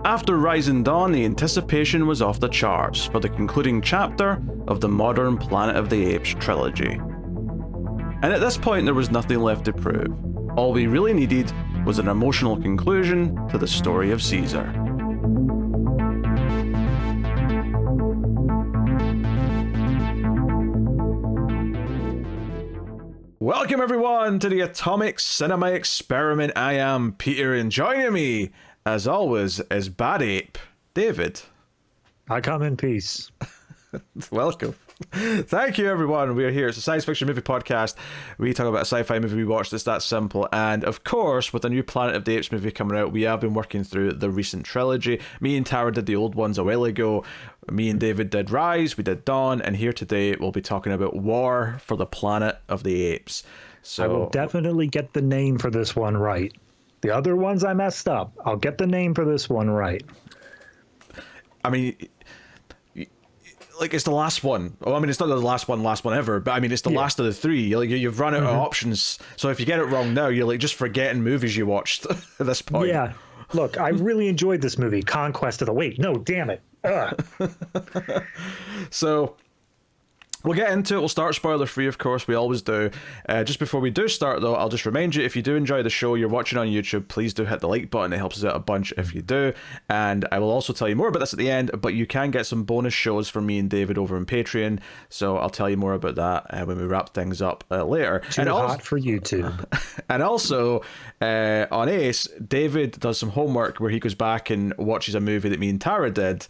After Rise and Dawn, the anticipation was off the charts for the concluding chapter of the modern Planet of the Apes trilogy. And at this point, there was nothing left to prove. All we really needed was an emotional conclusion to the story of Caesar. Welcome everyone to the Atomic Cinema Experiment. I am Peter, and joining me, as always, is Bad Ape, David. I come in peace. Welcome. Thank you, everyone. We are here. It's a science fiction movie podcast. We talk about a sci-fi movie we watched. It's that simple. And of course, with the new Planet of the Apes movie coming out, we have been working through the recent trilogy. Me and Tara did the old ones a while ago. Me and David did Rise. We did Dawn. And here today, we'll be talking about War for the Planet of the Apes. So I will definitely get the name for this one right. The other ones I messed up. I'll get the name for this one right. I mean, like, it's the last one. Oh, I mean, it's not the last one ever, but I mean, it's the last of the three. Like, you've run out of options. So if you get it wrong now, you're like just forgetting movies you watched at this point. Yeah. Look, I really enjoyed this movie, Conquest of the... Wait, no, damn it. So we'll get into it. We'll start spoiler free, of course. We always do. Just before we do start, though, I'll just remind you, if you do enjoy the show, you're watching on YouTube, please do hit the like button. It helps us out a bunch if you do. And I will also tell you more about this at the end, but you can get some bonus shows from me and David over on Patreon. So I'll tell you more about that when we wrap things up later. Too hot for YouTube. And also, on Ace, David does some homework where he goes back and watches a movie that me and Tara did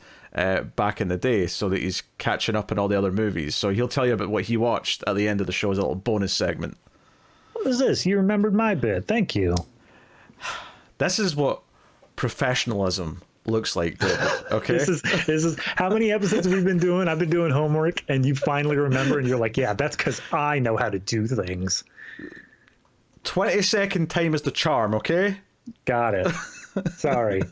back in the day, so that he's catching up on all the other movies. So he'll tell you about what he watched at the end of the show as a little bonus segment. What is this? You remembered my bit. Thank you. This is what professionalism looks like, David. Okay. This is how many episodes we've been doing. I've been doing homework, and you finally remember, and you're like, yeah, that's because I know how to do things. 20-second time is the charm, okay? Got it. Sorry.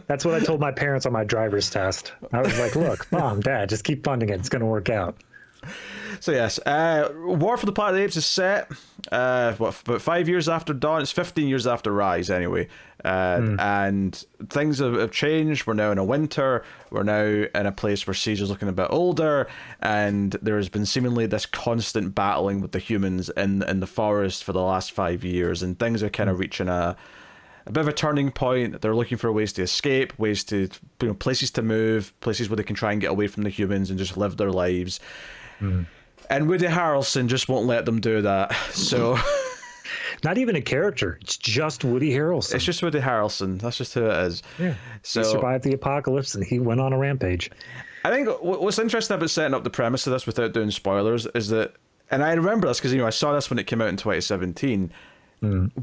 That's what I told my parents on my driver's test. I was like, look, Mom, Dad, just keep funding it. It's going to work out. So yes, War for the Planet of the Apes is set, about 5 years after Dawn. It's 15 years after Rise, anyway. And things have changed. We're now in a winter. We're now in a place where Caesar's looking a bit older, and there's been seemingly this constant battling with the humans in the forest for the last 5 years, and things are kind of reaching a bit of a turning point. They're looking for ways to escape, ways to, places to move, places where they can try and get away from the humans and just live their lives. And Woody Harrelson just won't let them do that. So, not even a character. It's just Woody Harrelson. It's just Woody Harrelson. That's just who it is. Yeah. So he survived the apocalypse and he went on a rampage. I think what's interesting about setting up the premise of this without doing spoilers is that, and I remember this because I saw this when it came out in 2017.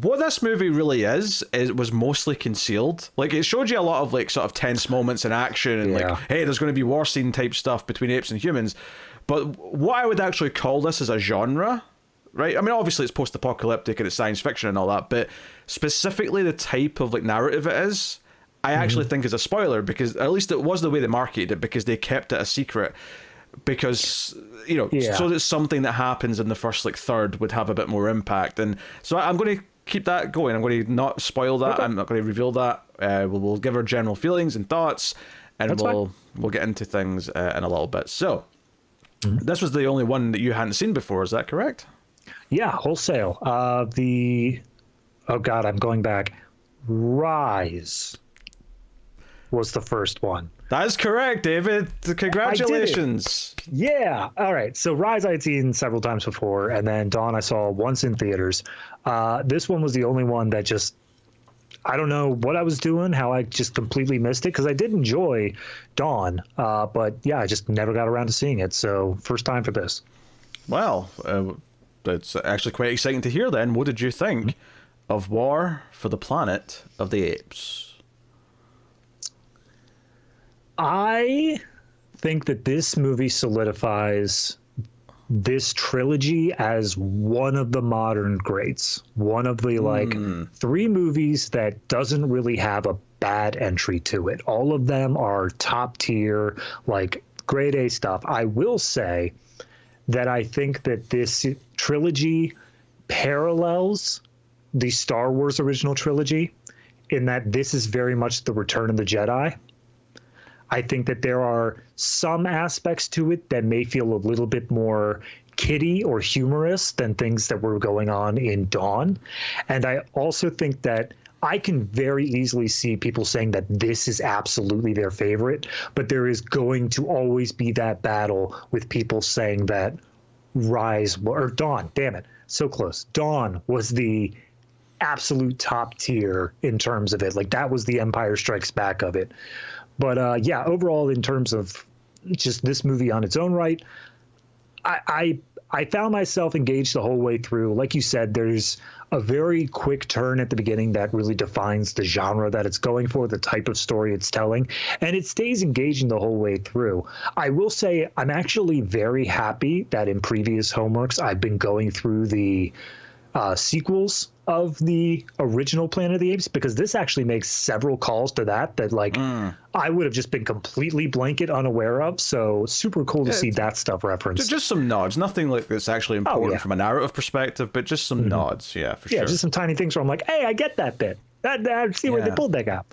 What this movie really is was mostly concealed. Like, it showed you a lot of like sort of tense moments in action and like, hey, there's going to be war scene type stuff between apes and humans. But what I would actually call this is a genre, right? I mean, obviously it's post-apocalyptic and it's science fiction and all that, but specifically the type of like narrative it is, I actually think is a spoiler, because at least it was the way they marketed it, because they kept it a secret. Because, so that something that happens in the first like third would have a bit more impact. And so I'm going to keep that going. I'm going to not spoil that. Okay. I'm not going to reveal that. We'll give our general feelings and thoughts, and we'll get into things in a little bit. So this was the only one that you hadn't seen before. Is that correct? Yeah, wholesale. Oh God, I'm going back. Rise was the first one. That is correct, David. Congratulations. Yeah. All right. So Rise I had seen several times before, and then Dawn I saw once in theaters. This one was the only one that just, I don't know what I was doing, how I just completely missed it, because I did enjoy Dawn, but yeah, I just never got around to seeing it. So first time for this. Well, that's actually quite exciting to hear then. What did you think of War for the Planet of the Apes? I think that this movie solidifies this trilogy as one of the modern greats. One of the three movies that doesn't really have a bad entry to it. All of them are top tier, like grade A stuff. I will say that I think that this trilogy parallels the Star Wars original trilogy, in that this is very much the Return of the Jedi. I think that there are some aspects to it that may feel a little bit more kiddie or humorous than things that were going on in Dawn. And I also think that I can very easily see people saying that this is absolutely their favorite, but there is going to always be that battle with people saying that Rise or Dawn, damn it, so close. Dawn was the absolute top tier in terms of it. Like, that was the Empire Strikes Back of it. But yeah, overall, in terms of just this movie on its own right, I found myself engaged the whole way through. Like you said, there's a very quick turn at the beginning that really defines the genre that it's going for, the type of story it's telling, and it stays engaging the whole way through. I will say I'm actually very happy that in previous homeworks I've been going through the sequels of the original Planet of the Apes, because this actually makes several calls to that like I would have just been completely blanket unaware of. So super cool to see that stuff referenced. Just some nods, nothing like that's actually important from a narrative perspective, but just some nods, for sure. Yeah, just some tiny things where I'm like, hey, I get that bit. I see where they pulled that out.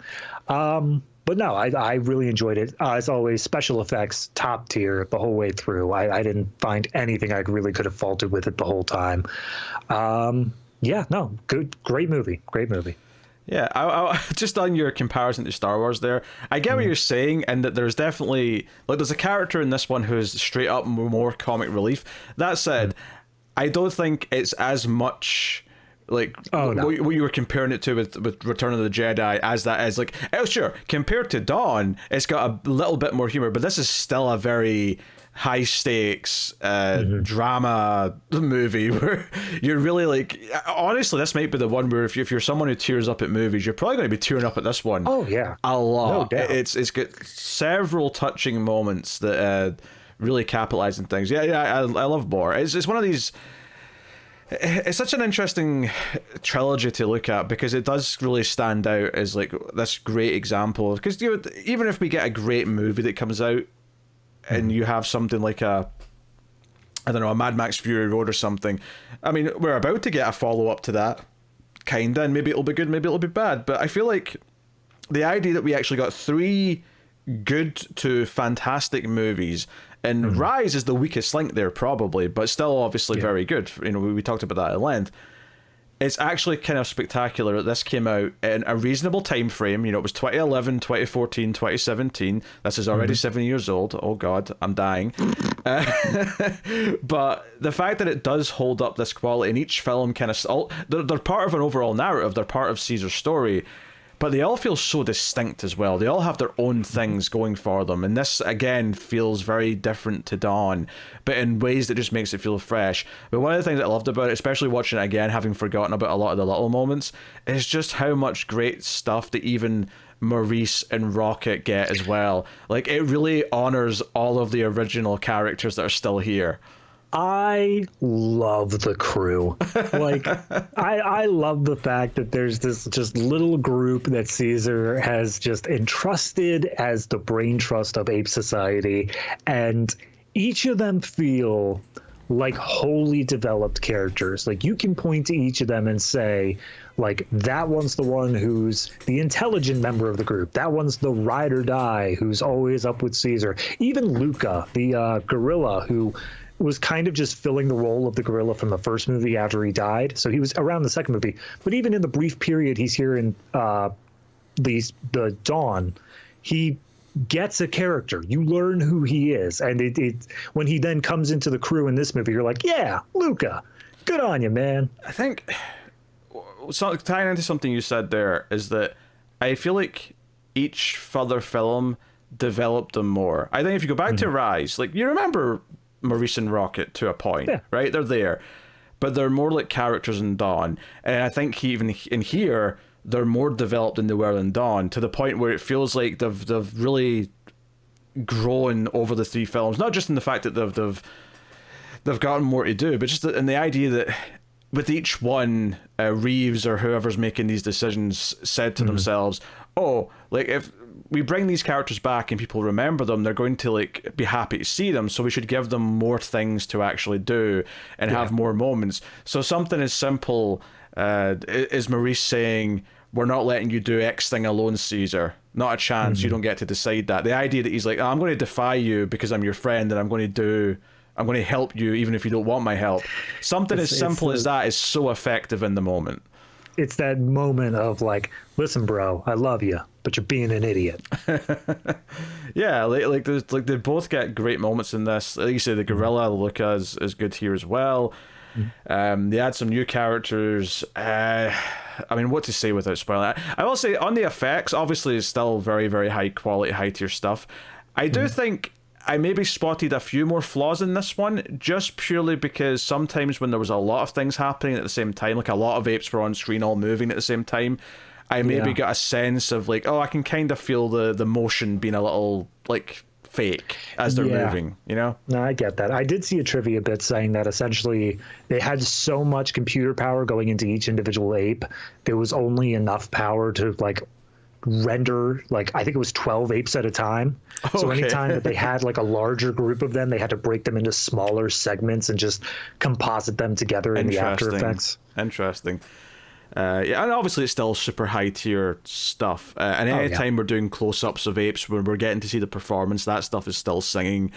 But no, I really enjoyed it. As always, special effects, top tier the whole way through. I didn't find anything I really could have faulted with it the whole time. Yeah, no, great movie. Yeah, I just on your comparison to Star Wars there, I get what you're saying, and that there's definitely, like, there's a character in this one who's straight up more comic relief. That said, I don't think it's as much... like what you were comparing it to with Return of the Jedi as that is. Like, oh sure, compared to Dawn, it's got a little bit more humor, but this is still a very high stakes drama movie where you're really like, honestly, this might be the one where if you're someone who tears up at movies, you're probably going to be tearing up at this one. Oh yeah, a lot. No doubt. It's got several touching moments that really capitalize on things. I love more. It's one of these. It's such an interesting trilogy to look at because it does really stand out as like this great example. Because even if we get a great movie that comes out and you have something like a Mad Max Fury Road or something, I mean, we're about to get a follow-up to that, kinda, and maybe it'll be good, maybe it'll be bad, but I feel like the idea that we actually got 3 good to fantastic movies, and Rise is the weakest link there probably, but still obviously very good. We talked about that at length. It's actually kind of spectacular that this came out in a reasonable time frame. It was 2011, 2014, 2017. This is already 7 years old. Oh God, I'm dying. But the fact that it does hold up this quality, and each film kind of... They're part of an overall narrative. They're part of Caesar's story. But they all feel so distinct as well. They all have their own things going for them. And this, again, feels very different to Dawn, but in ways that just makes it feel fresh. But one of the things I loved about it, especially watching it again, having forgotten about a lot of the little moments, is just how much great stuff that even Maurice and Rocket get as well. Like, it really honors all of the original characters that are still here. I love the crew. Like, I love the fact that there's this just little group that Caesar has just entrusted as the brain trust of Ape Society, and each of them feel like wholly developed characters. Like, you can point to each of them and say, like, that one's the one who's the intelligent member of the group. That one's the ride or die who's always up with Caesar. Even Luca, the gorilla, who was kind of just filling the role of the gorilla from the first movie after he died. So he was around the second movie. But even in the brief period he's here in the Dawn, he gets a character. You learn who he is. And it when he then comes into the crew in this movie, you're like, yeah, Luca, good on you, man. I think, so tying into something you said there, is that I feel like each further film developed them more. I think if you go back to Rise, like, you remember Maurice and Rocket to a point, right? They're there, but they're more like characters in Dawn. And I think even in here, they're more developed than they were in Dawn, to the point where it feels like they've really grown over the 3 films. Not just in the fact that they've gotten more to do, but just in the idea that with each one, Reeves or whoever's making these decisions said to themselves, oh, like, if we bring these characters back and people remember them, they're going to like be happy to see them, so we should give them more things to actually do and have more moments. So something as simple is Maurice saying, "We're not letting you do X thing alone, Caesar. Not a chance. You don't get to decide that." The idea that he's like, "Oh, I'm going to defy you because I'm your friend, and I'm going to help you even if you don't want my help." Something as simple as that is so effective in the moment. It's that moment of like, listen, bro, I love you, but you're being an idiot. Yeah, like they both get great moments in this. Like you say, the gorilla Luca is good here as well. They add some new characters. I mean, what to say without spoiling? I will say on the effects, obviously, it's still very, very high quality, high tier stuff. I do think I maybe spotted a few more flaws in this one, just purely because sometimes when there was a lot of things happening at the same time, like a lot of apes were on screen all moving at the same time, I maybe got a sense of like, oh, I can kind of feel the motion being a little like fake as they're moving, you know? No, I get that. I did see a trivia bit saying that essentially they had so much computer power going into each individual ape, there was only enough power to like render, like I think it was 12 apes at a time. So anytime that they had like a larger group of them, they had to break them into smaller segments and just composite them together in the After Effects. Interesting. Yeah, and obviously it's still super high tier stuff. And anytime we're doing close-ups of apes where we're getting to see the performance, that stuff is still singing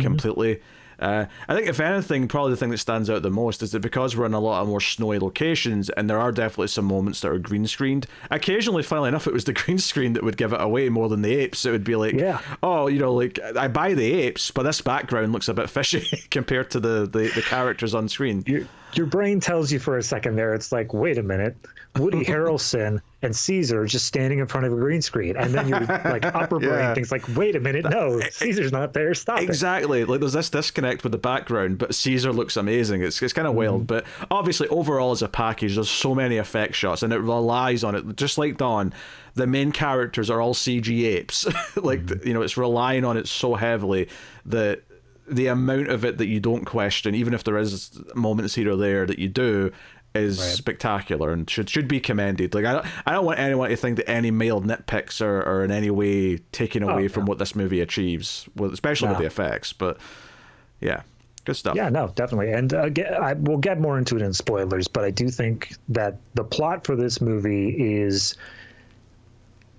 completely. I think if anything, probably the thing that stands out the most is that because we're in a lot of more snowy locations, and there are definitely some moments that are green screened. Occasionally, funnily enough, it was the green screen that would give it away more than the apes. It would be like, oh, you know, like I buy the apes, but this background looks a bit fishy compared to the characters on screen. Your brain tells you for a second there, it's like, wait a minute, Woody Harrelson and Caesar just standing in front of a green screen, and then your like upper brain thinks like, wait a minute, no, Caesar's not there, stop exactly. Like there's this disconnect with the background, but Caesar looks amazing. It's kind of wild, but obviously overall as a package, there's so many effect shots, and it relies on it, just like Dawn. The main characters are all CG apes. Like you know, it's relying on it so heavily that the amount of it that you don't question, even if there is moments here or there that you do, is spectacular and should be commended. Like I don't want anyone to think that any mild nitpicks are in any way taken away from what this movie achieves, especially with the effects. But yeah, good stuff. Yeah, no, definitely. And we'll get more into it in spoilers, but I do think that the plot for this movie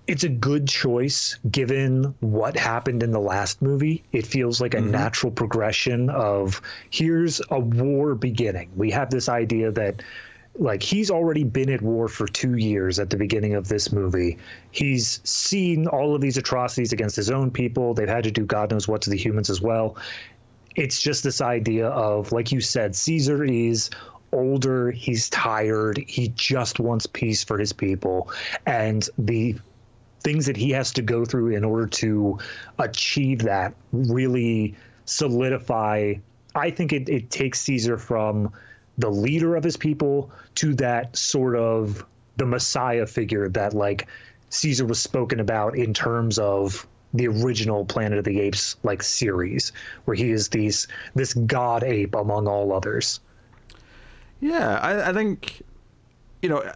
it's a good choice given what happened in the last movie. It feels like a natural progression of here's a war beginning. We have this idea that like he's already been at war for 2 years at the beginning of this movie. He's seen all of these atrocities against his own people. They've had to do God knows what to the humans as well. It's just this idea of, like you said, Caesar is older, he's tired, he just wants peace for his people. And the things that he has to go through in order to achieve that really solidify. I think it takes Caesar from the leader of his people to that sort of the Messiah figure that like Caesar was spoken about in terms of the original Planet of the Apes like series, where he is this god ape among all others. Yeah, I think, you know,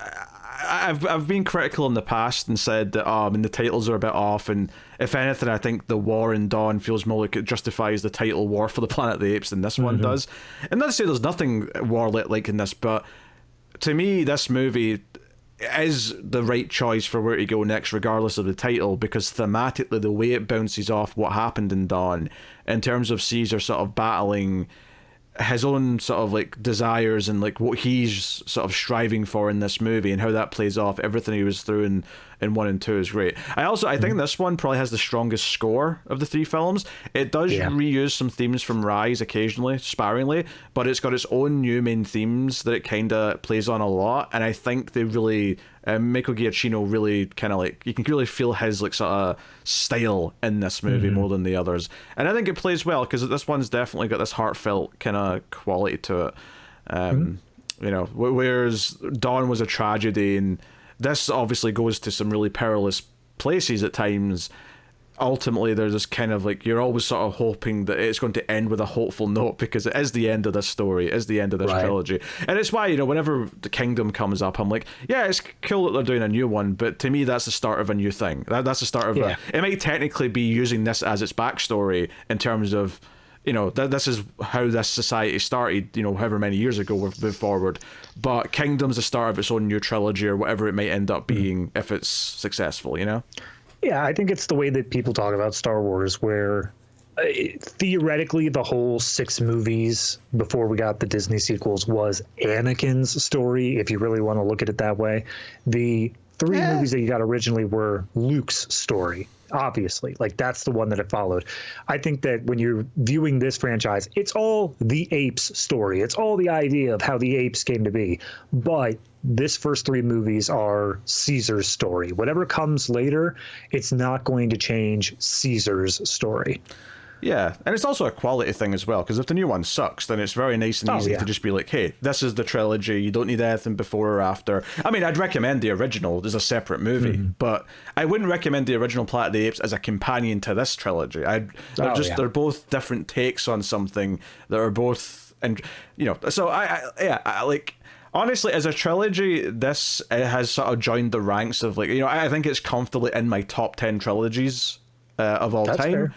I've been critical in the past and said that I mean the titles are a bit off, and if anything I think the War in Dawn feels more like it justifies the title War for the Planet of the Apes than this one does. And not to say there's nothing war-lit like in this, but to me this movie is the right choice for where to go next regardless of the title, because thematically the way it bounces off what happened in Dawn in terms of Caesar sort of battling his own sort of like desires and like what he's sort of striving for in this movie and how that plays off everything he was through in 1 and 2 is great. I think this one probably has the strongest score of the 3 films. It does reuse some themes from Rise occasionally, sparingly, but it's got its own new main themes that it kind of plays on a lot, and I think they really Michael Giacchino really kind of like, you can really feel his like sort of style in this movie more than the others, and I think it plays well because this one's definitely got this heartfelt kind of quality to it. You know, whereas Dawn was a tragedy, and this obviously goes to some really perilous places at times. Ultimately, there's this kind of like, you're always sort of hoping that it's going to end with a hopeful note because it is the end of this story, it is the end of this trilogy. And it's why, you know, whenever the Kingdom comes up, I'm like, yeah, it's cool that they're doing a new one, but to me, that's the start of a new thing. That's the start of it might technically be using this as its backstory in terms of this is how this society started, however many years ago we've moved forward. But Kingdom's the start of its own new trilogy or whatever it might end up being if it's successful, Yeah, I think it's the way that people talk about Star Wars, where theoretically the whole 6 movies before we got the Disney sequels was Anakin's story, if you really want to look at it that way. The 3 movies that you got originally were Luke's story. Obviously, like that's the one that it followed. I think that when you're viewing this franchise, it's all the Apes story. It's all the idea of how the apes came to be. But this first 3 movies are Caesar's story. Whatever comes later, it's not going to change Caesar's story. Yeah, and it's also a quality thing as well, because if the new one sucks, then it's very nice and easy to just be like, hey, this is the trilogy, you don't need anything before or after. I mean, I'd recommend the original as a separate movie, but I wouldn't recommend the original Planet of the Apes as a companion to this trilogy. They're both different takes on something that are both, and so I like... Honestly, as a trilogy, this has sort of joined the ranks of I think it's comfortably in my top 10 trilogies of all time. Fair.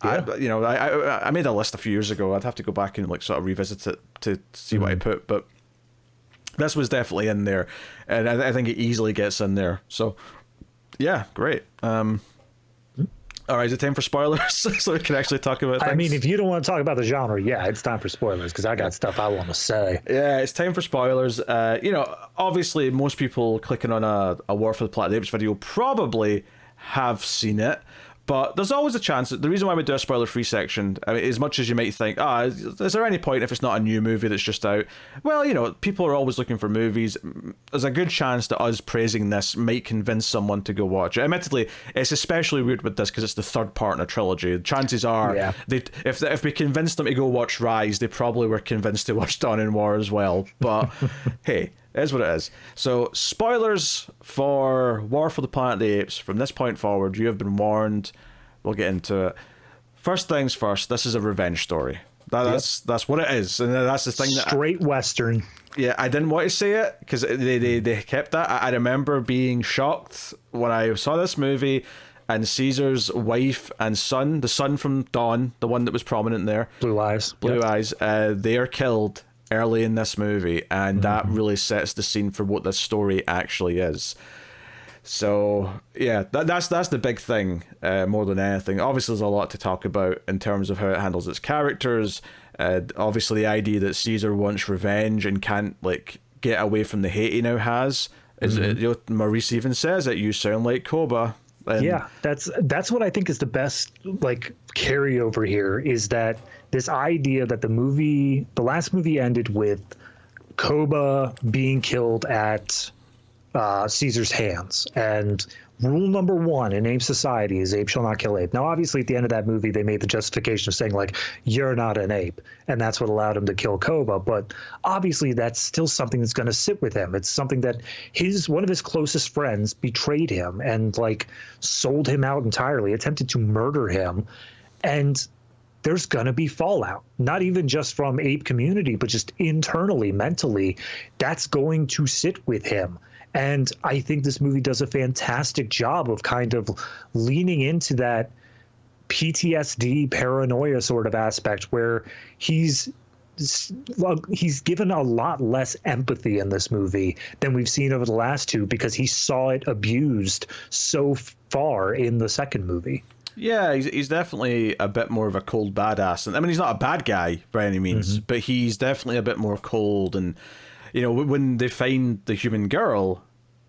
Yeah. I made a list a few years ago. I'd have to go back and sort of revisit it to see what I put, but this was definitely in there, and I think it easily gets in there. So, yeah, great. All right, is it time for spoilers so we can actually talk about things? I mean, if you don't want to talk about the genre, yeah, it's time for spoilers because I got stuff I want to say. Yeah, it's time for spoilers. Obviously, most people clicking on a War for the Planet of the Apes video probably have seen it. But there's always a chance that the reason why we do a spoiler-free section, I mean, as much as you might think, is there any point if it's not a new movie that's just out? Well, people are always looking for movies. There's a good chance that us praising this might convince someone to go watch it. Admittedly, it's especially weird with this because it's the third part in a trilogy. Chances are, if we convinced them to go watch Rise, they probably were convinced to watch Dawn and War as well. But hey, it is what it is. So, spoilers for War for the Planet of the Apes. From this point forward, you have been warned. We'll get into it. First things first, this is a revenge story. That's what it is. And that's the thing. Straight Western. Yeah, I didn't want to say it because they kept that. I remember being shocked when I saw this movie and Caesar's wife and son, the son from Dawn, the one that was prominent there. Blue eyes. They are killed early in this movie, and that really sets the scene for what this story actually is. So yeah, that's the big thing more than anything. Obviously, there's a lot to talk about in terms of how it handles its characters. Obviously, the idea that Caesar wants revenge and can't get away from the hate he now has. Maurice even says that you sound like Koba. Yeah, that's what I think is the best carryover here, is that this idea that the last movie ended with Koba being killed at Caesar's hands, and rule number 1 in ape society is ape shall not kill ape. Now, obviously, at the end of that movie, they made the justification of saying you're not an ape, and that's what allowed him to kill Koba. But obviously, that's still something that's going to sit with him. It's something that one of his closest friends betrayed him and sold him out entirely, attempted to murder him, and there's going to be fallout, not even just from ape community, but just internally, mentally. That's going to sit with him. And I think this movie does a fantastic job of kind of leaning into that PTSD, paranoia sort of aspect, where he's given a lot less empathy in this movie than we've seen over the last 2, because he saw it abused so far in the second movie. Yeah, he's definitely a bit more of a cold badass. And I mean, he's not a bad guy by any means, but he's definitely a bit more cold. And, when they find the human girl,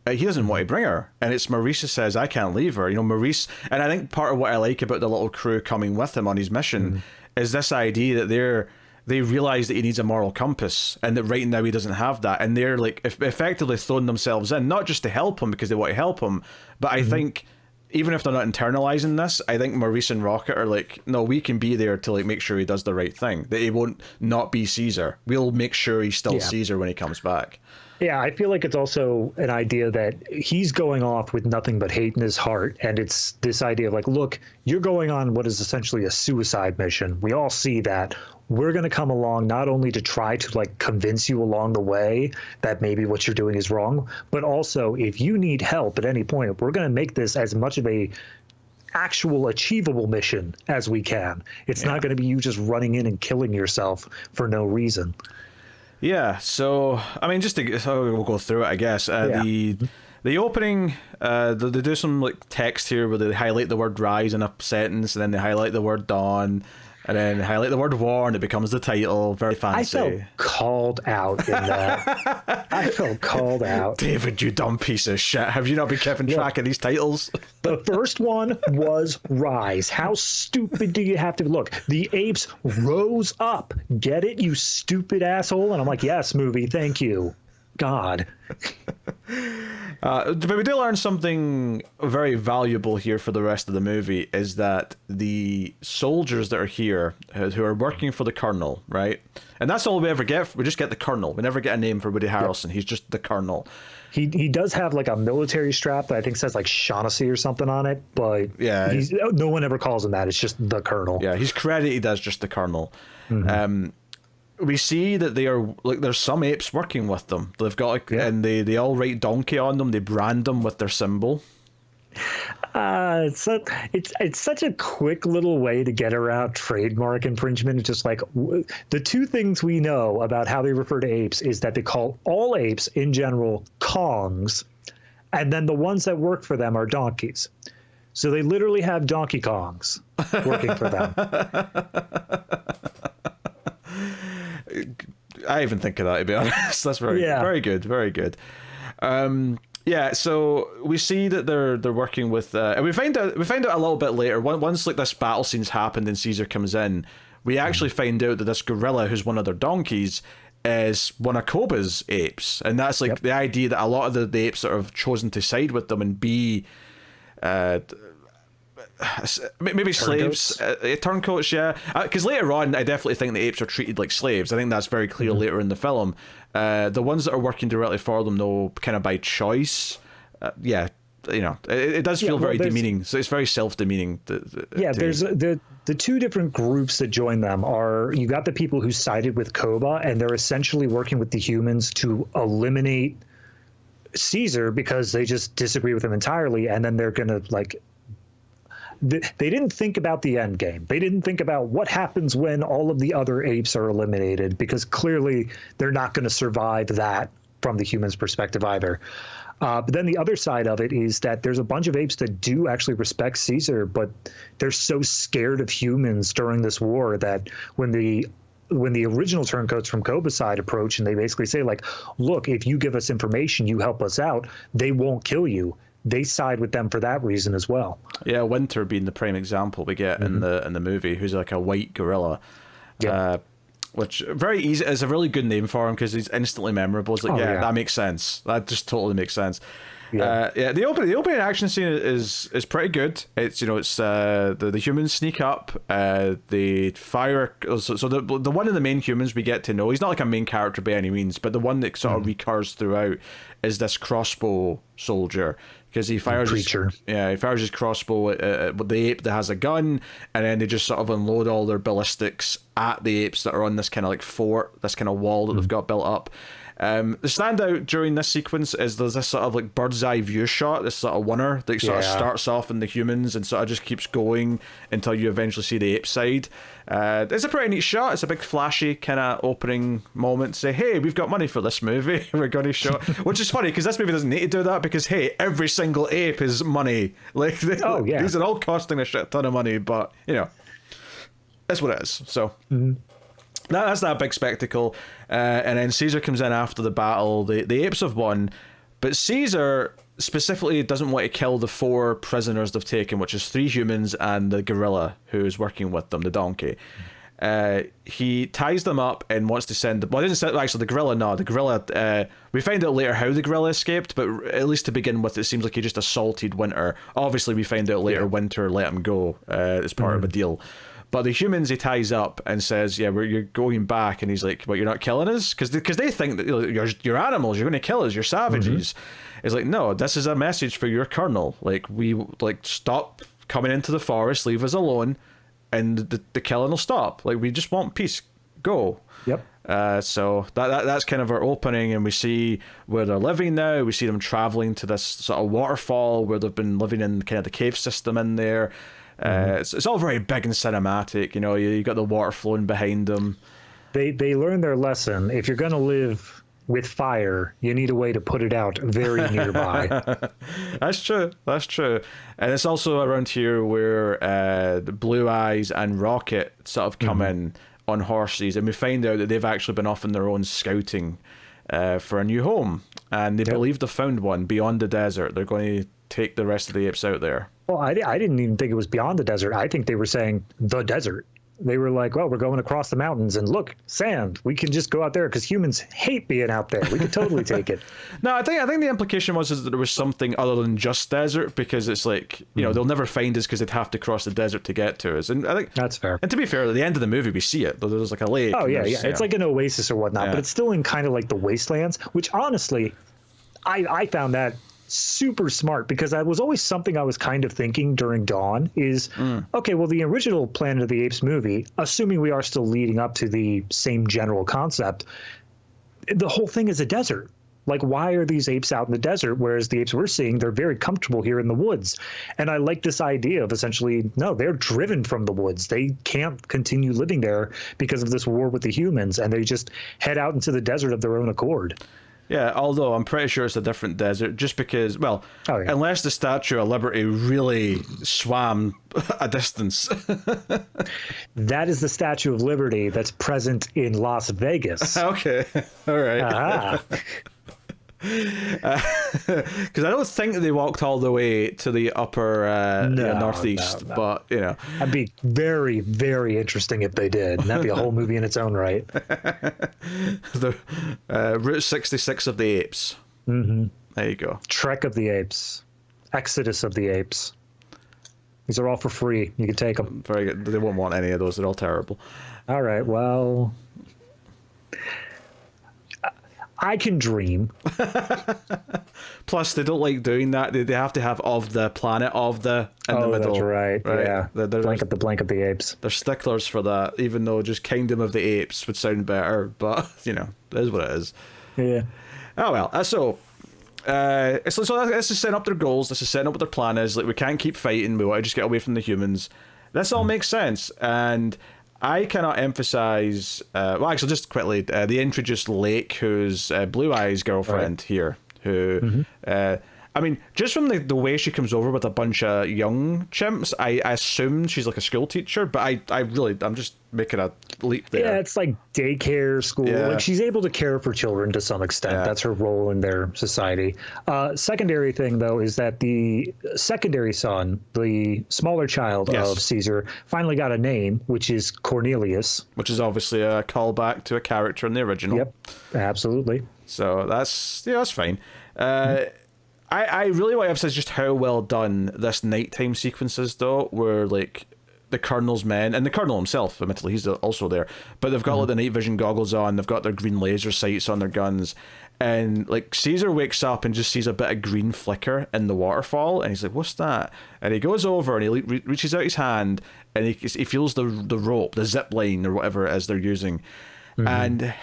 he doesn't want to bring her. And it's Maurice who says, I can't leave her. Maurice, and I think part of what I like about the little crew coming with him on his mission is this idea that they realize that he needs a moral compass, and that right now he doesn't have that. And they're effectively throwing themselves in, not just to help him because they want to help him, but I think even if they're not internalizing this, I think Maurice and Rocket are no, we can be there to make sure he does the right thing. That he won't not be Caesar. We'll make sure he's still Caesar when he comes back. Yeah, I feel like it's also an idea that he's going off with nothing but hate in his heart. And it's this idea of look, you're going on what is essentially a suicide mission. We all see that. We're going to come along not only to try to convince you along the way that maybe what you're doing is wrong, but also if you need help at any point, we're going to make this as much of a actual achievable mission as we can. It's not going to be you just running in and killing yourself for no reason. Yeah, so I mean, so we'll go through it, I guess. The opening, they do some like text here where they highlight the word "rise" in a sentence, and then they highlight the word "dawn," and then they highlight the word "war," and it becomes the title. Very fancy. I felt called out in that. I felt called out. David, you dumb piece of shit! Have you not been keeping track of these titles? The first one was Rise. How stupid do you have to look? The apes rose up. Get it, you stupid asshole? And I'm like, yes, movie, thank you. God. But we do learn something very valuable here for the rest of the movie, is that the soldiers that are here, who are working for the colonel, right? And that's all we ever get. We just get the colonel. We never get a name for Woody Harrelson. He's just the colonel. He does have like a military strap that I think says like Shaughnessy or something on it, but yeah, no one ever calls him that. It's just the colonel. Yeah, he's credited as just the colonel. We see that they are like, there's some apes working with them. They've got like, and they all write donkey on them. They brand them with their symbol. It's such a quick little way to get around trademark infringement. It's just like the two things we know about how they refer to apes is that they call all apes in general Kongs, and then the ones that work for them are donkeys. So they literally have Donkey Kongs working for them. I even think of that, to be honest. That's very good, very good. Yeah, so we see that they're working with, and we find out a little bit later. Once like this battle scene's happened and Caesar comes in, we actually find out that this gorilla, who's one of their donkeys, is one of Koba's apes, and that's like the idea that a lot of the apes that have chosen to side with them and be maybe slaves, turncoats, yeah. Because later on, I definitely think the apes are treated like slaves. I think that's very clear later in the film. The ones that are working directly for them, though, kind of by choice, it does feel very demeaning. So it's very self-demeaning. There's the two different groups that join them are, you got the people who sided with Koba, and they're essentially working with the humans to eliminate Caesar because they just disagree with him entirely, and then they're gonna like. They didn't think about the end game. They didn't think about what happens when all of the other apes are eliminated, because clearly they're not going to survive that from the human's perspective either. But then the other side of it is that there's a bunch of apes that do actually respect Caesar, but they're so scared of humans during this war that when the original turncoats from Koba's side approach and they basically say like, look, if you give us information, you help us out, they won't kill you. They side with them for that reason as well. Yeah, Winter being the prime example we get in the movie, who's like a white gorilla, which very easy is a really good name for him because he's instantly memorable. It's like that makes sense. That just totally makes sense. The opening action scene is pretty good. It's the humans sneak up, they fire. So the one of the main humans we get to know, he's not like a main character by any means, but the one that sort of recurs throughout is this crossbow soldier, because he fires his crossbow at the ape that has a gun, and then they just sort of unload all their ballistics at the apes that are on this kind of like fort, this kind of wall that they've got built up. The standout during this sequence is there's this sort of like bird's eye view shot, this sort of oneer that sort of starts off in the humans and sort of just keeps going until you eventually see the ape side. It's a pretty neat shot. It's a big flashy kind of opening moment. Say, hey, we've got money for this movie. We're going to show, which is funny because this movie doesn't need to do that, because hey, every single ape is money. Like, these are all costing a shit ton of money, but that's what it is. So. That's that big spectacle, and then Caesar comes in after the battle. The apes have won, but Caesar specifically doesn't want to kill the 4 prisoners they've taken, which is 3 humans and the gorilla who is working with them, the donkey. He ties them up and wants to send them. Well, the gorilla. No, the gorilla. We find out later how the gorilla escaped, but at least to begin with, it seems like he just assaulted Winter. Obviously, we find out later Winter let him go as part of a deal. But the humans he ties up and says, you're going back. And he's like, you're not killing us? Because they think that you're animals, you're going to kill us, you're savages. It's like, no, this is a message for your colonel. Like, stop coming into the forest, leave us alone, and the killing will stop. Like, we just want peace. Go. Yep. So that's kind of our opening, and we see where they're living now. We see them traveling to this sort of waterfall where they've been living in kind of the cave system in there. It's all very big and cinematic. You know, you got the water flowing behind them. They learned their lesson. If you're going to live with fire, you need a way to put it out very nearby. That's true. And it's also around here where the Blue Eyes and Rocket sort of come in on horses, and we find out that they've actually been off on their own scouting for a new home, and they believe they've found one beyond the desert. They're going to take the rest of the apes out there. Well, I didn't even think it was beyond the desert. I think they were saying the desert. They were like, well, we're going across the mountains, and look, sand. We can just go out there because humans hate being out there. We could totally take it. No, I think the implication was is that there was something other than just desert, because it's like, you know, they'll never find us because they'd have to cross the desert to get to us. And I think that's fair. And to be fair, at the end of the movie, we see it. There's like a lake. Oh, yeah. It's like an oasis or whatnot, but it's still in kind of like the wastelands, which honestly, I found that super smart, because that was always something I was kind of thinking during Dawn is, okay, well, the original Planet of the Apes movie, assuming we are still leading up to the same general concept, the whole thing is a desert. Like, why are these apes out in the desert? Whereas the apes we're seeing, they're very comfortable here in the woods. And I like this idea of essentially, no, they're driven from the woods. They can't continue living there because of this war with the humans, and they just head out into the desert of their own accord. Yeah, although I'm pretty sure it's a different desert, just because, well, unless the Statue of Liberty really swam a distance. That is the Statue of Liberty that's present in Las Vegas. Okay, all right. Because I don't think they walked all the way to the upper northeast, no. But you know, that'd be very, very interesting if they did. And that'd be a whole movie in its own right. The Route 66 of the Apes. Mm-hmm. There you go. Trek of the Apes, Exodus of the Apes. These are all for free. You can take them. Very good. They won't want any of those. They're all terrible. All right. Well, I can dream. Plus, they don't like doing that. They have to have of the planet of the in the middle. That's right. Yeah. They're blank of the apes. They're sticklers for that, even though just Kingdom of the Apes would sound better. But, you know, it is what it is. Yeah. Oh, well. So this is setting up their goals. This is setting up what their plan is. Like, we can't keep fighting. We want to just get away from the humans. This all makes sense. And I cannot emphasize, well, actually, just quickly, they introduced Lake, who's Blue Eye's girlfriend here, who, I mean, just from the way she comes over with a bunch of young chimps, I assume she's like a school teacher, but I'm just making a leap there. Yeah, it's like daycare, school. Yeah. Like, she's able to care for children to some extent. Yeah. That's her role in their society. Secondary thing, though, is that the secondary son, the smaller child of Caesar, finally got a name, which is Cornelius. Which is obviously a callback to a character in the original. Yep, absolutely. So that's fine. I really want to emphasize just how well done this nighttime sequences, though, where like the Colonel's men, and the Colonel himself, admittedly, he's also there, but they've got like the night vision goggles on, they've got their green laser sights on their guns, and like Caesar wakes up and just sees a bit of green flicker in the waterfall, and he's like, what's that? And he goes over and he reaches out his hand, and he feels the rope, the zip line or whatever it is they're using, and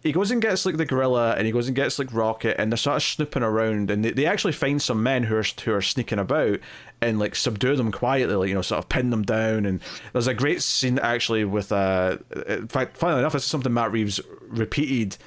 he goes and gets like the gorilla, and he goes and gets like Rocket, and they're sort of snooping around, and they actually find some men who are sneaking about and like subdue them quietly, like, you know, sort of pin them down. And there's a great scene actually with in fact, funnily enough, this is something Matt Reeves repeated.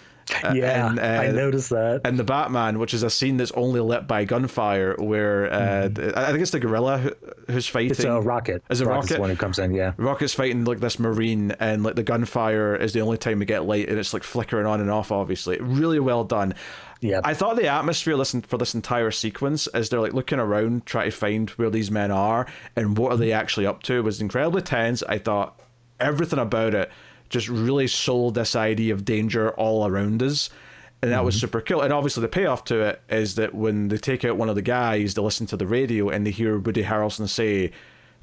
I noticed that. And the Batman, which is a scene that's only lit by gunfire, where I think it's the gorilla who's fighting. It's a Rocket. Is it Rocket's Rocket? The one who comes in, yeah. Rocket's fighting like this Marine, and like the gunfire is the only time we get light, and it's like flickering on and off, obviously. Really well done. Yeah. I thought the atmosphere for this entire sequence, as they're like looking around trying to find where these men are and what are they actually up to, was incredibly tense. I thought everything about it just really sold this idea of danger all around us, and that was super cool. And obviously the payoff to it is that when they take out one of the guys, they listen to the radio and they hear Woody Harrelson say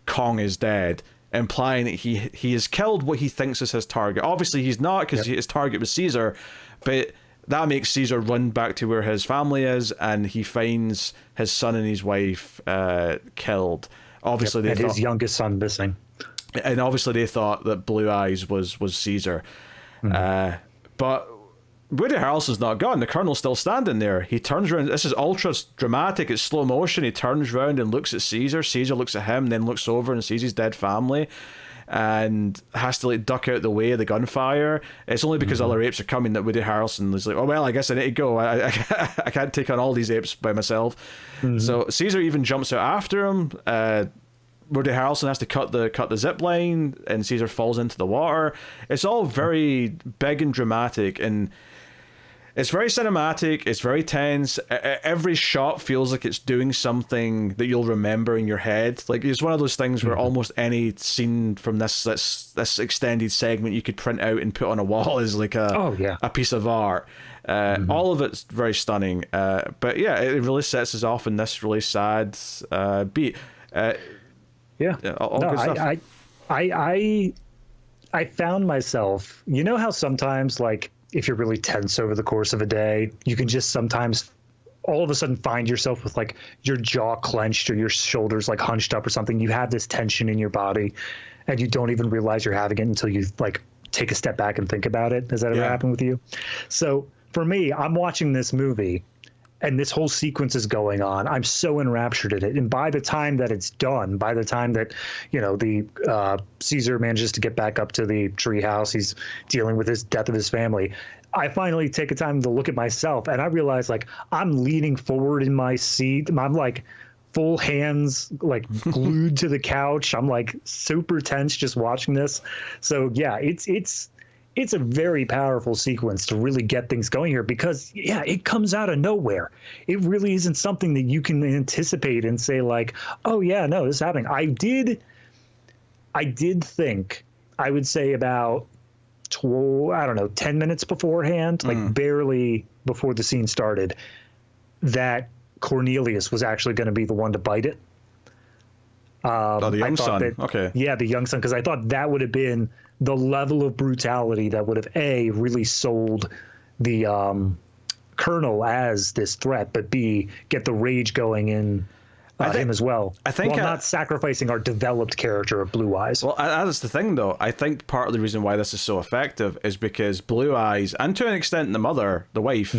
Kong is dead, implying that he has killed what he thinks is his target. Obviously he's not, because his target was Caesar, but that makes Caesar run back to where his family is, and he finds his son and his wife killed. Obviously, his youngest son missing. And obviously they thought that Blue Eyes was Caesar. But Woody Harrelson's not gone. The Colonel's still standing there. He turns around. This is ultra dramatic. It's slow motion. He turns around and looks at Caesar. Caesar looks at him, then looks over and sees his dead family, and has to like duck out the way of the gunfire. It's only because other apes are coming that Woody Harrelson is like, oh well, I guess I need to go. I can't take on all these apes by myself. So Caesar even jumps out after him. Woody Harrelson has to cut the zip line, and Caesar falls into the water. It's all very big and dramatic, and it's very cinematic. It's very tense. Every shot feels like it's doing something that you'll remember in your head. Like, it's one of those things where almost any scene from this extended segment you could print out and put on a wall is like a piece of art. All of it's very stunning. But yeah, it really sets us off in this really sad beat. All good stuff. I found myself, you know how sometimes, like, if you're really tense over the course of a day, you can just sometimes all of a sudden find yourself with like your jaw clenched or your shoulders like hunched up or something. You have this tension in your body and you don't even realize you're having it until you like take a step back and think about it. Has that ever happened with you? So for me, I'm watching this movie and this whole sequence is going on. I'm so enraptured in it. And by the time that it's done, by the time that, you know, the Caesar manages to get back up to the treehouse, he's dealing with his death of his family. I finally take a time to look at myself and I realize like I'm leaning forward in my seat. I'm like full hands, like glued to the couch. I'm like super tense just watching this. So yeah, it's a very powerful sequence to really get things going here because, yeah, it comes out of nowhere. It really isn't something that you can anticipate and say like, oh, yeah, no, this is happening. I did think, I would say about 10 minutes beforehand, like barely before the scene started, that Cornelius was actually going to be the one to bite it. The young son. Okay. Yeah, the young son, because I thought that would have been the level of brutality that would have really sold the Colonel as this threat, but B, get the rage going in him as well. I think while not sacrificing our developed character of Blue Eyes. Well, that's the thing, though. I think part of the reason why this is so effective is because Blue Eyes, and to an extent the mother, the wife,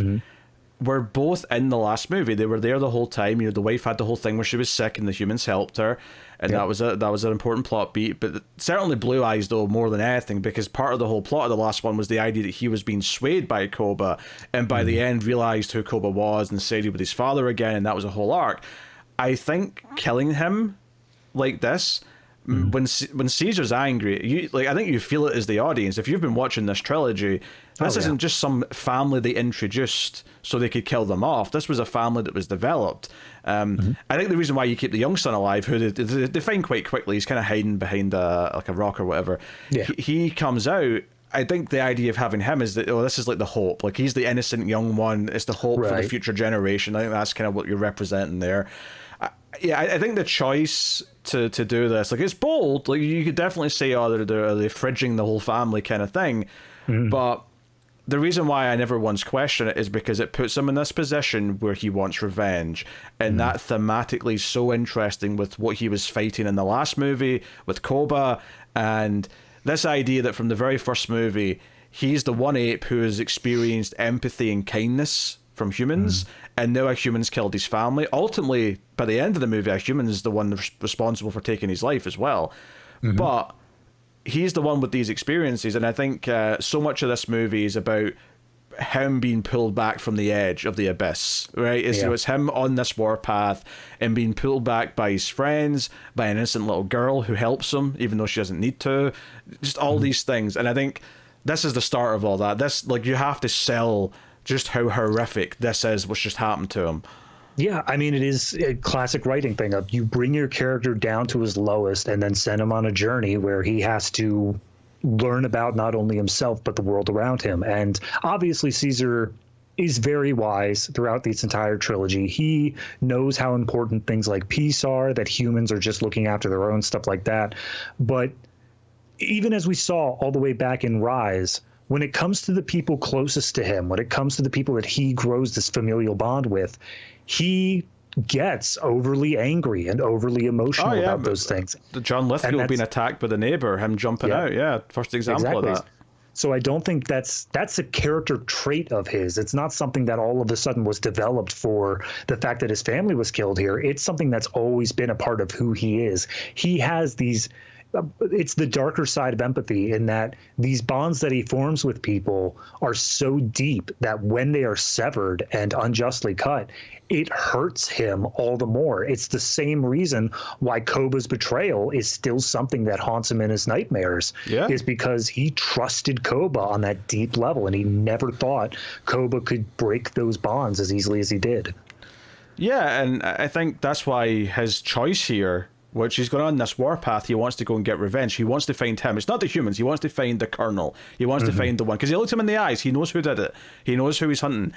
were both in the last movie. They were there the whole time. You know, the wife had the whole thing where she was sick and the humans helped her, and that was an important plot beat. But certainly Blue Eyes, though, more than anything, because part of the whole plot of the last one was the idea that he was being swayed by Koba, and by the end realized who Koba was and sided with his father again, and that was a whole arc. I think killing him like this, when Caesar's angry, I think you feel it as the audience. If you've been watching this trilogy, this isn't just some family they introduced so they could kill them off. This was a family that was developed. I think the reason why you keep the young son alive, who they find quite quickly, he's kind of hiding behind a rock or whatever. Yeah. He comes out. I think the idea of having him is that, this is like the hope. Like, he's the innocent young one. It's the hope for the future generation. I think that's kind of what you're representing there. I think the choice to do this, like, it's bold. Like, you could definitely say, they're fridging the whole family kind of thing. But the reason why I never once question it is because it puts him in this position where he wants revenge. And that thematically is so interesting with what he was fighting in the last movie with Koba. And this idea that from the very first movie, he's the one ape who has experienced empathy and kindness from humans, and now a human's killed his family. Ultimately, by the end of the movie, a human is the one responsible for taking his life as well. But he's the one with these experiences, and I think so much of this movie is about him being pulled back from the edge of the abyss, right? It's him on this warpath and being pulled back by his friends, by an innocent little girl who helps him, even though she doesn't need to. Just all these things. And I think this is the start of all that. This, like, you have to sell just how horrific this is, what's just happened to him. Yeah, I mean, it is a classic writing thing of you bring your character down to his lowest and then send him on a journey where he has to learn about not only himself but the world around him. And obviously Caesar is very wise throughout this entire trilogy. He knows how important things like peace are, that humans are just looking after their own, stuff like that. But even as we saw all the way back in Rise, when it comes to the people closest to him, when it comes to the people that he grows this familial bond with, he gets overly angry and overly emotional about those things. The John Lithgow being attacked by the neighbor, him jumping out, first example of that. So I don't think that's a character trait of his. It's not something that all of a sudden was developed for the fact that his family was killed here. It's something that's always been a part of who he is. He has these it's the darker side of empathy in that these bonds that he forms with people are so deep that when they are severed and unjustly cut, it hurts him all the more. It's the same reason why Koba's betrayal is still something that haunts him in his nightmares, is because he trusted Koba on that deep level, and he never thought Koba could break those bonds as easily as he did. Yeah, and I think that's why his choice here, which he's gone on this warpath, he wants to go and get revenge. He wants to find him. It's not the humans. He wants to find the Colonel. He wants to find the one. Because he looked him in the eyes. He knows who did it. He knows who he's hunting.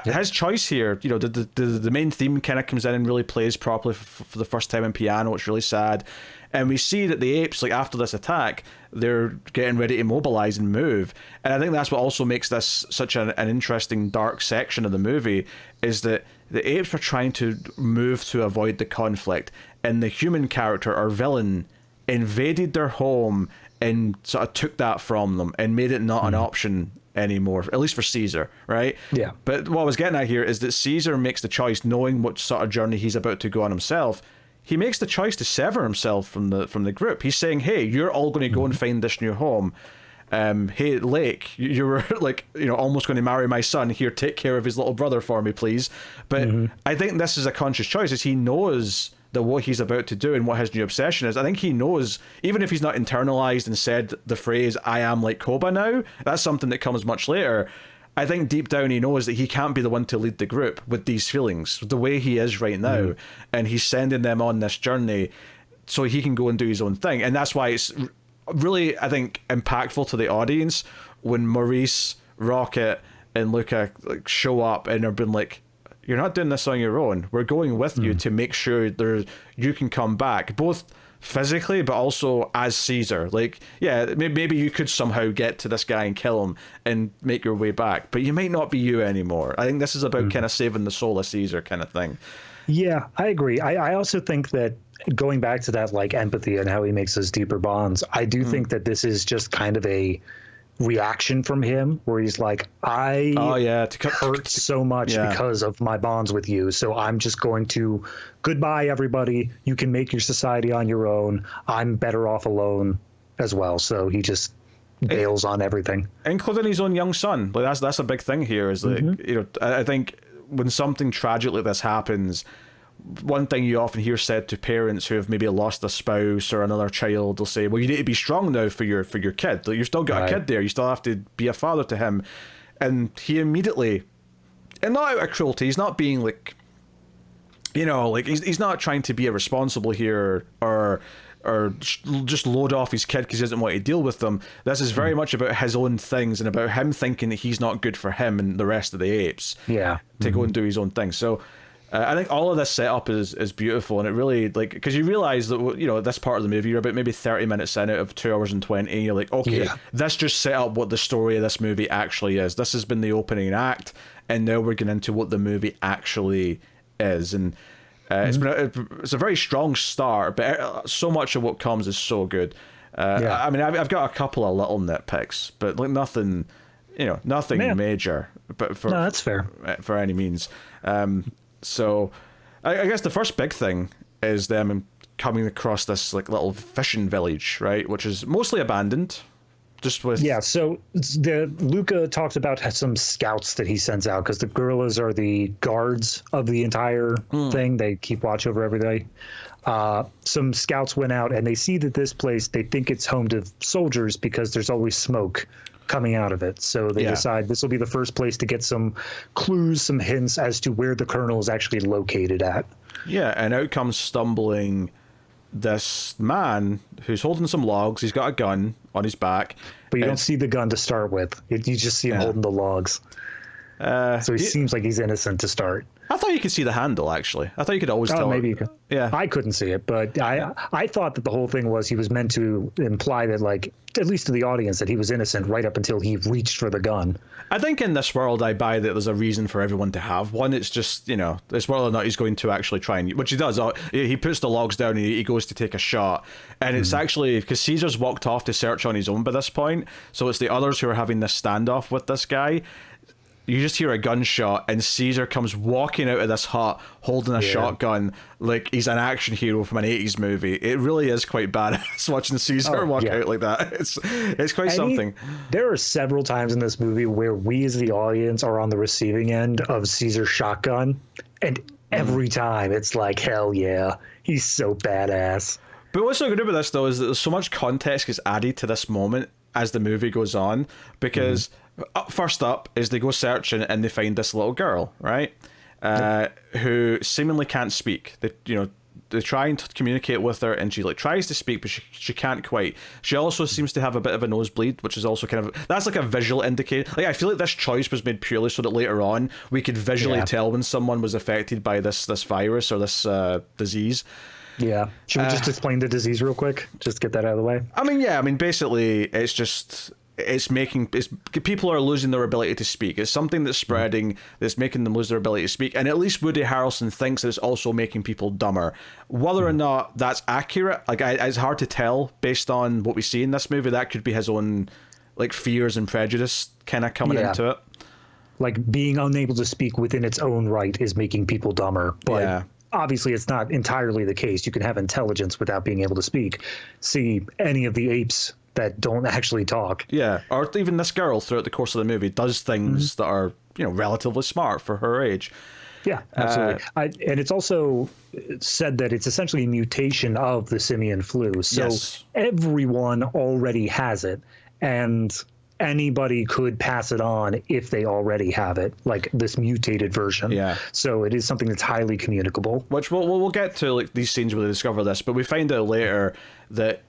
His choice here, you know, the main theme kind of comes in and really plays properly for the first time in piano. It's really sad. And we see that the apes, like after this attack, they're getting ready to mobilize and move. And I think that's what also makes this such an interesting dark section of the movie, is that the apes were trying to move to avoid the conflict. And the human character, our villain, invaded their home and sort of took that from them and made it not an option anymore, at least for Caesar, right? Yeah. But what I was getting at here is that Caesar makes the choice, knowing what sort of journey he's about to go on himself. He makes the choice to sever himself from the group. He's saying, hey, you're all going to go and find this new home. Hey, Lake, you were like, you know, almost going to marry my son. Here, take care of his little brother for me, please. But I think this is a conscious choice, is he knows that what he's about to do and what his new obsession is. I think he knows, even if he's not internalized and said the phrase, I am like Koba now, that's something that comes much later. I think deep down he knows that he can't be the one to lead the group with these feelings, the way he is right now. And he's sending them on this journey so he can go and do his own thing. And that's why it's really, I think, impactful to the audience when Maurice, Rocket, and Luca like show up and are being like, you're not doing this on your own. We're going with you to make sure you can come back, both physically but also as Caesar. Like, yeah, maybe you could somehow get to this guy and kill him and make your way back, but you might not be you anymore. I think this is about kind of saving the soul of Caesar kind of thing. Yeah, I agree. I also think that going back to that, like, empathy and how he makes those deeper bonds, I do think that this is just kind of a reaction from him where he's like, I hurt so much because of my bonds with you, so I'm just going to goodbye everybody, you can make your society on your own, I'm better off alone as well. So he just bails on everything, including his own young son. Like that's a big thing here, is like, you know, I think when something tragic like this happens, one thing you often hear said to parents who have maybe lost a spouse or another child, they'll say, well, you need to be strong now for your kid. Like, you've still got a kid there. You still have to be a father to him. And he immediately, and not out of cruelty, he's not being like, you know, like he's not trying to be irresponsible here or just load off his kid because he doesn't want to deal with them. This is very much about his own things and about him thinking that he's not good for him and the rest of the apes to go and do his own thing. So I think all of this setup is beautiful, and it really, like, because you realize that, you know, this part of the movie, you're about maybe 30 minutes in out of 2 hours and 20, and you're like, okay, this just set up what the story of this movie actually is. This has been the opening act, and now we're getting into what the movie actually is. And it's a very strong start, but so much of what comes is so good. I mean, I've got a couple of little nitpicks, but like nothing, you know, nothing major. But no, that's fair for any means. So I guess the first big thing is them coming across this like little fishing village, right, which is mostly abandoned. Just with so Luca talks about some scouts that he sends out, because the gorillas are the guards of the entire thing. They keep watch over everything. Some scouts went out and they see that this place, they think it's home to soldiers because there's always smoke coming out of it. So they decide this will be the first place to get some clues, some hints as to where the colonel is actually located at. Yeah, and out comes stumbling this man who's holding some logs. He's got a gun on his back. But you don't see the gun to start with. You just see him holding the logs. So he seems like he's innocent to start. I thought you could see the handle, actually. I thought you could always tell. Maybe you could. Yeah. I couldn't see it, but I thought that the whole thing was he was meant to imply that, like, at least to the audience, that he was innocent right up until he reached for the gun. I think in this world, I buy that there's a reason for everyone to have one. It's just, you know, it's whether or not he's going to actually try and, which he does. He puts the logs down and he goes to take a shot. And it's actually, because Caesar's walked off to search on his own by this point. So it's the others who are having this standoff with this guy. You just hear a gunshot, and Caesar comes walking out of this hut holding a shotgun like he's an action hero from an 80s movie. It really is quite badass watching Caesar walk out like that. It's quite something. There are several times in this movie where we as the audience are on the receiving end of Caesar's shotgun, and every time it's like, hell yeah, he's so badass. But what's so good about this, though, is that there's so much context gets added to this moment as the movie goes on, because first up is they go searching and they find this little girl, right, who seemingly can't speak. They try and communicate with her, and she like tries to speak, but she can't quite. She also seems to have a bit of a nosebleed, which is also kind of, that's like a visual indicator. Like, I feel like this choice was made purely so that later on we could visually tell when someone was affected by this virus or this disease. Yeah. Should we just explain the disease real quick? Just get that out of the way. I mean, basically, it's just, people are losing their ability to speak. It's something that's spreading, that's making them lose their ability to speak. And at least Woody Harrelson thinks that it's also making people dumber. Whether or not that's accurate, like, it's hard to tell based on what we see in this movie. That could be his own, like, fears and prejudice kind of coming into it. Like, being unable to speak within its own right is making people dumber. But obviously, it's not entirely the case. You can have intelligence without being able to speak. See any of the apes that don't actually talk. Yeah, or even this girl throughout the course of the movie does things that are, you know, relatively smart for her age. Yeah, absolutely. And it's also said that it's essentially a mutation of the simian flu. So everyone already has it, and anybody could pass it on if they already have it, like this mutated version. Yeah. So it is something that's highly communicable. Which we'll get to, like, these scenes where they discover this, but we find out later that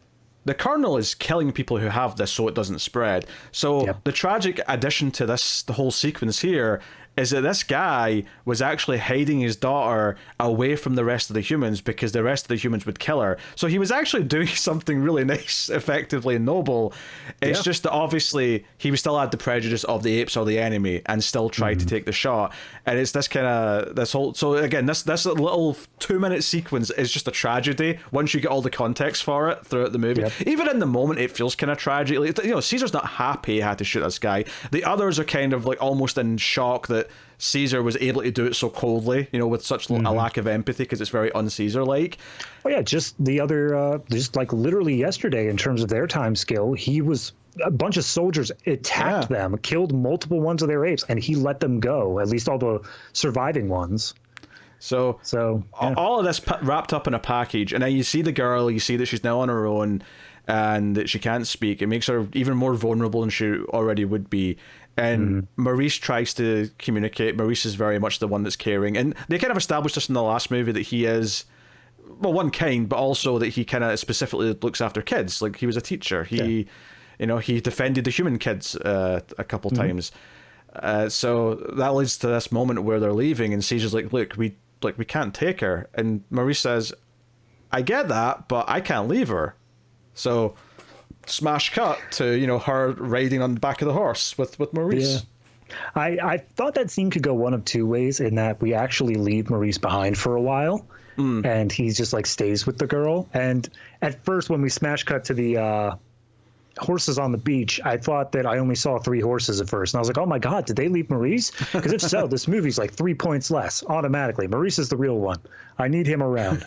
the Colonel is killing people who have this so it doesn't spread. So the tragic addition to the whole sequence here is that this guy was actually hiding his daughter away from the rest of the humans because the rest of the humans would kill her. So he was actually doing something really nice, effectively noble. It's just that obviously he still had the prejudice of the apes or the enemy and still tried to take the shot. And it's this kind of, this whole, so again, this little 2-minute sequence is just a tragedy once you get all the context for it throughout the movie. Even in the moment, it feels kind of tragic. Like, you know, Caesar's not happy he had to shoot this guy. The others are kind of like almost in shock that Caesar was able to do it so coldly, you know, with such a lack of empathy, because it's very un-Caesar-like. Oh yeah, just the other, just like literally yesterday, in terms of their time scale, a bunch of soldiers attacked them, killed multiple ones of their apes, and he let them go, at least all the surviving ones. So all of this wrapped up in a package, and then you see the girl, you see that she's now on her own, and that she can't speak. It makes her even more vulnerable than she already would be. And Maurice tries to communicate. Maurice is very much the one that's caring. And they kind of established this in the last movie, that he is, well, one kind, but also that he kind of specifically looks after kids. Like, he was a teacher. He, you know, he defended the human kids a couple times. So that leads to this moment where they're leaving, and Caesar's like, look, we can't take her. And Maurice says, I get that, but I can't leave her. So smash cut to, you know, her riding on the back of the horse with Maurice. I thought that scene could go one of two ways, in that we actually leave Maurice behind for a while, and he just like stays with the girl. And at first, when we smash cut to the horses on the beach, I thought that I only saw 3 horses at first, and I was like, oh my god, did they leave Maurice? Because if so, this movie's like 3 points less automatically. Maurice is the real one. I need him around.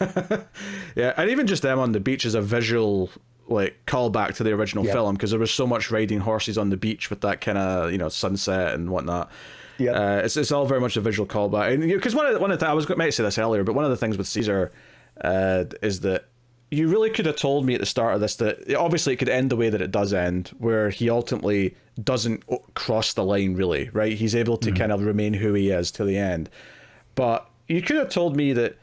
Yeah, and even just them on the beach is a visual, like, callback to the original film, because there was so much riding horses on the beach with that kind of, you know, sunset and whatnot. It's all very much a visual callback. And because one of the I was meant to say this earlier, but one of the things with Caesar is that you really could have told me at the start of this that obviously it could end the way that it does end, where he ultimately doesn't cross the line, really, right? He's able to kind of remain who he is to the end. But you could have told me that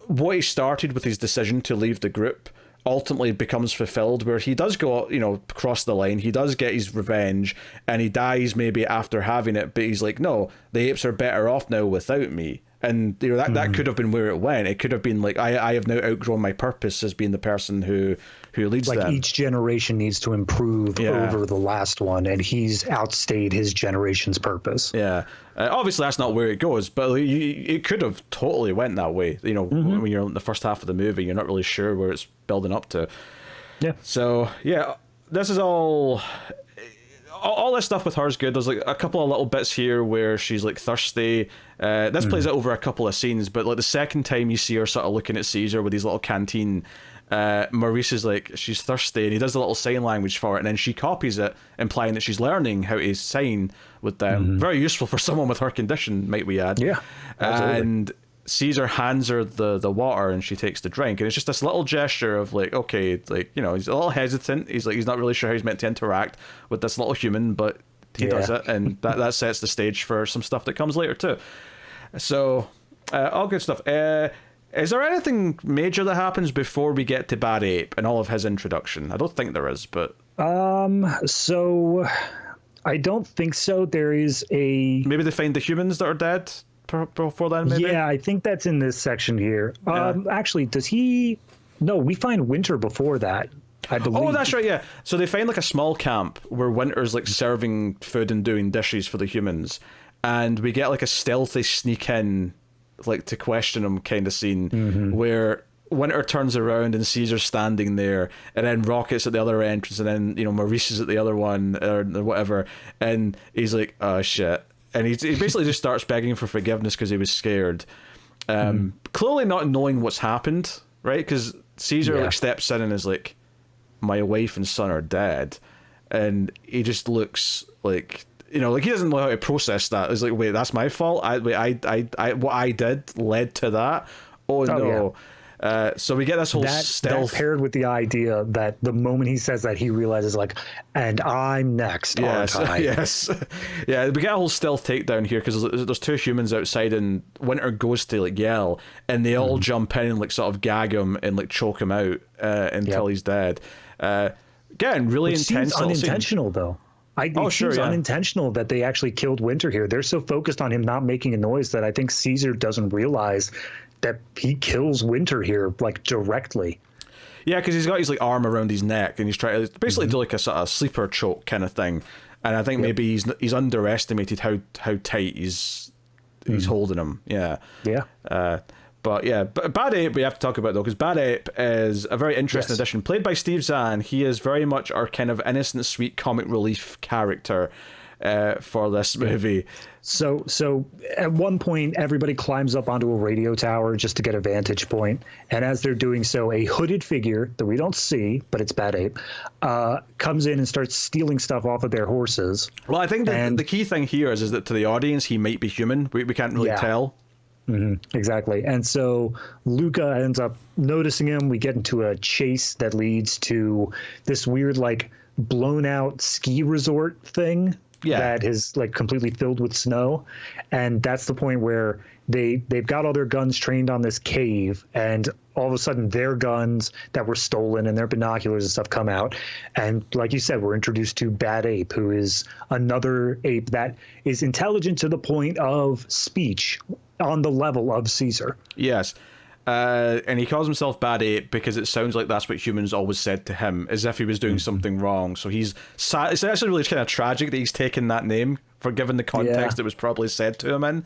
what he started with his decision to leave the group ultimately becomes fulfilled, where he does go, cross the line, he does get his revenge, and he dies maybe after having it, but he's like, no, the apes are better off now without me. And that could have been where it went. It could have been like, I have now outgrown my purpose as being the person who leads them. Like each generation needs to improve over the last one, and he's outstayed his generation's purpose. Yeah, obviously that's not where it goes, but it could have totally went that way. When you're in the first half of the movie, you're not really sure where it's building up to. Yeah. So yeah, this is all this stuff with her is good. There's like a couple of little bits here where she's like thirsty. This plays out over a couple of scenes, but like the second time you see her sort of looking at Caesar with his little canteen, Maurice is like, she's thirsty, and he does a little sign language for it, and then she copies it, implying that she's learning how to sign with them. Very useful for someone with her condition, might we add. Yeah, absolutely. And Caesar hands her the water, and she takes the drink, and it's just this little gesture of like, okay, like, he's a little hesitant. He's like, he's not really sure how he's meant to interact with this little human, but he does it, and that sets the stage for some stuff that comes later too. So all good stuff. Is there anything major that happens before we get to Bad Ape and all of his introduction? I don't think there is, but so I don't think so. There is maybe they find the humans that are dead before then, maybe? Yeah, I think that's in this section here. Actually, no, we find Winter before that, I believe. Oh, that's right, yeah. So they find like a small camp where Winter's like serving food and doing dishes for the humans, and we get like a stealthy sneak in, like, to question him kind of scene, where Winter turns around and Caesar's standing there, and then Rocket's at the other entrance, and then Maurice is at the other one, or whatever, and he's like, oh shit. And he basically just starts begging for forgiveness because he was scared. Clearly not knowing what's happened, right? Because Caesar like steps in and is like, my wife and son are dead. And he just looks like, like he doesn't know how to process that. He's like, wait, that's my fault? What I did led to that? Oh no. Yeah. So we get this whole stealth. That paired with the idea that the moment he says that, he realizes like, and I'm next. Yes, yes. Yeah, we get a whole stealth takedown here because there's two humans outside, and Winter goes to like yell, and they all jump in and like sort of gag him and like choke him out until he's dead. Again, really intense. Seems unintentional though. It seems unintentional that they actually killed Winter here. They're so focused on him not making a noise that I think Caesar doesn't realize that he kills Winter here, like, directly. Yeah, because he's got his like arm around his neck, and he's trying to basically do like a sort of sleeper choke kind of thing. And I think maybe he's underestimated how tight he's holding him. Yeah. Yeah. But yeah, Bad Ape we have to talk about though, because Bad Ape is a very interesting addition, played by Steve Zahn. He is very much our kind of innocent, sweet comic relief character for this movie. So at one point, everybody climbs up onto a radio tower just to get a vantage point, and as they're doing so, a hooded figure that we don't see, but it's Bad Ape, comes in and starts stealing stuff off of their horses. Well, I think the key thing here is that to the audience, he might be human. We can't really tell. Exactly. And so Luca ends up noticing him. We get into a chase that leads to this weird, like, blown out ski resort thing that is like completely filled with snow. And that's the point where they've got all their guns trained on this cave, and all of a sudden their guns that were stolen and their binoculars and stuff come out. And like you said, we're introduced to Bad Ape, who is another ape that is intelligent to the point of speech on the level of Caesar. Yes. And he calls himself Bad Ape because it sounds like that's what humans always said to him, as if he was doing something wrong. So he's sad. It's actually really kind of tragic that he's taken that name, for given the context it was probably said to him in.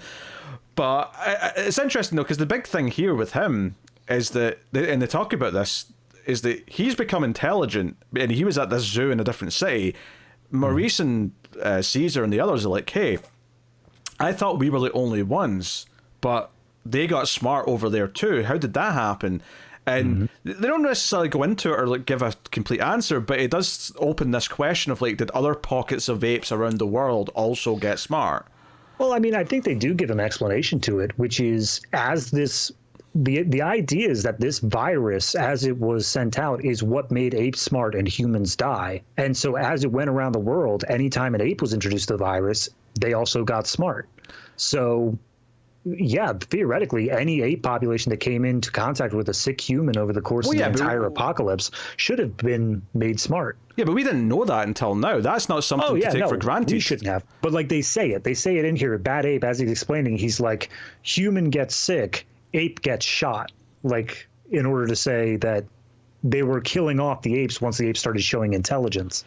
But it's interesting though, because the big thing here with him is that, and they talk about this, is that he's become intelligent, and he was at this zoo in a different city. Maurice and Caesar and the others are like, hey, I thought we were the only ones, but they got smart over there too. How did that happen? And they don't necessarily go into it or like give a complete answer, but it does open this question of like, did other pockets of apes around the world also get smart? Well, I mean, I think they do give an explanation to it, which is the idea is that this virus, as it was sent out, is what made apes smart and humans die. And so as it went around the world, anytime an ape was introduced to the virus, they also got smart. So yeah, theoretically, any ape population that came into contact with a sick human over the course of the entire apocalypse should have been made smart. Yeah, but we didn't know that until now. That's not something to take for granted. We shouldn't have. But like they say it in here. Bad Ape, as he's explaining, he's like, human gets sick, ape gets shot. Like, in order to say that they were killing off the apes once the apes started showing intelligence.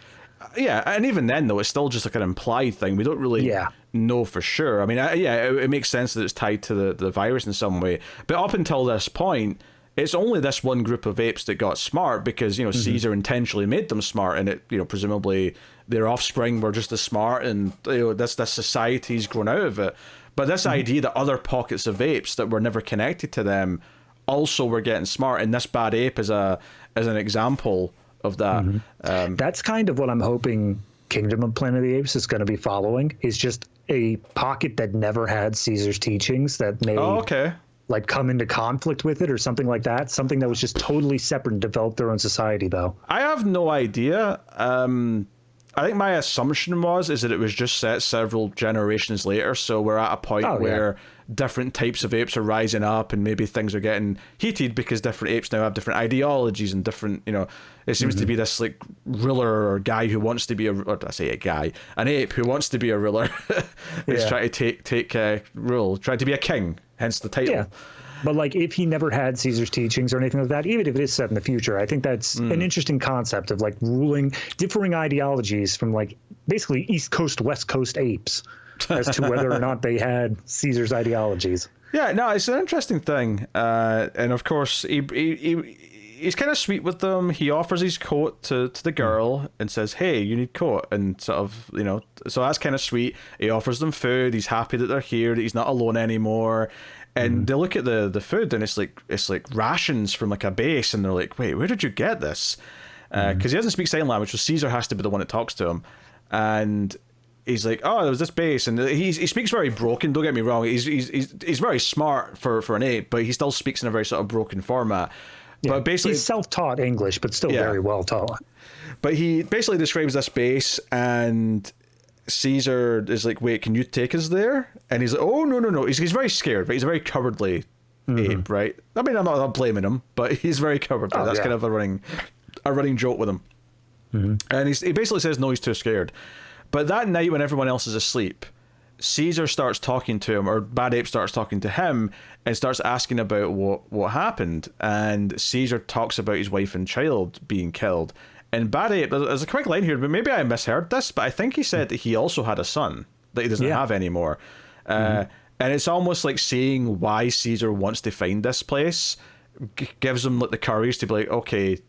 Yeah, and even then, though, it's still just like an implied thing. We don't really know for sure. I mean, it makes sense that it's tied to the virus in some way. But up until this point, it's only this one group of apes that got smart because, Caesar intentionally made them smart, and it, presumably their offspring were just as smart, and this society's grown out of it. But this idea that other pockets of apes that were never connected to them also were getting smart, and this bad ape is an example of that. That's kind of what I'm hoping Kingdom of Planet of the Apes is going to be following, is just a pocket that never had Caesar's teachings that may like come into conflict with it or something like that. Something that was just totally separate and developed their own society, though. I have no idea. I think my assumption is that it was just set several generations later, so we're at a point where different types of apes are rising up, and maybe things are getting heated because different apes now have different ideologies and different, it seems to be this like ruler or guy who wants to be an ape who wants to be a ruler is trying to take rule, trying to be a king, hence the title. Yeah. But like, if he never had Caesar's teachings or anything like that, even if it is set in the future, I think that's an interesting concept of like ruling differing ideologies from like basically East Coast, West Coast apes as to whether or not they had Caesar's ideologies. Yeah, no, it's an interesting thing. And of course, he's kind of sweet with them. He offers his coat to the girl and says, hey, you need coat. And sort of, so that's kind of sweet. He offers them food. He's happy that they're here, that he's not alone anymore. And they look at the food, and it's like rations from like a base, and they're like, wait, where did you get this? Because he doesn't speak sign language, so Caesar has to be the one that talks to him. And he's like, oh, there was this base, and he speaks very broken. Don't get me wrong, he's very smart for an ape, but he still speaks in a very sort of broken format. Yeah, but basically, he's self-taught English, but still very well taught. But he basically describes this base, and Caesar is like, wait, can you take us there? And he's like, oh, no. He's very scared, but he's a very cowardly ape, right? I mean, I'm not blaming him, but he's very cowardly. That's kind of a running joke with him. And he basically says, no, he's too scared. But that night when everyone else is asleep, Caesar starts talking to him, or Bad Ape starts talking to him, and starts asking about what happened. And Caesar talks about his wife and child being killed. And Bad Ape, there's a quick line here, but maybe I misheard this, but I think he said that he also had a son that he doesn't have anymore. And it's almost like seeing why Caesar wants to find this place gives him like the courage to be like, okay,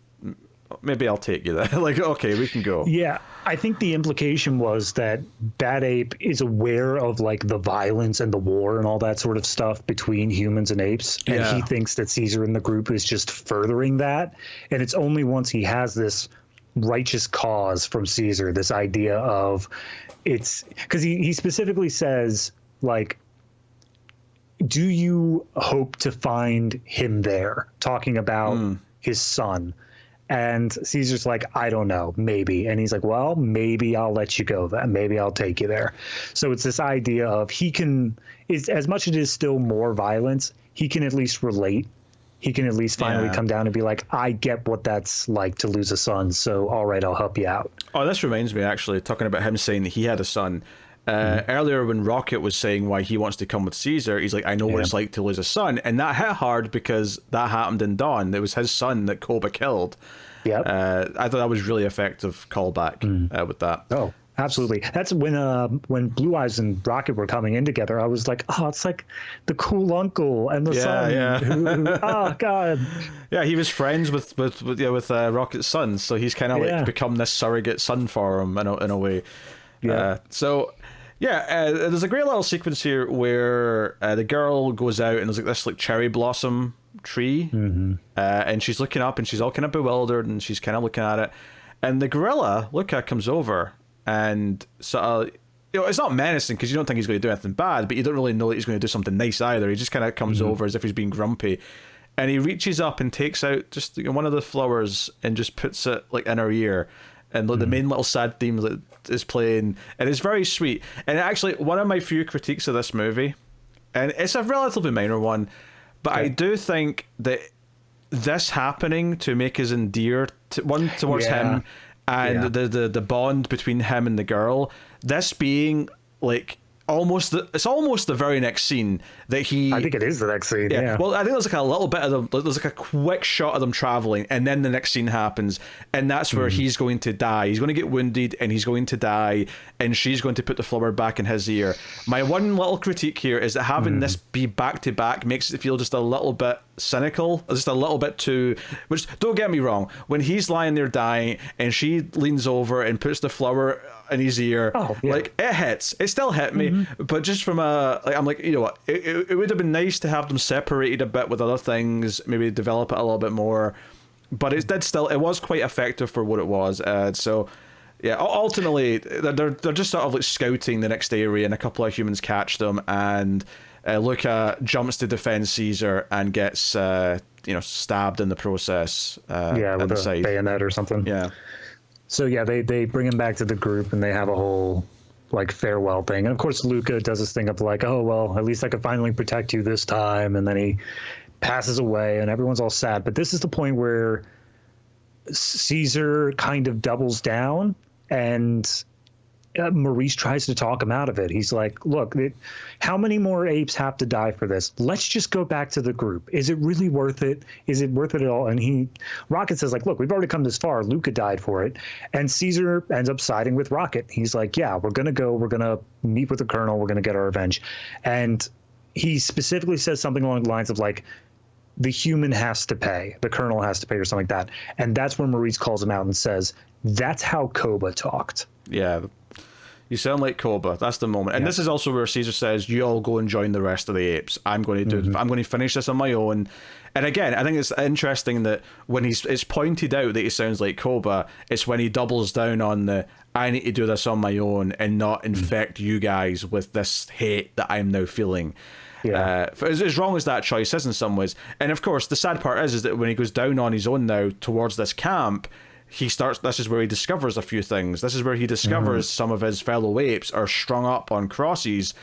maybe I'll take you there. Like, okay, we can go. Yeah, I think the implication was that Bad Ape is aware of like the violence and the war and all that sort of stuff between humans and apes. And he thinks that Caesar and the group is just furthering that. And it's only once he has this righteous cause from Caesar, this idea of it's because he specifically says, like, do you hope to find him there? Talking about his son. And Caesar's like, I don't know, maybe. And he's like, well, maybe I'll let you go then. Maybe I'll take you there. So it's this idea of as much as it is still more violence, he can at least relate. He can at least finally come down and be like, I get what that's like to lose a son. So, all right, I'll help you out. Oh, this reminds me, actually, talking about him saying that he had a son. Earlier when Rocket was saying why he wants to come with Caesar, he's like, I know what it's like to lose a son. And that hit hard because that happened in Dawn. It was his son that Koba killed. I thought that was really effective callback with that. Oh, absolutely. That's when Blue Eyes and Rocket were coming in together. I was like, oh, it's like the cool uncle and the son. Who, oh God. Yeah, he was friends with Rocket's son, so he's kind of like become this surrogate son for him in a way. There's a great little sequence here where the girl goes out and there's like this like cherry blossom tree, and she's looking up and she's all kind of bewildered and she's kind of looking at it, and the gorilla Luca comes over and sort of, it's not menacing because you don't think he's going to do anything bad, but you don't really know that he's going to do something nice either. He just kind of comes over as if he's being grumpy, and he reaches up and takes out just one of the flowers and just puts it like in her ear. And the main little sad theme that is playing, and it's very sweet. And actually, one of my few critiques of this movie and it's a relatively minor one, but I do think that this happening to make us endear towards him, and the bond between him and the girl, this being like it's almost the very next scene that I think it is the next scene. Yeah. Well, I think there's like a little bit of them. There's like a quick shot of them traveling, and then the next scene happens, and that's where he's going to die. He's going to get wounded, and he's going to die, and she's going to put the flower back in his ear. My one little critique here is that having this be back to back makes it feel just a little bit cynical, just a little bit too. Which, don't get me wrong, when he's lying there dying, and she leans over and puts the flower in his ear, like, it hits. It still hit me, but just from I'm like, you know what, it would have been nice to have them separated a bit with other things, maybe develop it a little bit more, but it was quite effective for what it was. So yeah, ultimately they're just sort of like scouting the next area, and a couple of humans catch them, and Luca jumps to defend Caesar and gets stabbed in the process, with a side. bayonet or something. So they bring him back to the group, and they have a whole like farewell thing. And of course, Luca does this thing of like, oh, well, at least I could finally protect you this time. And then he passes away, and everyone's all sad. But this is the point where Caesar kind of doubles down, and Maurice tries to talk him out of it. He's like, look, how many more apes have to die for this? Let's just go back to the group. Is it really worth it? Is it worth it at all? And Rocket says, like, look, we've already come this far. Luca died for it. And Caesar ends up siding with Rocket. He's like, yeah, we're going to go. We're going to meet with the colonel. We're going to get our revenge. And he specifically says something along the lines of like, the human has to pay. The colonel has to pay, or something like that. And that's when Maurice calls him out and says, that's how Koba talked. Yeah. You sound like Koba. That's the moment. And this is also where Caesar says, you all go and join the rest of the apes. I'm going to finish this on my own. And again, I think it's interesting that when it's pointed out that he sounds like Koba, it's when he doubles down on I need to do this on my own and not infect you guys with this hate that I'm now feeling. As wrong as that choice is in some ways. And of course, the sad part is that when he goes down on his own now towards this camp, this is where he discovers a few things. This is where he discovers some of his fellow apes are strung up on crosses.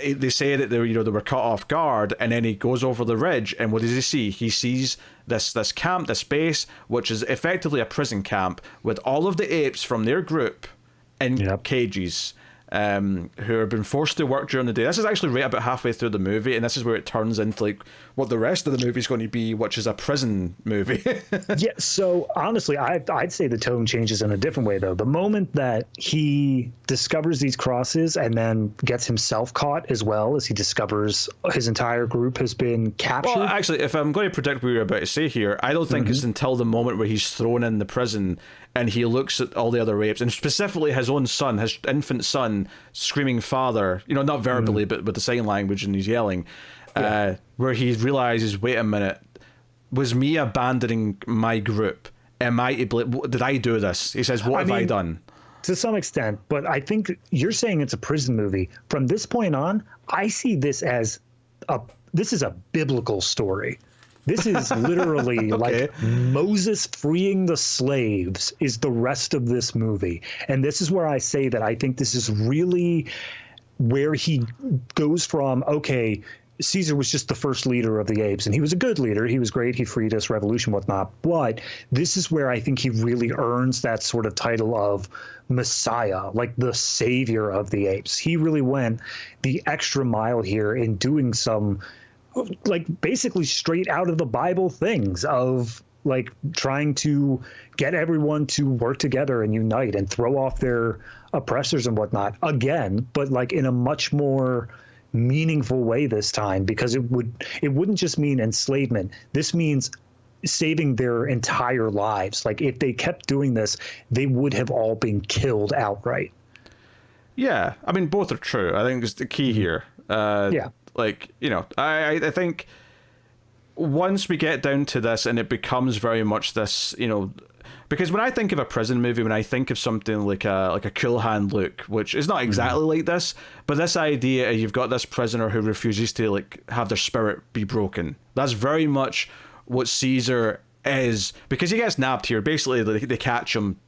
They say that they were caught off guard, and then he goes over the ridge, and what does he see? He sees this camp, this base, which is effectively a prison camp with all of the apes from their group in cages. Who have been forced to work during the day. This is actually right about halfway through the movie, and this is where it turns into like what the rest of the movie is going to be, which is a prison movie. So honestly, I'd say the tone changes in a different way, though. The moment that he discovers these crosses and then gets himself caught, as well as he discovers his entire group has been captured. Well, actually, if I'm going to predict what you're about to say here, I don't think it's until the moment where he's thrown in the prison and he looks at all the other apes, and specifically his own son, his infant son, screaming father, not verbally, but with the sign language, and he's yelling, where he realizes, wait a minute, was me abandoning my group? Did I do this? He says, what have I done? To some extent, but I think you're saying it's a prison movie. From this point on, I see this as this is a biblical story. This is literally like Moses freeing the slaves is the rest of this movie. And this is where I say that I think this is really where he goes from, okay, Caesar was just the first leader of the apes, and he was a good leader. He was great. He freed us, revolution, whatnot. But this is where I think he really earns that sort of title of Messiah, like the savior of the apes. He really went the extra mile here in doing some like basically straight out of the Bible things of like trying to get everyone to work together and unite and throw off their oppressors and whatnot again, but like in a much more meaningful way this time, because it wouldn't just mean enslavement. This means saving their entire lives. Like if they kept doing this, they would have all been killed outright. Yeah, I mean, both are true. I think it's the key here. Like, I think once we get down to this and it becomes very much this, because when I think of a prison movie, when I think of something like a Cool Hand Luke, which is not exactly like this, but this idea you've got this prisoner who refuses to like have their spirit be broken. That's very much what Caesar is, because he gets nabbed here. Basically, they catch him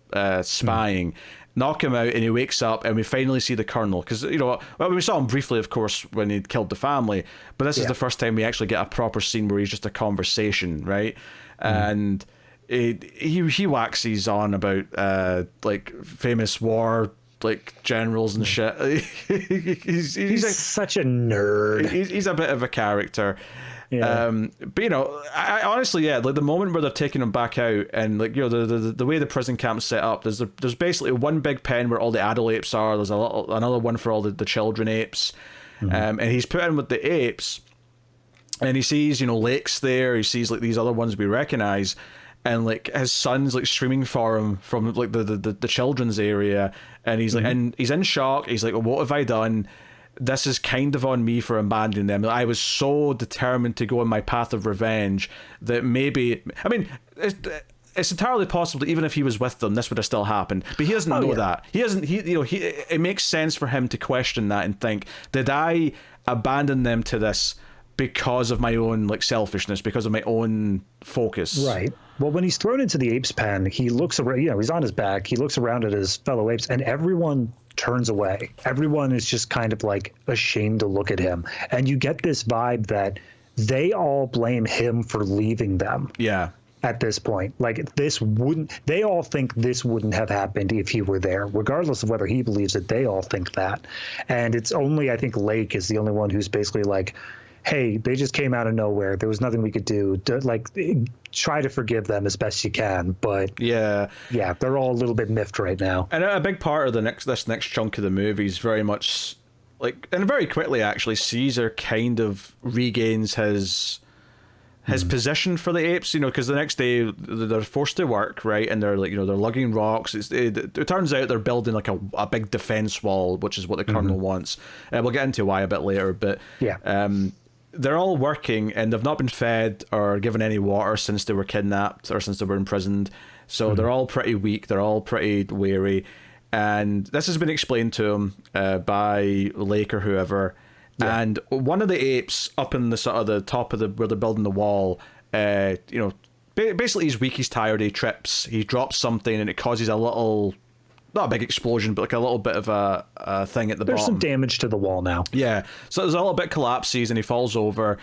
spying, knock him out, and he wakes up, and we finally see the Colonel. Because, well, we saw him briefly, of course, when he killed the family, but this is the first time we actually get a proper scene where he's just a conversation, right? And he waxes on about like famous war generals and shit. he's such a nerd. He's a bit of a character. Yeah. But I honestly, like the moment where they're taking him back out, and the way the prison camp's set up, there's basically one big pen where all the adult apes are. There's another one for all the children apes, and he's put in with the apes, and he sees Lake's there. He sees these other ones we recognize, and his son's screaming for him from the children's area, and he's and he's in shock. He's like, well, what have I done? This is kind of on me for abandoning them. I was so determined to go on my path of revenge that maybe, I mean, it's entirely possible that even if he was with them, this would have still happened. But he doesn't know that. He doesn't. It makes sense for him to question that and think, did I abandon them to this because of my own selfishness, because of my own focus? Right. Well, when he's thrown into the apes pen, he looks around. He's on his back. He looks around at his fellow apes, and everyone turns away. Everyone is just kind of ashamed to look at him, and you get this vibe that they all blame him for leaving them. Yeah. At this point, they all think this wouldn't have happened if he were there, regardless of whether he believes it. They all think that, and it's only, I think, Lake is the only one who's basically hey, they just came out of nowhere. There was nothing we could do. Try to forgive them as best you can. But yeah, they're all a little bit miffed right now. And a big part of this next chunk of the movie is very much and very quickly actually, Caesar kind of regains his position for the apes. Because the next day they're forced to work, right? And they're they're lugging rocks. It turns out they're building a big defense wall, which is what the Colonel wants. We'll get into why a bit later, but yeah. They're all working, and they've not been fed or given any water since they were kidnapped or since they were imprisoned. So they're all pretty weak. They're all pretty weary. And this has been explained to them by Lake or whoever. Yeah. And one of the apes up in the sort of the top of where they're building the wall, basically he's weak, he's tired, he trips, he drops something, and it causes a little, not a big explosion, but a little bit of a thing at the bottom. There's some damage to the wall now. Yeah. So there's a little bit collapses, and he falls over.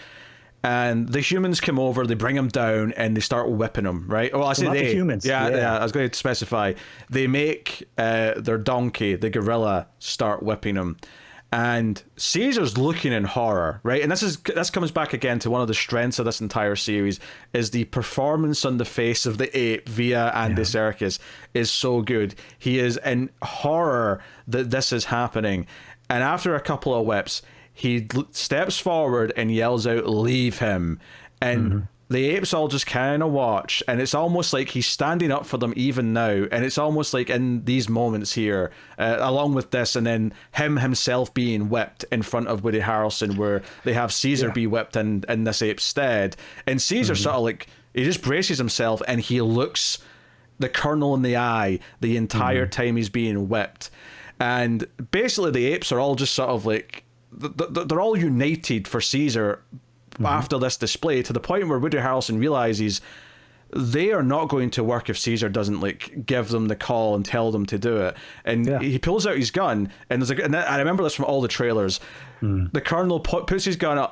And the humans come over, they bring him down, and they start whipping him, right? Well, I say the humans. Yeah, I was going to specify. They make their donkey, the gorilla, start whipping him. And Caesar's looking in horror, right? And this comes back again to one of the strengths of this entire series, is the performance on the face of the ape via Andy Serkis is so good. He is in horror that this is happening. And after a couple of whips, he steps forward and yells out, "Leave him." And the apes all just kind of watch, and it's almost like he's standing up for them even now. And it's almost like in these moments here, along with this, and then him himself being whipped in front of Woody Harrelson, where they have Caesar be whipped in this ape's stead. And Caesar sort of he just braces himself, and he looks the Colonel in the eye the entire time he's being whipped. And basically the apes are all just sort of they're all united for Caesar after this display, to the point where Woody Harrelson realizes they are not going to work if Caesar doesn't give them the call and tell them to do it. And he pulls out his gun, and and I remember this from all the trailers. The Colonel puts his gun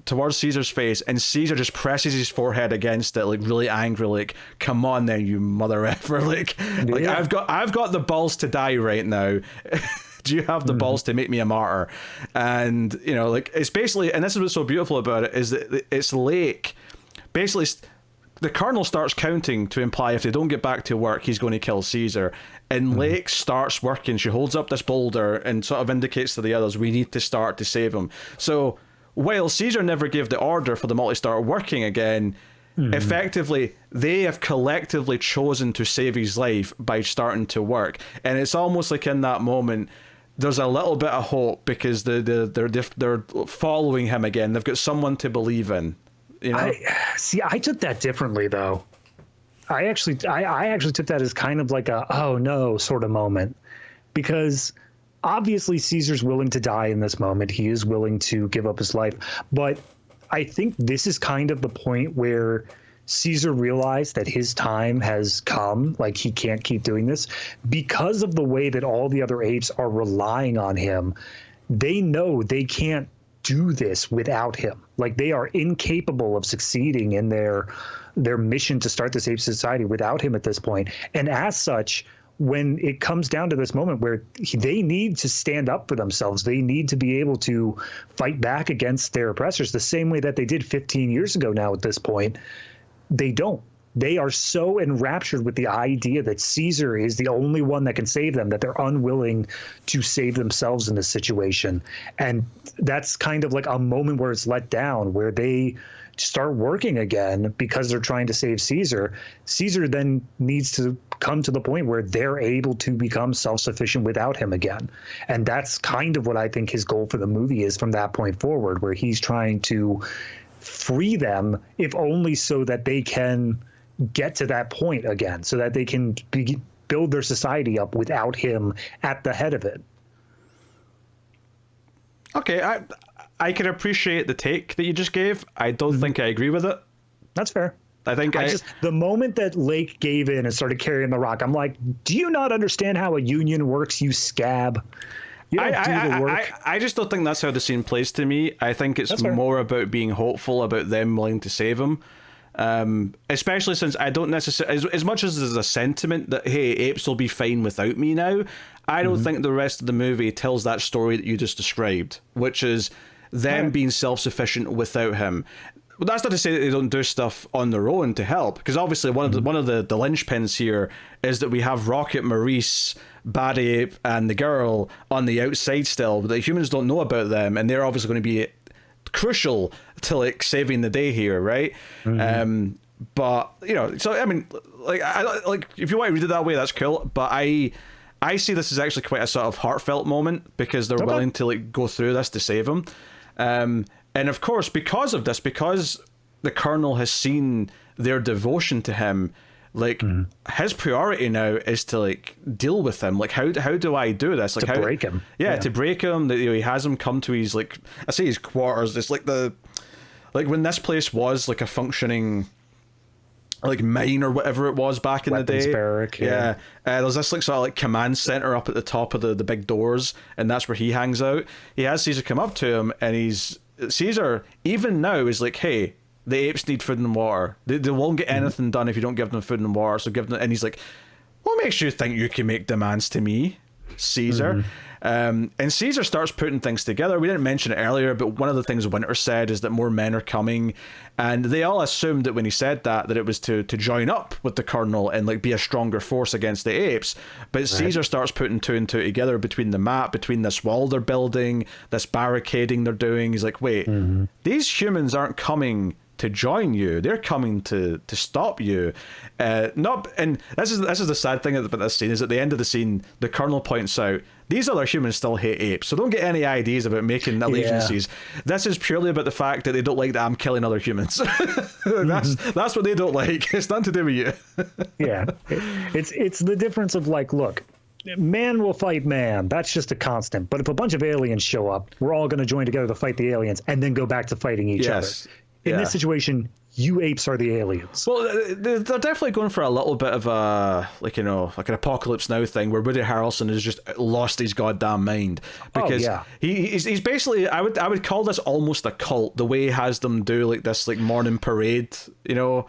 towards Caesar's face, and Caesar just presses his forehead against it, really angry, "Come on then, you mother effer!" I've got the balls to die right now. Do you have the balls to make me a martyr? And it's basically, and this is what's so beautiful about it, is that it's Lake. Basically, the Colonel starts counting to imply if they don't get back to work, he's going to kill Caesar. And Lake starts working. She holds up this boulder and sort of indicates to the others, we need to start to save him. So while Caesar never gave the order for them all to start working again, effectively, they have collectively chosen to save his life by starting to work. And it's almost like in that moment, there's a little bit of hope, because they're following him again. They've got someone to believe in. I took that differently, though. I actually took that as kind of like a oh no sort of moment, because obviously Caesar's willing to die in this moment. He is willing to give up his life, but I think this is kind of the point where Caesar realized that his time has come, like he can't keep doing this because of the way that all the other apes are relying on him. They know they can't do this without him. Like they are incapable of succeeding in their mission to start this ape society without him at this point. And as such, when it comes down to this moment where they need to stand up for themselves, they need to be able to fight back against their oppressors the same way that they did 15 years ago now at this point. They don't. They are so enraptured with the idea that Caesar is the only one that can save them that they're unwilling to save themselves in this situation. And that's kind of like a moment where it's let down, where they start working again because they're trying to save Caesar. Caesar then needs to come to the point where they're able to become self-sufficient without him again. And that's kind of what I think his goal for the movie is from that point forward, where he's trying to free them, if only so that they can get to that point again, so that they can build their society up without him at the head of it. Okay, I can appreciate the take that you just gave. I don't think I agree with it. That's fair. I think the moment that Lake gave in and started carrying the rock, I'm like, do you not understand how a union works, you scab? You don't do the work. I just don't think that's how the scene plays to me. I think it's more about being hopeful, about them willing to save him. Especially since I don't necessarily, as much as there's a sentiment that, hey, apes will be fine without me now, I don't think the rest of the movie tells that story that you just described, which is them being self-sufficient without him. Well, that's not to say that they don't do stuff on their own to help, because obviously one of the linchpins here is that we have Rocket, Maurice, Bad Ape, and the girl on the outside still, but the humans don't know about them, and they're obviously going to be crucial to like saving the day here, right? But you know, so I mean, like, if you want to read it that way, that's cool. But I see this as actually quite a sort of heartfelt moment because they're willing to like go through this to save him. And of course, because of this, because the Colonel has seen their devotion to him, like his priority now is to like deal with him. Like, how do I do this? Like, to break him. Yeah, to break him. That, you know, he has him come to his, like, I say his quarters. It's like when this place was like a functioning like mine or whatever it was back in the day. Barrack, yeah. There's this like sort of like command center up at the top of the big doors, and that's where he hangs out. He has Caesar come up to him, and Caesar even now is like, hey, the apes need food and water. They won't get anything done if you don't give them food and water. So give them. And he's like, what makes you think you can make demands to me, Caesar? And Caesar starts putting things together. We didn't mention it earlier, but one of the things Winter said is that more men are coming, and they all assumed that when he said that it was to join up with the Colonel and like be a stronger force against the apes. But Caesar starts putting two and two together between the map, between this wall they're building, this barricading they're doing. He's like, wait, these humans aren't coming to join you, they're coming to stop you. And this is the sad thing about this scene, is at the end of the scene the Colonel points out these other humans still hate apes, so don't get any ideas about making allegiances. This is purely about the fact that they don't like that I'm killing other humans. That's what they don't like. It's nothing to do with you. It's the difference of like, look, man will fight man. That's just a constant. But if a bunch of aliens show up, we're all going to join together to fight the aliens and then go back to fighting each other. In this situation, you apes are the aliens. Well, they're definitely going for a little bit of a, like, you know, like an Apocalypse Now thing where Woody Harrelson has just lost his goddamn mind, because he's basically, I would call this almost a cult, the way he has them do like this like morning parade, you know.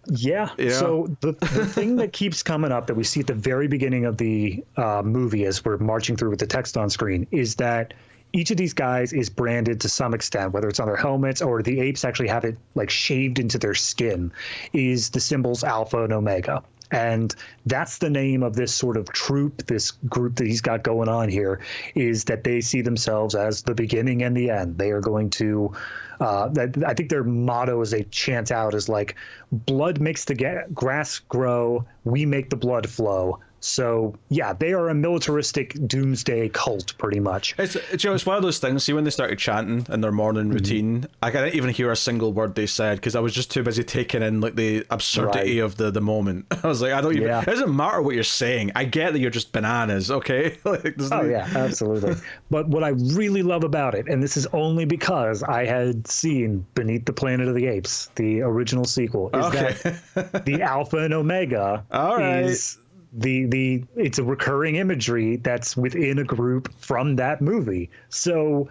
So the thing that keeps coming up that we see at the very beginning of the movie as we're marching through with the text on screen is that each of these guys is branded to some extent, whether it's on their helmets or the apes actually have it like shaved into their skin, is the symbols Alpha and Omega. And that's the name of this sort of troop, this group that he's got going on here, is that they see themselves as the beginning and the end. They are going to, I think their motto as they chant out is like, blood makes the grass grow, we make the blood flow. So yeah, they are a militaristic doomsday cult, pretty much. It's one of those things. See, when they started chanting in their morning routine, I couldn't even hear a single word they said because I was just too busy taking in like the absurdity of the moment. I was like, I don't even. It doesn't matter what you're saying. I get that you're just bananas, okay? Yeah, absolutely. But what I really love about it, and this is only because I had seen Beneath the Planet of the Apes, the original sequel, is that the Alpha and Omega is it's a recurring imagery that's within a group from that movie. So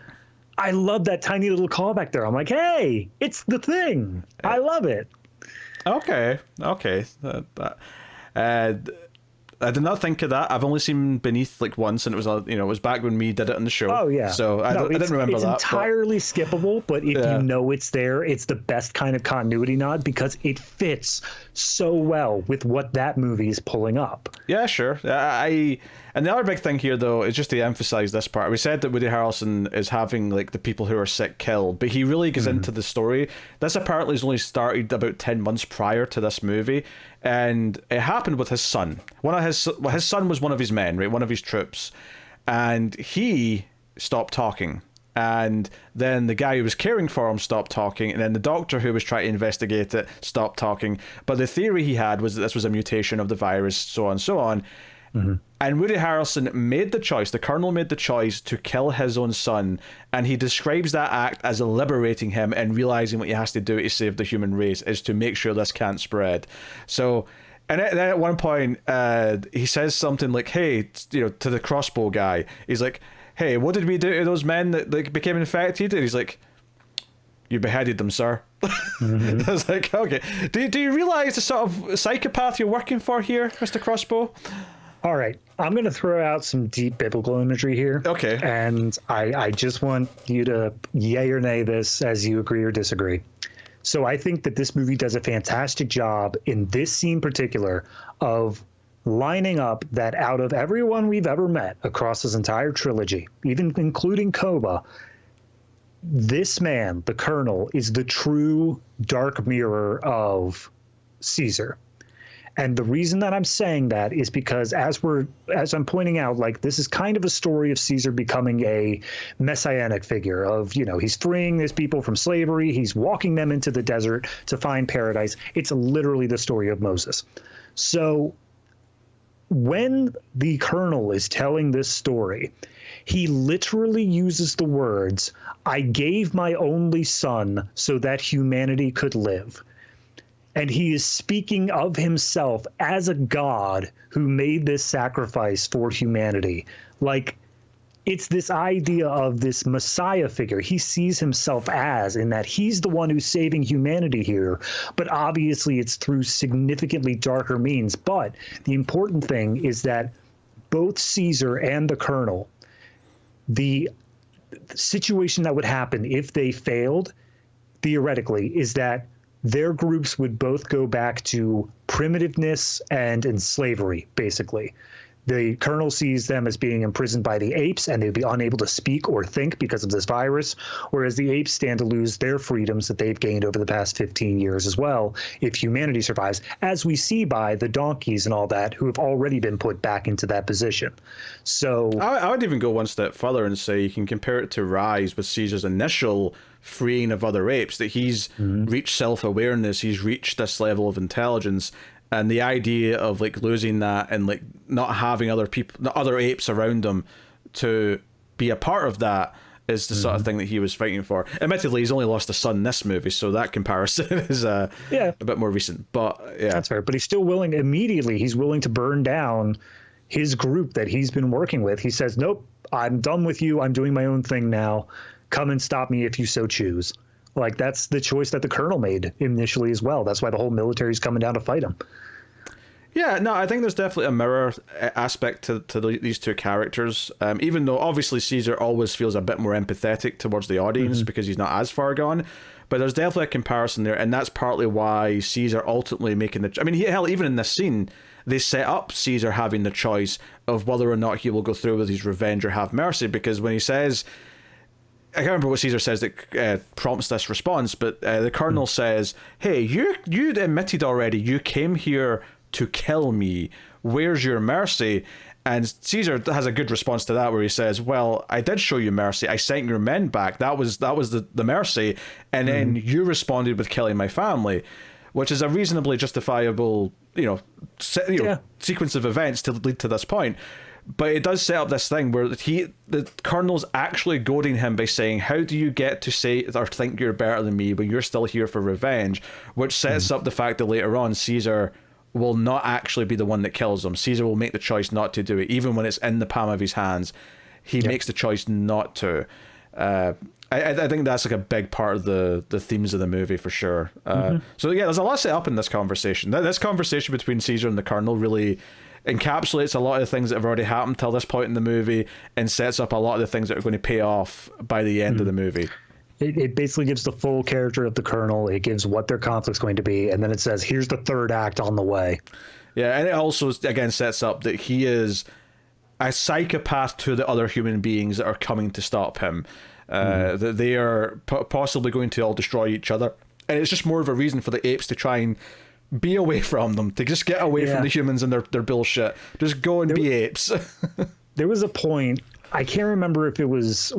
I love that tiny little callback there. I'm like, hey, it's the thing. I love it. Okay. I did not think of that. I've only seen Beneath like once, and it was it was back when we did it on the show. Oh yeah. So I didn't remember it's that. It's entirely skippable, but if you know it's there, it's the best kind of continuity nod because it fits so well with what that movie is pulling up. Yeah, sure. And the other big thing here, though, is just to emphasize this part. We said that Woody Harrelson is having like the people who are sick killed, but he really goes into the story. This apparently has only started about 10 months prior to this movie, and it happened with his son. His son was one of his men, right? One of his troops, and he stopped talking. And then the guy who was caring for him stopped talking, and then the doctor who was trying to investigate it stopped talking. But the theory he had was that this was a mutation of the virus, so on and so on. And Woody Harrelson made the choice, the Colonel made the choice to kill his own son, and he describes that act as liberating him and realizing what he has to do to save the human race is to make sure this can't spread. So, and then at one point, he says something like, hey, to the crossbow guy, he's like, hey, what did we do to those men that became infected? And he's like, you beheaded them, sir. I was like, okay. Do you realize the sort of psychopath you're working for here, Mr. Crossbow? All right, I'm going to throw out some deep biblical imagery here. Okay. And I just want you to yay or nay this as you agree or disagree. So I think that this movie does a fantastic job in this scene particular of lining up that out of everyone we've ever met across this entire trilogy, even including Koba, this man, the Colonel, is the true dark mirror of Caesar. And the reason that I'm saying that is because as I'm pointing out, like, this is kind of a story of Caesar becoming a messianic figure of, he's freeing these people from slavery. He's walking them into the desert to find paradise. It's literally the story of Moses. So when the Colonel is telling this story, he literally uses the words, I gave my only son so that humanity could live. And he is speaking of himself as a god who made this sacrifice for humanity. Like, it's this idea of this Messiah figure he sees himself as, in that he's the one who's saving humanity here. But obviously it's through significantly darker means. But the important thing is that both Caesar and the Colonel, the situation that would happen if they failed, theoretically, is that their groups would both go back to primitiveness and slavery, basically. The Colonel sees them as being imprisoned by the apes, and they'd be unable to speak or think because of this virus, whereas the apes stand to lose their freedoms that they've gained over the past 15 years as well, if humanity survives, as we see by the donkeys and all that, who have already been put back into that position. So I would even go one step further and say you can compare it to Rise with Caesar's initial freeing of other apes, that he's reached self-awareness, he's reached this level of intelligence, and the idea of like losing that and like not having other people, other apes around him to be a part of that is the sort of thing that he was fighting for. Admittedly, he's only lost a son in this movie, so that comparison is a bit more recent. But yeah, that's fair. But he's still willing, immediately, he's willing to burn down his group that he's been working with. He says, nope, I'm done with you. I'm doing my own thing now. Come and stop me if you so choose. Like, that's the choice that the Colonel made initially as well. That's why the whole military's coming down to fight him. Yeah, no, I think there's definitely a mirror aspect to these two characters. Even though obviously Caesar always feels a bit more empathetic towards the audience because he's not as far gone. But there's definitely a comparison there, and that's partly why Caesar ultimately making the... I mean, hell, even in this scene, they set up Caesar having the choice of whether or not he will go through with his revenge or have mercy, because when he says... I can't remember what Caesar says that prompts this response, but the Colonel says, hey, you admitted already you came here to kill me. where's your mercy? And Caesar has a good response to that, where he says, well, I did show you mercy. I sent your men back. That was the mercy. And then you responded with killing my family, which is a reasonably justifiable, sequence of events to lead to this point. But it does set up this thing where the colonel's actually goading him by saying, how do you get to say or think you're better than me when you're still here for revenge? Which sets up the fact that later on, Caesar will not actually be the one that kills him. Caesar will make the choice not to do it. Even when it's in the palm of his hands, he makes the choice not to. I think that's like a big part of the themes of the movie for sure. So yeah, there's a lot set up in this conversation. This conversation between Caesar and the Colonel really encapsulates a lot of the things that have already happened till this point in the movie, and sets up a lot of the things that are going to pay off by the end of the movie. It basically gives the full character of the Colonel. It gives what their conflict's going to be, and then it says, here's the third act on the way. Yeah, and it also, again, sets up that he is a psychopath to the other human beings that are coming to stop him. That they are possibly going to all destroy each other. And it's just more of a reason for the apes to try and be away from them, to just get away from the humans and their bullshit. Just go and be apes. There was a point, I can't remember if it was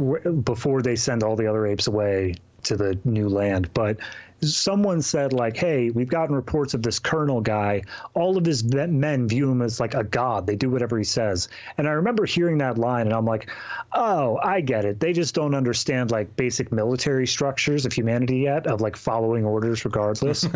before they send all the other apes away to the new land, but someone said like, hey, we've gotten reports of this Colonel guy. All of his men view him as like a god. They do whatever he says. And I remember hearing that line and I'm like, oh, I get it. They just don't understand like basic military structures of humanity yet, of like following orders regardless.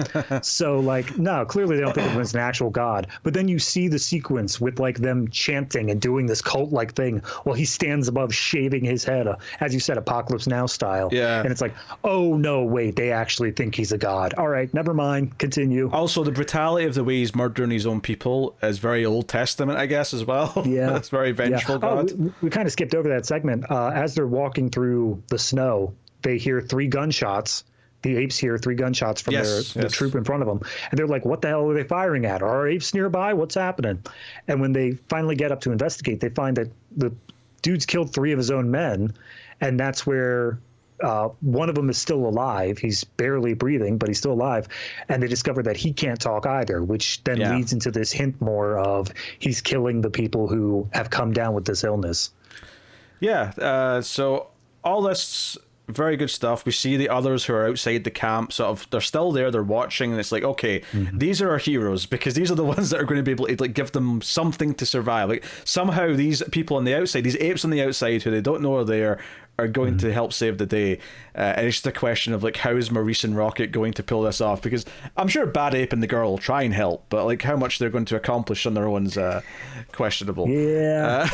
So like, no, clearly they don't think of him as an actual god. But then you see the sequence with like them chanting and doing this cult-like thing while he stands above shaving his head, as you said, Apocalypse Now style. Yeah. And it's like, oh no, wait, they actually think he's a god. All right, never mind. Continue. Also, the brutality of the way he's murdering his own people is very Old Testament, I guess, as well. Yeah. It's very vengeful god. We kind of skipped over that segment. As they're walking through the snow, they hear 3 gunshots. The apes hear 3 gunshots from the troop in front of them. And they're like, what the hell are they firing at? Are apes nearby? What's happening? And when they finally get up to investigate, they find that the dude's killed 3 of his own men. And that's where one of them is still alive. He's barely breathing, but he's still alive. And they discover that he can't talk either, which then leads into this hint more of he's killing the people who have come down with this illness. Yeah. So all this very good stuff. We see the others who are outside the camp, sort of, they're still there, they're watching, and it's like, okay, these are our heroes, because these are the ones that are going to be able to like give them something to survive. Like somehow these people on the outside, these apes on the outside who they don't know are there, are going to help save the day. And it's just a question of like, how is Maurice and Rocket going to pull this off? Because I'm sure Bad Ape and the girl will try and help, but like how much they're going to accomplish on their own's questionable. Yeah.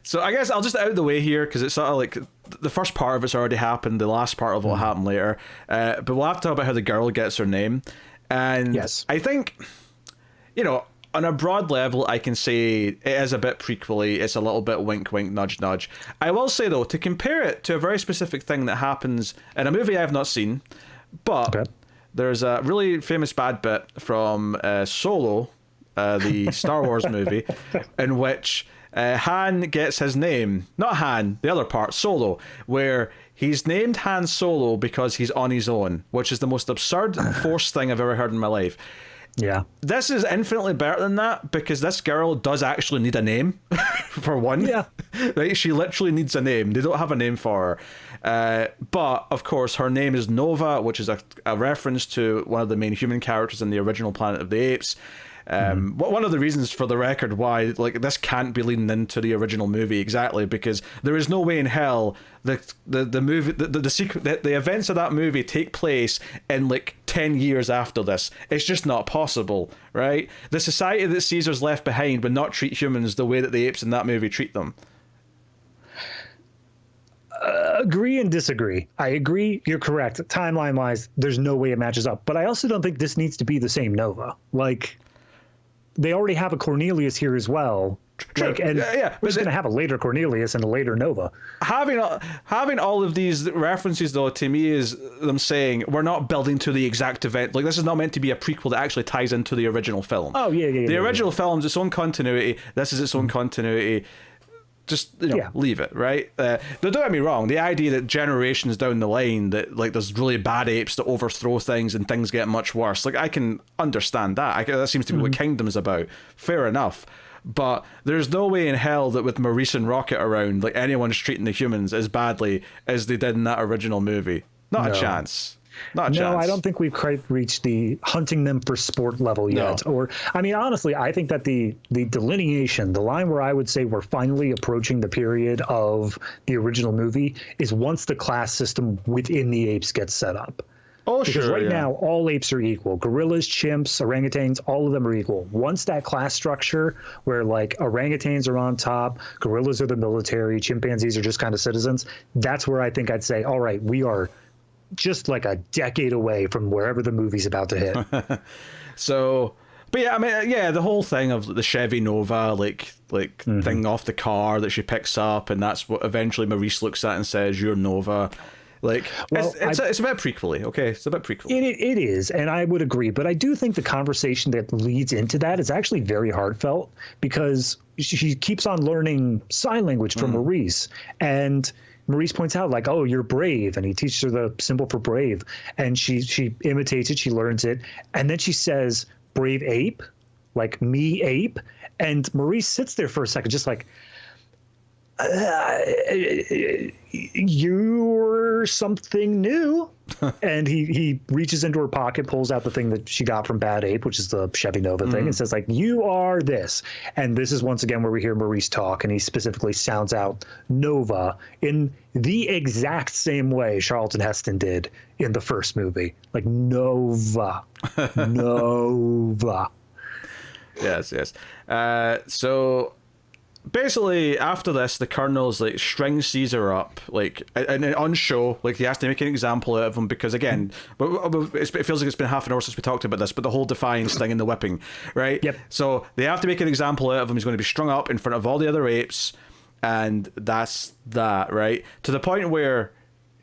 So I guess I'll just out the way here, because it's sort of like the first part of it's already happened, the last part of it will happen later. But we'll have to talk about how the girl gets her name. And I think, on a broad level, I can say it is a bit prequely. It's a little bit wink, wink, nudge, nudge. I will say, though, to compare it to a very specific thing that happens in a movie I have not seen, but there's a really famous bad bit from Solo, the Star Wars movie, in which Han gets his name, not Han, the other part, Solo, where he's named Han Solo because he's on his own, which is the most absurd Force thing I've ever heard in my life. Yeah. This is infinitely better than that, because this girl does actually need a name, for one. Yeah. Right? She literally needs a name. They don't have a name for her. But, of course, her name is Nova, which is a reference to one of the main human characters in the original Planet of the Apes. One of the reasons, for the record, why like this can't be leading into the original movie exactly, because there is no way in hell the movie the events of that movie take place in like 10 years after this. It's just not possible, right? The society that Caesar's left behind would not treat humans the way that the apes in that movie treat them. Agree and disagree. I agree, you're correct. Timeline wise, there's no way it matches up, but I also don't think this needs to be the same Nova. Like, they already have a Cornelius here as well. Like, and we're just going to have a later Cornelius and a later Nova. Having all of these references, though, to me is them saying we're not building to the exact event. Like, this is not meant to be a prequel that actually ties into the original film. Oh, yeah. The original film's its own continuity. This is its own continuity. Just leave it, right? Don't get me wrong. The idea that generations down the line that like there's really bad apes that overthrow things and things get much worse. Like I can understand that. That seems to be what Kingdom's about. Fair enough. But there's no way in hell that with Maurice and Rocket around, like anyone's treating the humans as badly as they did in that original movie. Not a chance. Not a chance. No, I don't think we've quite reached the hunting them for sport level yet. No. Or, I mean, honestly, I think that the delineation, the line where I would say we're finally approaching the period of the original movie is once the class system within the apes gets set up. Oh, because sure. right now, all apes are equal. Gorillas, chimps, orangutans, all of them are equal. Once that class structure where like orangutans are on top, gorillas are the military, chimpanzees are just kind of citizens, that's where I think I'd say, all right, we are just like a decade away from wherever the movie's about to hit. So, but yeah, I mean, yeah, the whole thing of the Chevy Nova, like thing off the car that she picks up, and that's what eventually Maurice looks at and says, "You're Nova." Like, well, it's a bit prequely, okay? It's a bit prequely. It is, and I would agree. But I do think the conversation that leads into that is actually very heartfelt because she keeps on learning sign language from Maurice, and Maurice points out, like, oh, you're brave. And he teaches her the symbol for brave. And she imitates it. She learns it. And then she says, brave ape, like me ape. And Maurice sits there for a second, just like, you're something new. And he reaches into her pocket, pulls out the thing that she got from Bad Ape, which is the Chevy Nova thing, and says, like, you are this. And this is once again where we hear Maurice talk, and he specifically sounds out Nova in the exact same way Charlton Heston did in the first movie. Like, Nova. Nova. Yes. So basically, after this, the Colonel's like strings Caesar up, like, and on show, like he has to make an example out of him because, again, it feels like it's been half an hour since we talked about this, but the whole defiance thing and the whipping, right? Yep. So they have to make an example out of him. He's going to be strung up in front of all the other apes, and that's that, right? To the point where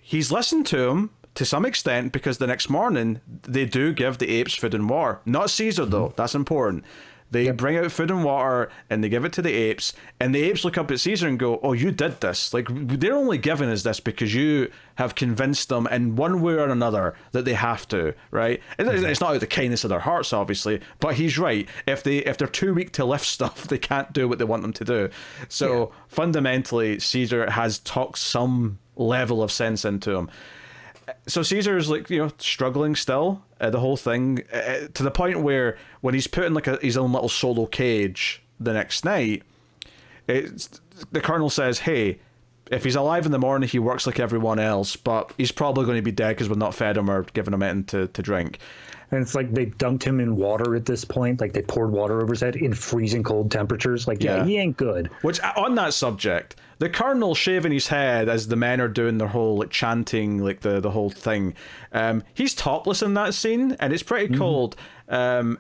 he's listened to him to some extent because the next morning they do give the apes food and water. Not Caesar, though. That's important. They bring out food and water and they give it to the apes, and the apes look up at Caesar and go, oh, you did this. Like, they're only giving us this because you have convinced them in one way or another that they have to, right? It's not out of the kindness of their hearts, obviously, but he's right. If they're too weak to lift stuff, they can't do what they want them to do. So fundamentally, Caesar has talked some level of sense into him. So Caesar's like, struggling still, the whole thing, to the point where when he's put in like his own little solo cage the next night, the Colonel says, hey, if he's alive in the morning, he works like everyone else, but he's probably going to be dead because we've not fed him or given him anything to drink. And it's like they dunked him in water at this point. Like they poured water over his head in freezing cold temperatures. Like, yeah, he ain't good. Which, on that subject, the Colonel shaving his head as the men are doing their whole like chanting, like the whole thing. He's topless in that scene, and it's pretty cold. And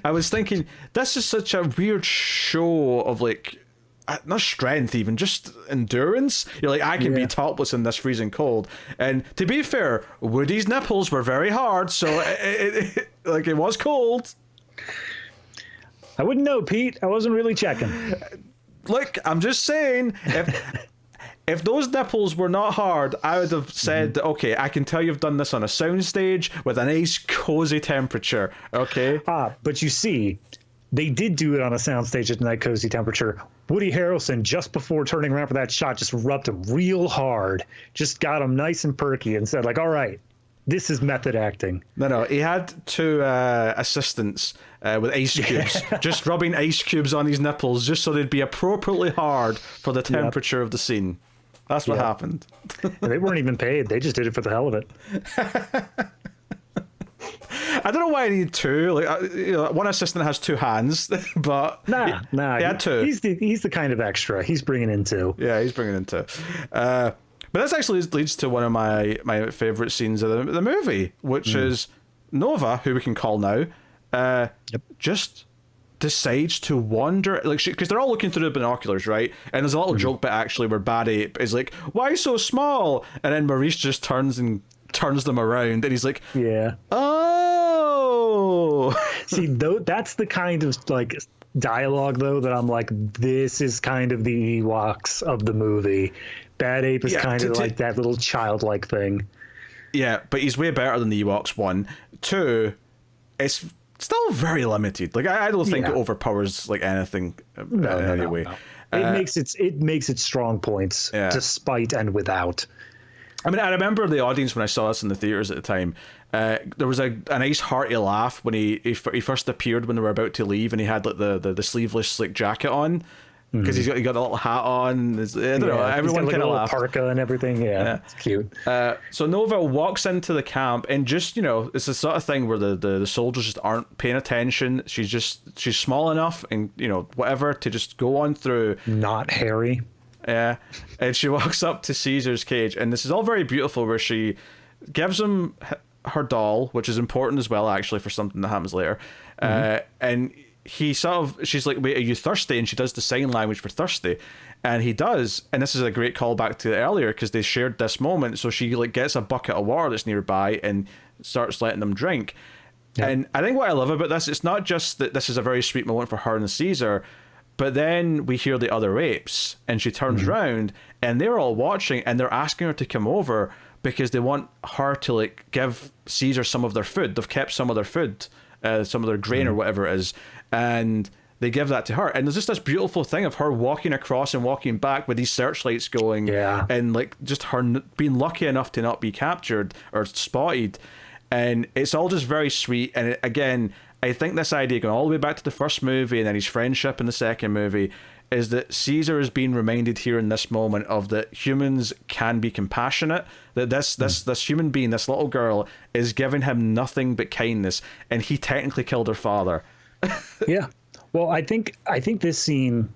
I was thinking, this is such a weird show of like, not strength even, just endurance. You're like, I can be topless in this freezing cold. And to be fair, Woody's nipples were very hard, so it was cold. I wouldn't know, Pete. I wasn't really checking. Look, I'm just saying, if those nipples were not hard, I would have said, okay, I can tell you've done this on a soundstage with a nice cozy temperature, okay? But you see, they did do it on a soundstage at a nice cozy temperature. Woody Harrelson, just before turning around for that shot, just rubbed him real hard, just got him nice and perky and said, like, all right, this is method acting. No, he had two assistants with ice cubes, just rubbing ice cubes on his nipples just so they'd be appropriately hard for the temperature of the scene. That's what happened. They weren't even paid. They just did it for the hell of it. I don't know why I need two. Like, one assistant has two hands, but nah, he had two. He's the kind of extra. He's bringing in two. Yeah, he's bringing in two. But this actually leads to one of my favorite scenes of the movie, which is Nova, who we can call now, just decides to wander, like, because they're all looking through the binoculars, right? And there's a little joke bit actually where Bad Ape is like, "Why so small?" And then Maurice just turns them around, and he's like, "Yeah, oh." See, that's the kind of like dialogue though that I'm like, this is kind of the Ewoks of the movie. Bad Ape is kind of like that little childlike thing. Yeah, but he's way better than the Ewoks, one. Two, it's still very limited. Like I don't think it overpowers like anything in any way. No. It makes its strong points despite and without. I mean, I remember the audience when I saw this in the theaters at the time. There was a nice hearty laugh when he first appeared when they were about to leave, and he had like the sleeveless like jacket on because he got a little hat on. I don't know. Everyone kind of laughed. Parka and everything. Yeah, it's cute. So Nova walks into the camp, and just it's the sort of thing where the soldiers just aren't paying attention. She's small enough, and whatever to just go on through. Not hairy. Yeah, and she walks up to Caesar's cage, and this is all very beautiful, where she gives him her doll, which is important as well, actually, for something that happens later. And she's like, "Wait, are you thirsty?" And she does the sign language for thirsty, and he does. And this is a great callback to earlier because they shared this moment. So she like gets a bucket of water that's nearby and starts letting them drink. Yep. And I think what I love about this, it's not just that this is a very sweet moment for her and Caesar. But then we hear the other apes, and she turns around, and they're all watching, and they're asking her to come over because they want her to like give Caesar some of their food. They've kept some of their food, some of their grain or whatever it is, and they give that to her. And there's just this beautiful thing of her walking across and walking back with these searchlights going, and like just her being lucky enough to not be captured or spotted. And it's all just very sweet. And again, I think this idea going all the way back to the first movie and then his friendship in the second movie is that Caesar is being reminded here in this moment of that humans can be compassionate, that this human being, this little girl, is giving him nothing but kindness, and he technically killed her father. Yeah. Well, I think this scene,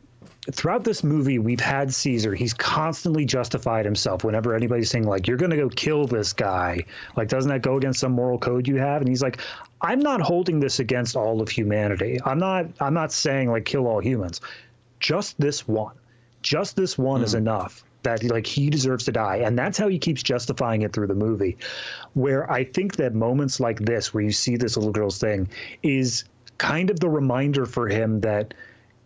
throughout this movie, we've had Caesar. He's constantly justified himself whenever anybody's saying, like, you're going to go kill this guy. Like, doesn't that go against some moral code you have? And he's like, I'm not holding this against all of humanity. I'm not saying, like, kill all humans. Just this one. Just this one is enough that, like, he deserves to die. And that's how he keeps justifying it through the movie. Where I think that moments like this, where you see this little girl's thing, is kind of the reminder for him that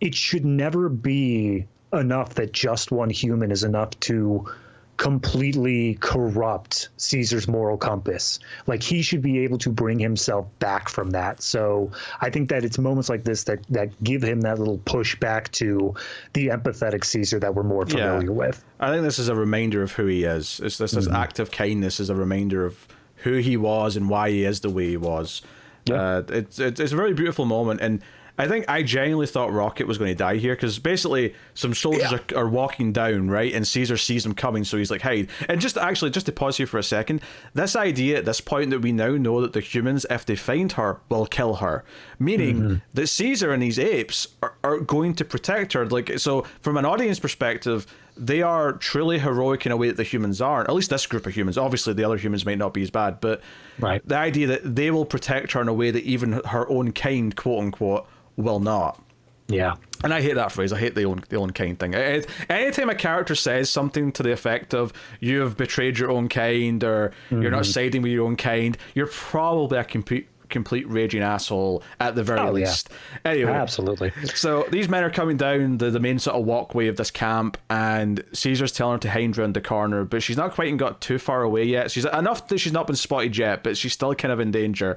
it should never be enough that just one human is enough to completely corrupt Caesar's moral compass. Like, he should be able to bring himself back from that. So I think that it's moments like this that give him that little push back to the empathetic Caesar that we're more familiar with. I think this is a reminder of who he is. It's this act of kindness is a reminder of who he was and why he is the way he was. Yeah. It's a very beautiful moment, and I think I genuinely thought Rocket was going to die here, because basically some soldiers are walking down, right, and Caesar sees them coming, so he's like, hide. And just to pause here for a second, this idea at this point that we now know that the humans, if they find her, will kill her, meaning that Caesar and these apes are going to protect her. Like, so from an audience perspective, they are truly heroic in a way that the humans aren't. At least this group of humans. Obviously, the other humans might not be as bad, but the idea that they will protect her in a way that even her own kind, quote unquote, will not. Yeah. And I hate that phrase. I hate the own kind thing. Anytime a character says something to the effect of, you have betrayed your own kind, or you're not siding with your own kind, you're probably a complete raging asshole at the very least. Anyway, absolutely. So these men are coming down the main sort of walkway of this camp, and Caesar's telling her to hide round the corner, but she's not quite got too far away yet. She's enough that she's not been spotted yet, but she's still kind of in danger.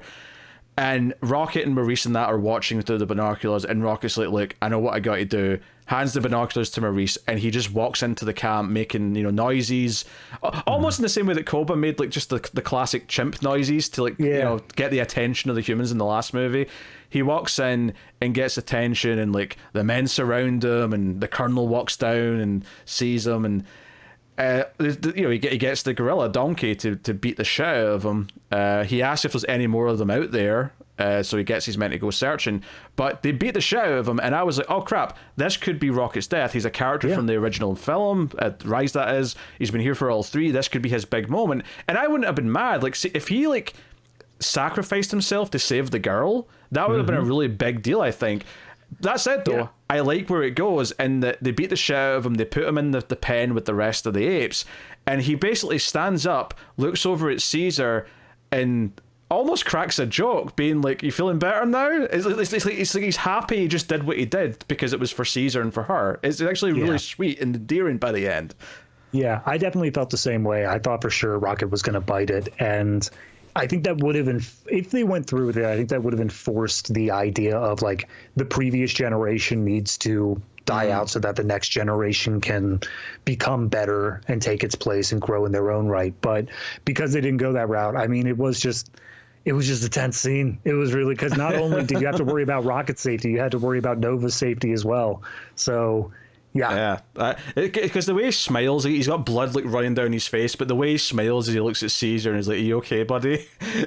And Rocket and Maurice and that are watching through the binoculars, and Rocket's like, look, I know what I got to do. Hands the binoculars to Maurice, and he just walks into the camp making, noises, almost in the same way that Koba made, like, just the classic chimp noises to, like, get the attention of the humans in the last movie. He walks in and gets attention, and, like, the men surround him, and the colonel walks down and sees him, and he gets the gorilla donkey to beat the shit out of him. He asks if there's any more of them out there, so he gets his men to go searching, but they beat the shit out of him, and I was like, oh crap, this could be Rocket's death. He's a character from the original film, Rise, that is. He's been here for all three. This could be his big moment, and I wouldn't have been mad. Like, see, if he, like, sacrificed himself to save the girl, that would have been a really big deal, I think. That said, though, I like where it goes, and that they beat the shit out of him. They put him in the pen with the rest of the apes, and he basically stands up, looks over at Caesar, and almost cracks a joke, being like, "You feeling better now?" It's like he's happy he just did what he did because it was for Caesar and for her. It's actually really sweet and endearing by the end. Yeah, I definitely felt the same way. I thought for sure Rocket was going to bite it, and I think that would have been, if they went through with it, I think that would have enforced the idea of like the previous generation needs to die out so that the next generation can become better and take its place and grow in their own right. But because they didn't go that route, I mean, it was just a tense scene. It was really, because not only did you have to worry about Rocket's safety, you had to worry about Nova's safety as well. So yeah. Because the way he smiles, he's got blood like running down his face, but the way he smiles as he looks at Caesar and he's like, "Are you okay, buddy?"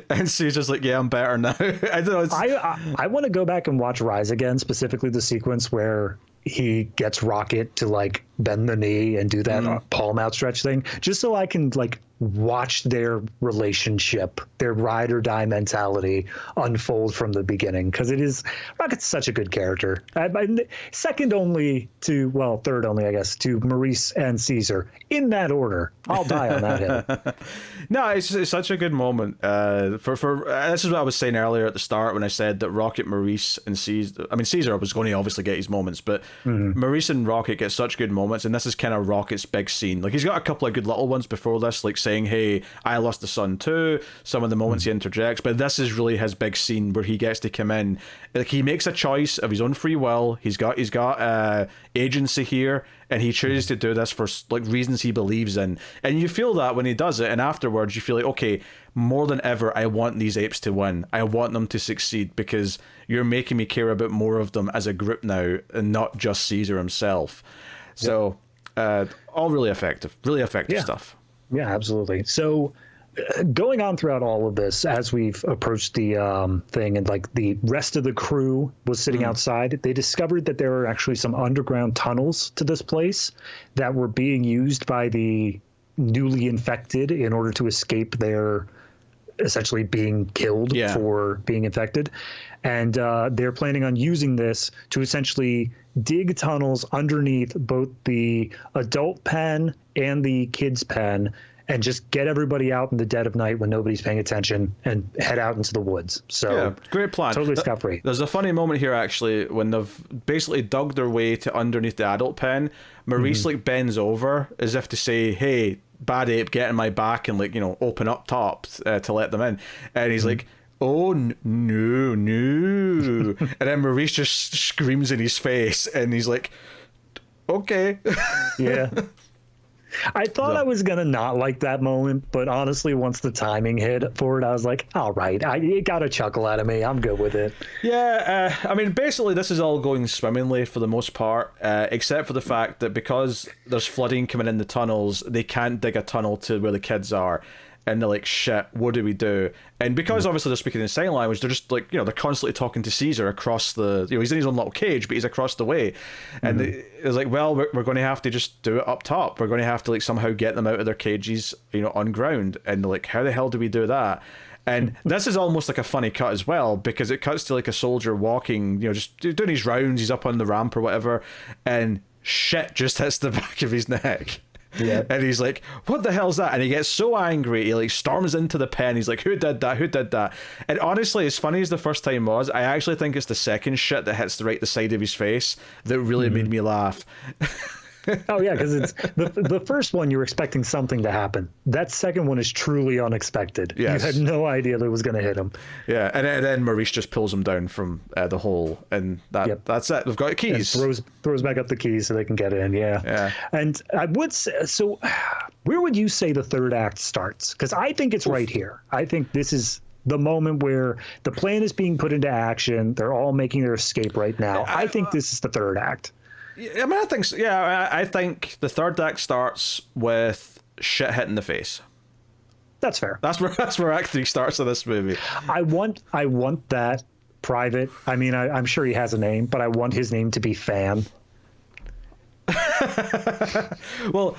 And Caesar's like, "Yeah, I'm better now." I don't know. I want to go back and watch Rise again, specifically the sequence where he gets Rocket to like bend the knee and do that palm outstretch thing, just so I can like watch their relationship, their ride or die mentality unfold from the beginning, because Rocket's such a good character. Second only to, well, third only, I guess, to Maurice and Caesar, in that order. I'll die on that hill. No, it's such a good moment. For this is what I was saying earlier at the start when I said that Rocket, Maurice, and Caesar. I mean, Caesar was going to obviously get his moments, but Maurice and Rocket get such good moments, and this is kind of Rocket's big scene. Like, he's got a couple of good little ones before this, like saying, "Hey, I lost a son too." Some of the moments he interjects, but this is really his big scene where he gets to come in. Like, he makes a choice of his own free will. He's got agency here, and he chooses to do this for like reasons he believes in. And you feel that when he does it, and afterwards you feel like, okay, more than ever, I want these apes to win. I want them to succeed because you're making me care about more of them as a group now, and not just Caesar himself. So, all really effective stuff. Yeah, absolutely. So going on throughout all of this, as we've approached the thing, and like the rest of the crew was sitting outside, they discovered that there are actually some underground tunnels to this place that were being used by the newly infected in order to escape their essentially being killed for being infected. And they're planning on using this to essentially dig tunnels underneath both the adult pen and the kids pen, and just get everybody out in the dead of night when nobody's paying attention and head out into the woods. So yeah, great plan. Totally scot-free. There's a funny moment here, actually, when they've basically dug their way to underneath the adult pen. Maurice like bends over as if to say, "Hey, bad ape, get in my back and, like, you know, open up top to let them in." And he's like, "Oh, no. And then Maurice just screams in his face, and he's like, "Okay." Yeah. I thought I was going to not like that moment, but honestly, once the timing hit for it, I was like, all right, it got a chuckle out of me. I'm good with it. Yeah, I mean, basically, this is all going swimmingly for the most part, except for the fact that because there's flooding coming in the tunnels, they can't dig a tunnel to where the kids are. And they're like, "Shit, what do we do?" And because obviously they're speaking in sign language, they're just like, you know, they're constantly talking to Caesar across the, you know, he's in his own little cage, but he's across the way. And it's like, well, we're going to have to just do it up top. We're going to have to like somehow get them out of their cages, you know, on ground. And they're like, how the hell do we do that? And this is almost like a funny cut as well, because it cuts to like a soldier walking, you know, just doing his rounds. He's up on the ramp or whatever, and shit just hits the back of his neck. Yeah. And he's like, "What the hell's that?" And he gets so angry, he like storms into the pen. He's like, "Who did that? Who did that?" And honestly, as funny as the first time was, I actually think it's the second shit that hits the side of his face that really made me laugh. Oh yeah, because it's the first one you were expecting something to happen. That second one is truly unexpected. Yes. You had no idea that it was going to hit him. Yeah, and then Maurice just pulls him down from the hole, and that's it. They've got keys. And throws back up the keys so they can get in. Yeah. And I would say, so where would you say the third act starts? Because I think it's right here. I think this is the moment where the plan is being put into action. They're all making their escape right now. I think this is the third act. I mean, I think so. Yeah, I think the third act starts with shit hitting the face. That's fair. That's where Act 3 starts of this movie. I want that private. I mean, I'm sure he has a name, but I want his name to be Fan. Well,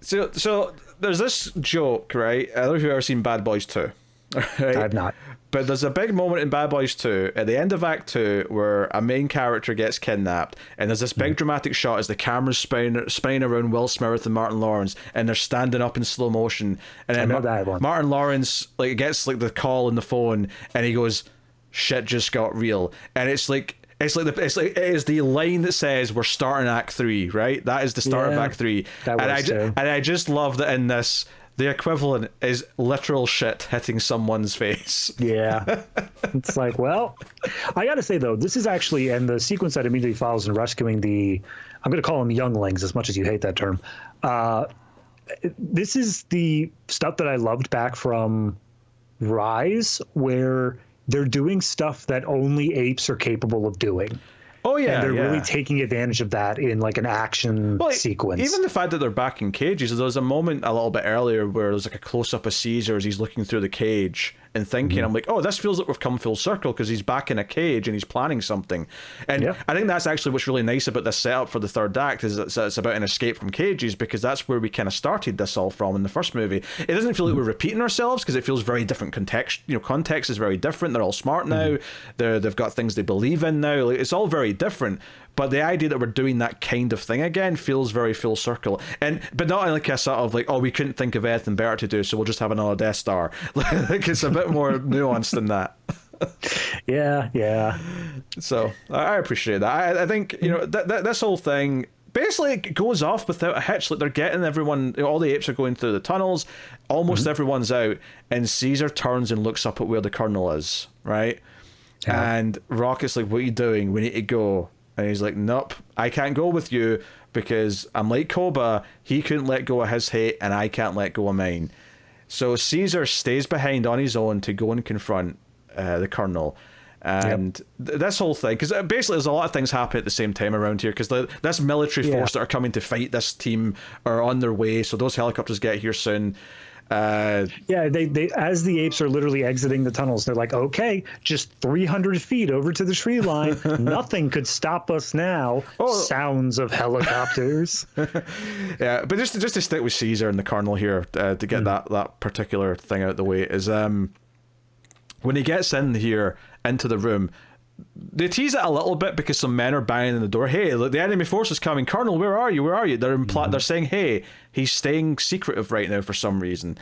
so there's this joke, right? I don't know if you've ever seen Bad Boys 2. right? I've not. But there's a big moment in Bad Boys 2, at the end of Act 2, where a main character gets kidnapped, and there's this big dramatic shot as the camera's spinning around Will Smith and Martin Lawrence, and they're standing up in slow motion. And then I know that one. Martin Lawrence like gets like the call on the phone, and he goes, "Shit just got real." And it is the line that says we're starting Act 3, right? That is the start of Act 3. That works too. And I just love that in this, the equivalent is literal shit hitting someone's face. Yeah. It's like, well, I got to say, though, this is actually, and the sequence that immediately follows in rescuing I'm going to call them younglings as much as you hate that term. This is the stuff that I loved back from Rise, where they're doing stuff that only apes are capable of doing. Oh yeah, and they're really taking advantage of that in like an action sequence. Even the fact that they're back in cages. There was a moment a little bit earlier where there's like a close up of Caesar as he's looking through the cage and thinking, I'm like, oh, this feels like we've come full circle because he's back in a cage and he's planning something. And I think that's actually what's really nice about this setup for the third act, is that it's about an escape from cages, because that's where we kind of started this all from in the first movie. It doesn't feel like we're repeating ourselves, because it feels very different context. Context is very different. They're all smart now. They've got things they believe in now. Like, it's all very different. But the idea that we're doing that kind of thing again feels very full circle. But not like a sort of like, oh, we couldn't think of anything better to do, so we'll just have another Death Star. Like, it's a bit more nuanced than that. Yeah. So I appreciate that. I think, this whole thing basically goes off without a hitch. Like, they're getting everyone, all the apes are going through the tunnels, almost everyone's out, and Caesar turns and looks up at where the Colonel is, right? Yeah. And Rocket's like, what are you doing? We need to go. And he's like, nope, I can't go with you because I'm like Koba. He couldn't let go of his hate and I can't let go of mine. So Caesar stays behind on his own to go and confront the Colonel. And this whole thing, because basically there's a lot of things happening at the same time around here, because this military force that are coming to fight this team are on their way. So those helicopters get here soon. They as the apes are literally exiting the tunnels, they're like, okay, just 300 feet over to the tree line. Nothing could stop us now. Sounds of helicopters. Yeah, but just to stick with Caesar and the Colonel here, to get that particular thing out of the way, is when he gets in here into the room, they tease it a little bit because some men are banging on the door. Hey, look, the enemy force is coming. Colonel, where are you? Where are you? They're saying, hey, he's staying secretive right now for some reason.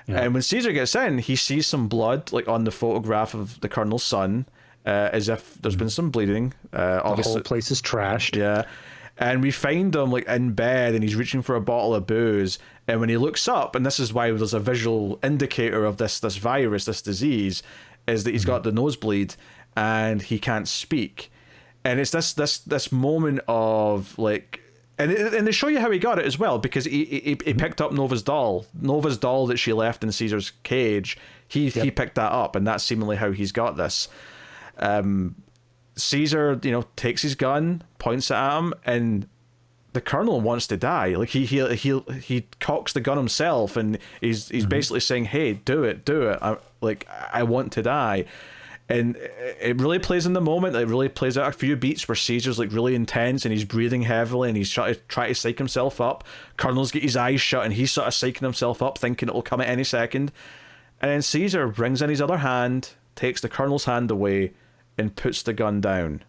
Yeah. And when Caesar gets in, he sees some blood like on the photograph of the Colonel's son, as if there's been some bleeding. Obviously, the whole place is trashed. Yeah. And we find him like in bed and he's reaching for a bottle of booze. And when he looks up, and this is why there's a visual indicator of this virus, this disease, is that he's got the nosebleed and he can't speak. And it's this moment of like, and they show you how he got it as well, because he picked up Nova's doll that she left in Caesar's cage. He picked that up, and that's seemingly how he's got this. Caesar, takes his gun, points it at him, and the Colonel wants to die. Like he cocks the gun himself, and he's basically saying, "Hey, do it! I want to die." And it really plays in the moment. It really plays out a few beats where Caesar's like really intense and he's breathing heavily and he's trying to psych himself up. Colonel's got his eyes shut and he's sort of psyching himself up, thinking it'll come at any second. And then Caesar brings in his other hand, takes the Colonel's hand away, and puts the gun down,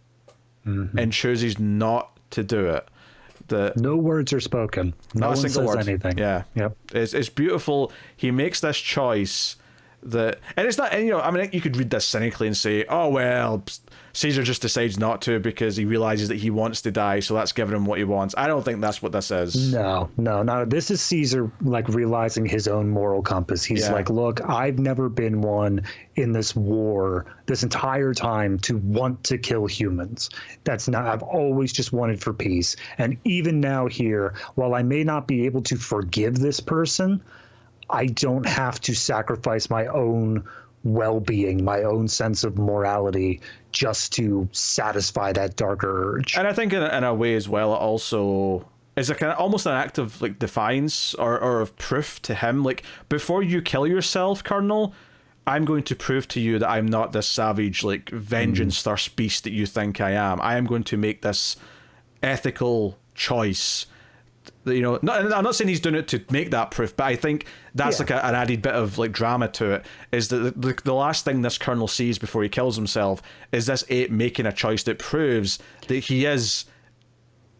and chooses not to do it. No words are spoken. No one says anything. Yeah. Yep. It's beautiful. He makes this choice. And it's not, and I mean, you could read this cynically and say, oh well, Caesar just decides not to because he realizes that he wants to die, so that's giving him what he wants. I don't think that's what this is. No. This is Caesar like realizing his own moral compass. He's like, look, I've never been one in this war this entire time to want to kill humans. I've always just wanted for peace. And even now here, while I may not be able to forgive this person, I don't have to sacrifice my own well-being, my own sense of morality, just to satisfy that darker urge. And I think in a way as well, it also is a kind of almost an act of like defiance or of proof to him. Like, before you kill yourself, Colonel, I'm going to prove to you that I'm not this savage, like vengeance-thirst beast that you think I am. I am going to make this ethical choice I'm not saying he's doing it to make that proof, but I think that's like an added bit of like drama to it, is that the last thing this colonel sees before he kills himself is this ape making a choice that proves that he is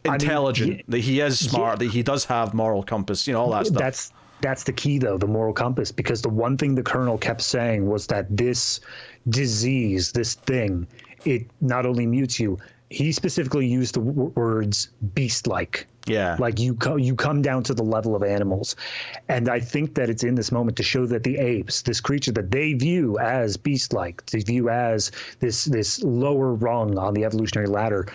intelligent, that he is smart, that he does have moral compass, all that stuff. That's the key, though, the moral compass, because the one thing the colonel kept saying was that this disease, this thing, it not only mutes you, he specifically used the words beast-like. Yeah. Like you come down to the level of animals. And I think that it's in this moment to show that the apes, this creature that they view as beast-like, they view as this lower rung on the evolutionary ladder,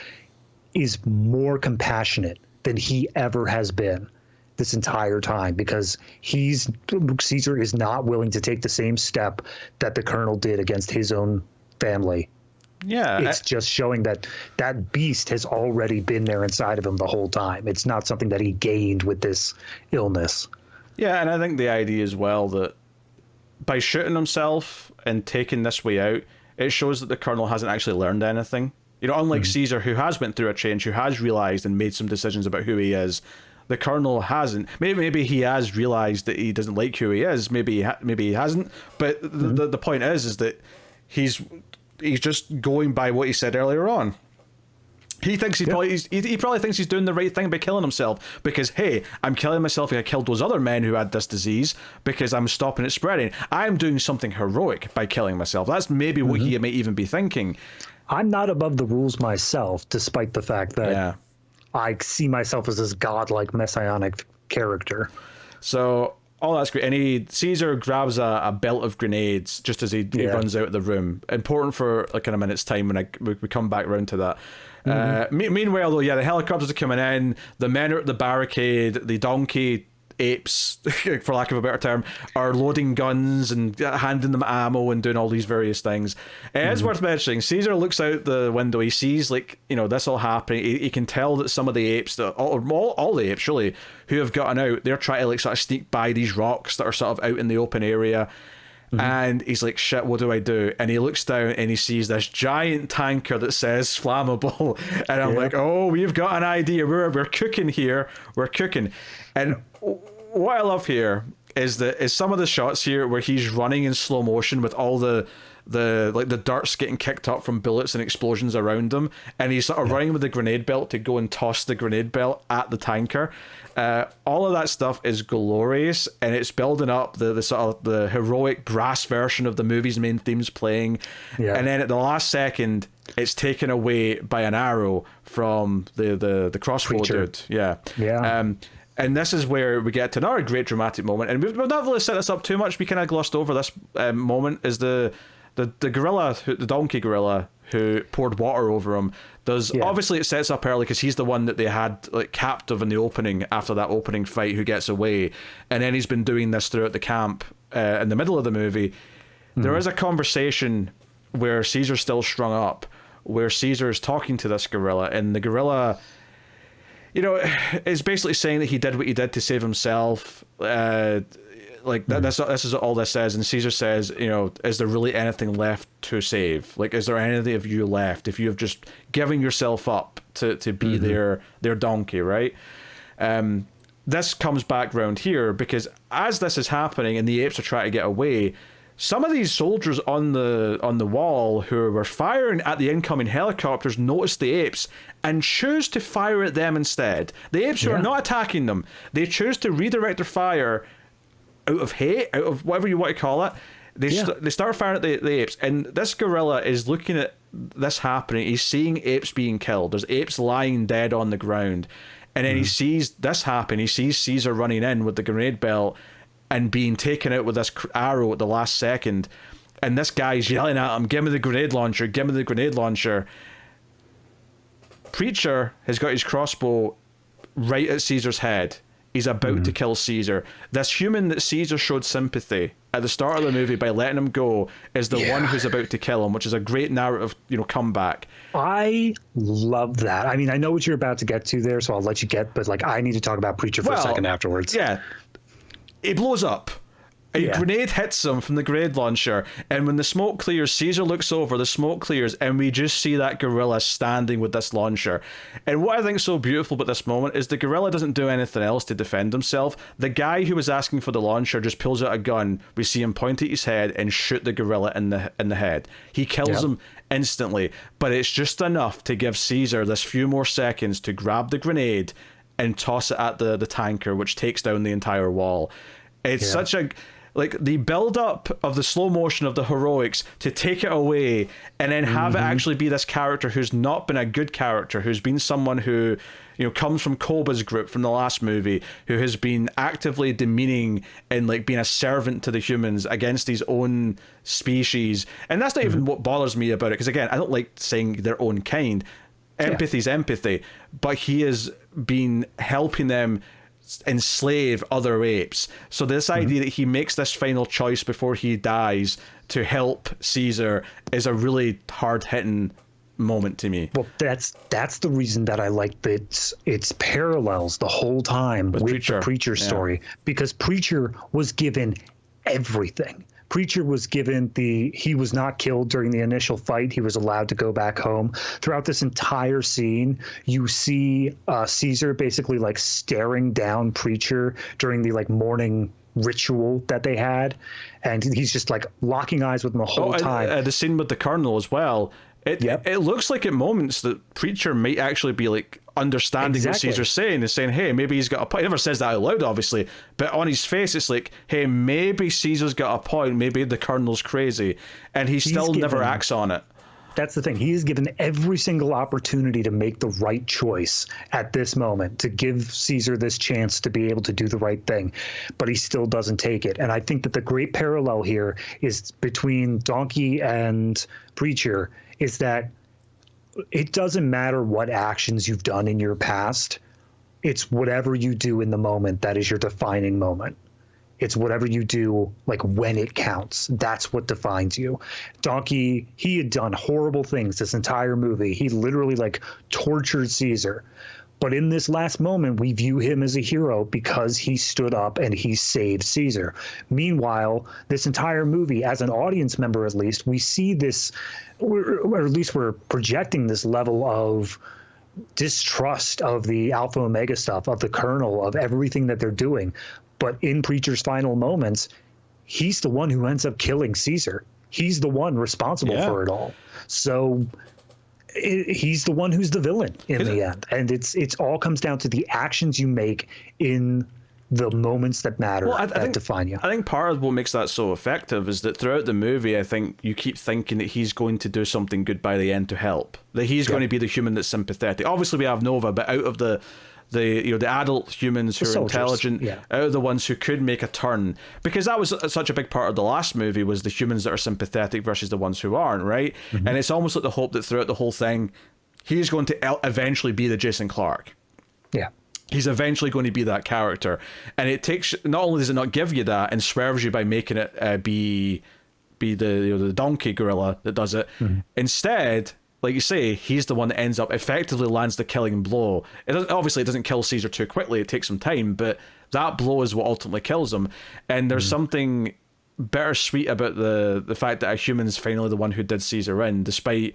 is more compassionate than he ever has been this entire time, because Caesar is not willing to take the same step that the colonel did against his own family. Yeah, it's just showing that beast has already been there inside of him the whole time. It's not something that he gained with this illness. Yeah, and I think the idea as well that by shooting himself and taking this way out, it shows that the colonel hasn't actually learned anything. Unlike Caesar, who has went through a change, who has realized and made some decisions about who he is, the colonel hasn't. Maybe he has realized that he doesn't like who he is. Maybe he hasn't. But the point is that he's just going by what he said earlier on. He thinks he probably thinks he's doing the right thing by killing himself, because, hey, I'm killing myself and I killed those other men who had this disease because I'm stopping it spreading. I'm doing something heroic by killing myself. That's maybe what he might even be thinking. I'm not above the rules myself, despite the fact that I see myself as this godlike messianic character. So all that's great. And Caesar grabs a belt of grenades just as he runs out of the room. Important for like in a minute's time when we come back around to that. Meanwhile, though, the helicopters are coming in. The men are at the barricade. The donkey apes, for lack of a better term, are loading guns and handing them ammo and doing all these various things. It's worth mentioning, Caesar looks out the window. He sees this all happening. He can tell that some of the apes, all the apes really, who have gotten out, they're trying to sort of sneak by these rocks that are sort of out in the open area. And he's like, shit, what do I do? And he looks down and he sees this giant tanker that says flammable. And I'm like, oh, we've got an idea. We're cooking here. We're cooking. And what I love here is some of the shots here where he's running in slow motion with all the darts getting kicked up from bullets and explosions around him, and he's sort of running with the grenade belt to go and toss the grenade belt at the tanker. All of that stuff is glorious, and it's building up the sort of the heroic brass version of the movie's main themes playing. And then at the last second, it's taken away by an arrow from the crossbow dude. And this is where we get to another great dramatic moment, and we've not really set this up too much. We kind of glossed over this moment. Is the gorilla, the donkey gorilla, who poured water over him. Obviously it sets up early because he's the one that they had captive in the opening after that opening fight, who gets away, and then he's been doing this throughout the camp. In the middle of the movie, there is a conversation where Caesar's still strung up, where Caesar's talking to this gorilla, and the gorilla, is basically saying that he did what he did to save himself. This is all this says. And Caesar says, is there really anything left to save? Like, is there anything of you left if you have just given yourself up to be their donkey, right? This comes back round here because as this is happening and the apes are trying to get away, some of these soldiers on the wall who were firing at the incoming helicopters notice the apes and choose to fire at them instead. The apes who are not attacking them, they choose to redirect their fire out of hate, out of whatever you want to call it. They start firing at the apes, and this gorilla is looking at this happening. He's seeing apes being killed. There's apes lying dead on the ground, and then he sees this happen. He sees Caesar running in with the grenade belt and being taken out with this arrow at the last second, and this guy's yelling at him, give me the grenade launcher, give me the grenade launcher. Preacher has got his crossbow right at Caesar's head. He's about to kill Caesar. This human that Caesar showed sympathy at the start of the movie by letting him go is the one who's about to kill him, which is a great narrative, comeback. I love that. I mean, I know what you're about to get to there, so I'll let you but I need to talk about Preacher for a second afterwards. Yeah. He blows up. A grenade hits him from the grenade launcher, and when the smoke clears, Caesar looks over, the smoke clears, and we just see that gorilla standing with this launcher. And what I think is so beautiful about this moment is the gorilla doesn't do anything else to defend himself. The guy who was asking for the launcher just pulls out a gun. We see him point at his head and shoot the gorilla in the head. He kills him instantly, but it's just enough to give Caesar this few more seconds to grab the grenade and toss it at the tanker, which takes down the entire wall. It's such a... Like, the build-up of the slow motion of the heroics to take it away and then have it actually be this character who's not been a good character, who's been someone who, you know, comes from Koba's group from the last movie, who has been actively demeaning and, like, being a servant to the humans against his own species. And that's not even what bothers me about it, because, again, I don't like saying their own kind. Empathy's empathy. But he has been helping them enslave other apes. So this idea that he makes this final choice before he dies to help Caesar is a really hard-hitting moment to me. Well, that's the reason that I like that it's parallels the whole time with the Preacher story, because Preacher was given everything. Preacher was given he was not killed during the initial fight. He was allowed to go back home. Throughout this entire scene, you see Caesar basically like staring down Preacher during the like morning ritual that they had. And he's just like locking eyes with him the whole time. The scene with the Colonel as well. It looks like at moments that Preacher might actually be like understanding what Caesar's saying and saying, hey, maybe he's got a point. He never says that out loud, obviously, but on his face it's like, hey, maybe Caesar's got a point, maybe the Colonel's crazy, and he still never acts on it. That's the thing. He is given every single opportunity to make the right choice at this moment, to give Caesar this chance to be able to do the right thing, but he still doesn't take it. And I think that the great parallel here is between Donkey and Preacher is that it doesn't matter what actions you've done in your past. It's whatever you do in the moment that is your defining moment. It's whatever you do, like when it counts. That's what defines you. Donkey, he had done horrible things this entire movie. He literally like tortured Caesar. But in this last moment, we view him as a hero because he stood up and he saved Caesar. Meanwhile, this entire movie, as an audience member at least, we see this, or at least we're projecting this level of distrust of the Alpha Omega stuff, of the Colonel, of everything that they're doing. But in Preacher's final moments, he's the one who ends up killing Caesar. He's the one responsible for it all. So he's the one who's the villain in the end. And it's all comes down to the actions you make in the moments that matter, that define you. I think part of what makes that so effective is that throughout the movie, I think you keep thinking that he's going to do something good by the end to help. That he's going to be the human that's sympathetic. Obviously, we have Nova, but out of the adult humans who are intelligent, out of the ones who could make a turn, because that was such a big part of the last movie, was the humans that are sympathetic versus the ones who aren't, right? And it's almost like the hope that throughout the whole thing, he's going to eventually be the Jason Clarke. Yeah. He's eventually going to be that character. And it takes, not only does it not give you that and swerves you by making it be the donkey gorilla that does it, instead, like you say, he's the one that ends up effectively lands the killing blow. Obviously, it doesn't kill Caesar too quickly. It takes some time, but that blow is what ultimately kills him. And there's something bittersweet about the fact that a human's finally the one who did Caesar in, despite...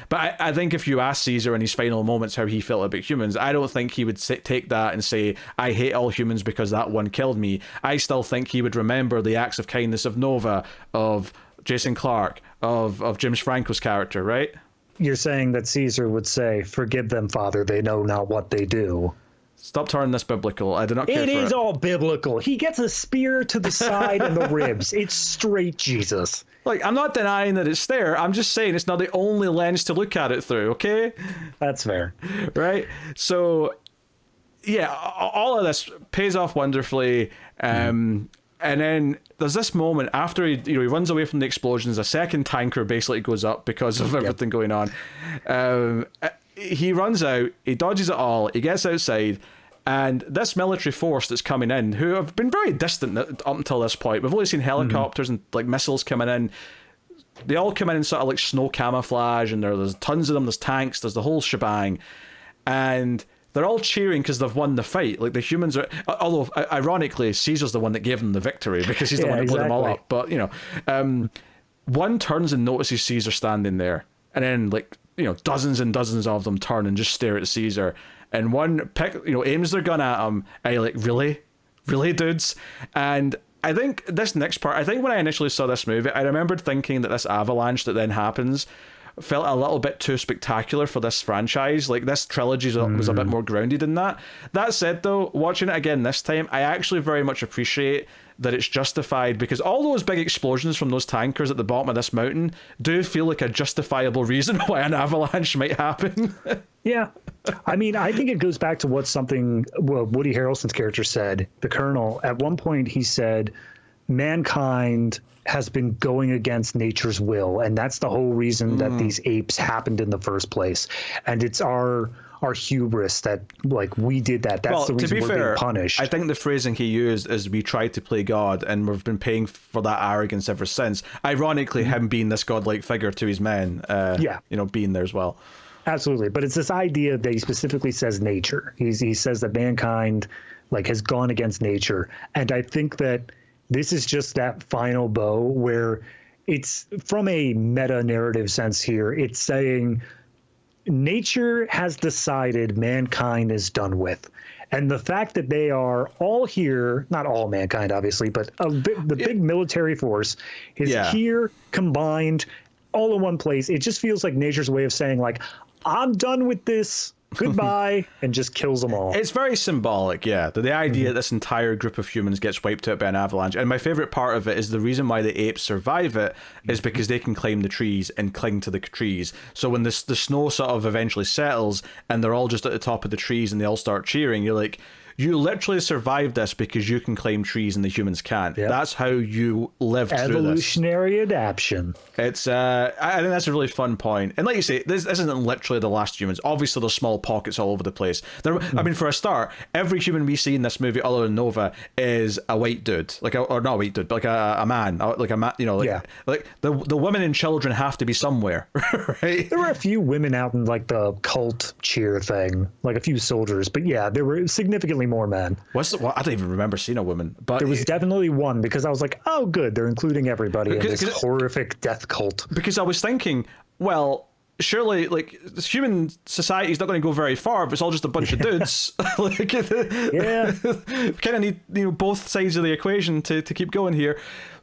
But I think if you ask Caesar in his final moments how he felt about humans, I don't think he would take that and say, I hate all humans because that one killed me. I still think he would remember the acts of kindness of Nova, of Jason Clarke, of James Franco's character, right? You're saying that Caesar would say, forgive them, Father, they know not what they do. Stop turning this biblical. I do not care for it. It is all biblical. He gets a spear to the side and the ribs. It's straight Jesus. Like, I'm not denying that it's there. I'm just saying it's not the only lens to look at it through, okay? That's fair. Right? So, yeah, all of this pays off wonderfully. And then there's this moment after he runs away from the explosions, a second tanker basically goes up because of everything going on. He runs out, he dodges it all, he gets outside, and this military force that's coming in, who have been very distant up until this point, we've only seen helicopters and like missiles coming in. They all come in sort of like snow camouflage, and there's tons of them, there's tanks, there's the whole shebang. And they're all cheering because they've won the fight. Like the humans are, although ironically, Caesar's the one that gave them the victory because he's the one that blew them all up. But one turns and notices Caesar standing there, and then dozens and dozens of them turn and just stare at Caesar, and one aims their gun at him, and you're like, really dudes? And I think this next part, when I initially saw this movie, I remembered thinking that this avalanche that then happens felt a little bit too spectacular for this franchise. Like, this trilogy was a bit more grounded in that. That said, though, watching it again this time, I actually very much appreciate that it's justified, because all those big explosions from those tankers at the bottom of this mountain do feel like a justifiable reason why an avalanche might happen. Yeah. I mean, I think it goes back to what Woody Harrelson's character said. The Colonel, at one point he said, mankind has been going against nature's will, and that's the whole reason that these apes happened in the first place. And it's our hubris that, like, we did that. That's the reason we're being punished. I think the phrasing he used is, we tried to play God, and we've been paying for that arrogance ever since. Ironically, him being this godlike figure to his men, being there as well. Absolutely. But it's this idea that he specifically says nature. He says that mankind, like, has gone against nature. And I think that this is just that final bow where it's, from a meta narrative sense here, it's saying nature has decided mankind is done with. And the fact that they are all here, not all mankind, obviously, but the big military force is here, combined, all in one place. It just feels like nature's way of saying, like, I'm done with this. Goodbye, and just kills them all. It's very symbolic, yeah. The idea that this entire group of humans gets wiped out by an avalanche. And my favorite part of it is the reason why the apes survive it is because they can climb the trees and cling to the trees. So when the snow sort of eventually settles and they're all just at the top of the trees and they all start cheering, you're like, you literally survived this because you can climb trees and the humans can't. Yep. That's how you lived through this. Evolutionary adaptation. It's I think that's a really fun point. And like you say, this isn't literally the last humans. Obviously, there's small pockets all over the place. I mean, for a start, every human we see in this movie, other than Nova, is a white dude, or not a white dude, but like a man, like a man. Like the women and children have to be somewhere, right? There were a few women out in like the cult cheer thing, like a few soldiers, but yeah, there were significantly more men. I don't even remember seeing a woman, but there was definitely one, because I was like, oh good, they're including everybody in this horrific death cult. Because I was thinking, well, surely, like, human society is not going to go very far if it's all just a bunch of dudes. Like, kind of need both sides of the equation to keep going here.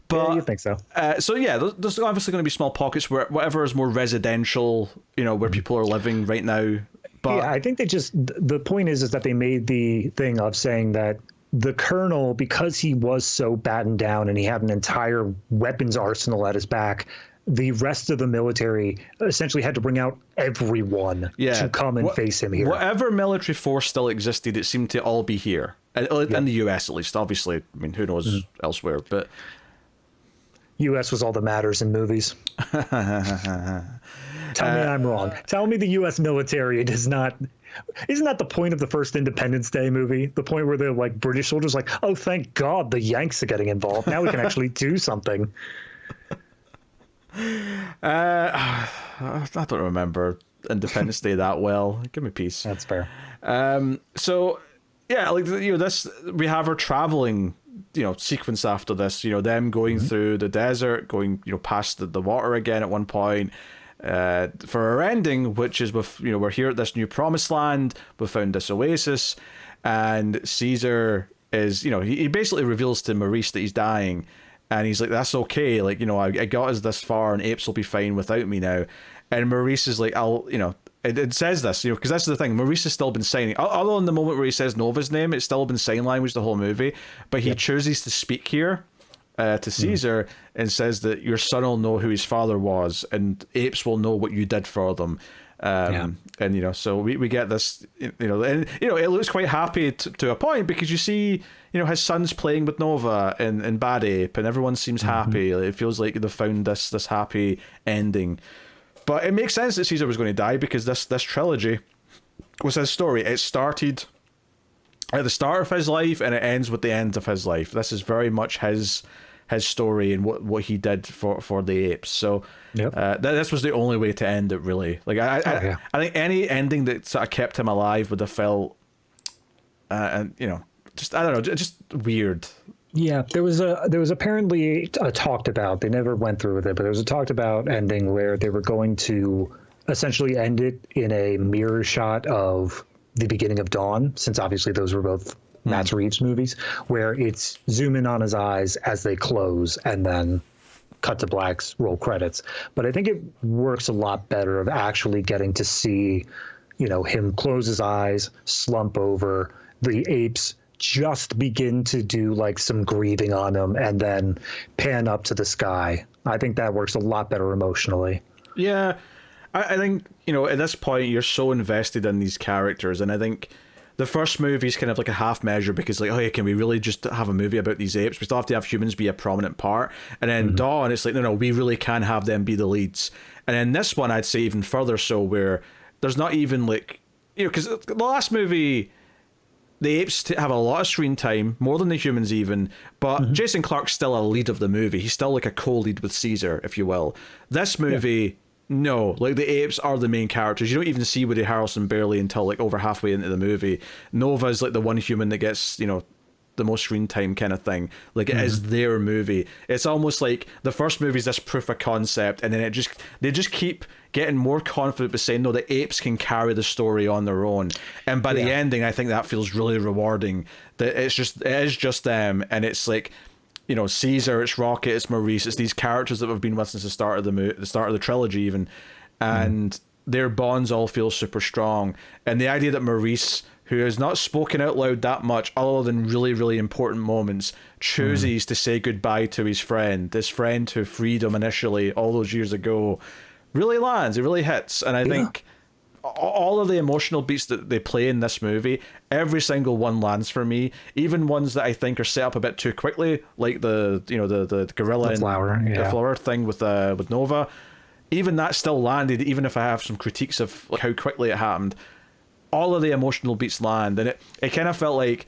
But yeah, you think so? There's obviously going to be small pockets where whatever is more residential, where people are living right now. But yeah, I think the point is that they made the thing of saying that the Colonel, because he was so battened down and he had an entire weapons arsenal at his back, the rest of the military essentially had to bring out everyone to come and face him here. Whatever military force still existed, it seemed to all be here. In the US, at least. Obviously, I mean, who knows elsewhere, but U.S. was all that matters in movies. Tell me I'm wrong. Tell me the U.S. military does not. Isn't that the point of the first Independence Day movie? The point where the like British soldiers like, oh, thank God the Yanks are getting involved. Now we can actually do something. I don't remember Independence Day that well. Give me peace. That's fair. So yeah, like this, we have her traveling sequence after this, them going through the desert, going past the water again at one point, for our ending, which is with we're here at this new promised land, we found this oasis, and Caesar is he basically reveals to Maurice that he's dying, and he's like, that's okay, like I got us this far and apes will be fine without me now. And Maurice is like, it says this, because that's the thing. Maurice has still been signing. Other than the moment where he says Nova's name, it's still been sign language the whole movie. But he chooses to speak here to Caesar and says that your son will know who his father was, and apes will know what you did for them. And so we get this, and it looks quite happy to a point, because you see, his son's playing with Nova in Bad Ape, and everyone seems happy. It feels like they've found this happy ending. But it makes sense that Caesar was going to die, because this trilogy was his story. It started at the start of his life and it ends with the end of his life. This is very much his his story and what he did for the apes. So Yep. this was the only way to end it, really. Like Yeah. I think any ending that sort of kept him alive would have felt, and just I don't know, just weird. Yeah, there was apparently a talked about. They never went through with it, but there was a talked about ending where they were going to essentially end it in a mirror shot of the beginning of Dawn, since obviously those were both Matt Reeves movies, where it's zoom in on his eyes as they close and then cut to blacks, roll credits. But I think it works a lot better of actually getting to see, him close his eyes, slump over, the apes just begin to do like some grieving on him and then pan up to the sky. I think that works a lot better emotionally. Yeah, I think, at this point, you're so invested in these characters, and I think the first movie is kind of like a half measure because, like, oh, yeah, can we really just have a movie about these apes? We still have to have humans be a prominent part. And then Dawn, it's like, no, we really can have them be the leads. And then this one, I'd say even further so, where there's not even, like, because the last movie, the apes have a lot of screen time, more than the humans even, but Jason Clarke's still a lead of the movie. He's still like a co-lead with Caesar, if you will. This movie, no, like the apes are the main characters. You don't even see Woody Harrelson barely until like over halfway into the movie. Nova's like the one human that gets, the most screen time kind of thing. Like it is their movie. It's almost like the first movie is this proof of concept, and then they just keep getting more confident by saying, no, the apes can carry the story on their own. And by the ending, I think that feels really rewarding. That it is just them, and it's like, Caesar, it's Rocket, it's Maurice, it's these characters that have been with since the start of the start of the trilogy even, and their bonds all feel super strong. And the idea that Maurice, who has not spoken out loud that much other than really, really important moments, chooses to say goodbye to his friend who freed him initially all those years ago, really lands. It really hits. And I think all of the emotional beats that they play in this movie, every single one lands for me. Even ones that I think are set up a bit too quickly, like the gorilla the flower, the flower thing with Nova. Even that still landed, even if I have some critiques of like how quickly it happened. All of the emotional beats land, and it kind of felt like,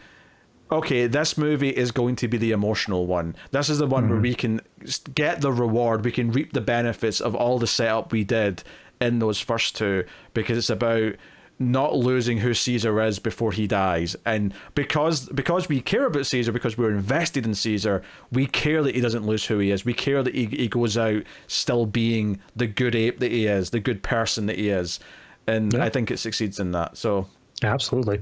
okay, this movie is going to be the emotional one. This is the one where we can get the reward, we can reap the benefits of all the setup we did in those first two, because it's about not losing who Caesar is before he dies. And because we care about Caesar, because we're invested in Caesar, we care that he doesn't lose who he is. We care that he goes out still being the good ape that he is, the good person that he is. And I think it succeeds in that. So absolutely.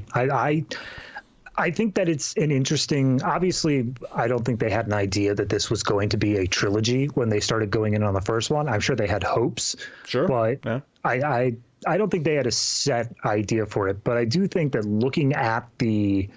I think that it's an interesting, obviously, I don't think they had an idea that this was going to be a trilogy when they started going in on the first one. I'm sure they had hopes. Sure. But yeah. I don't think they had a set idea for it. But I do think that looking at the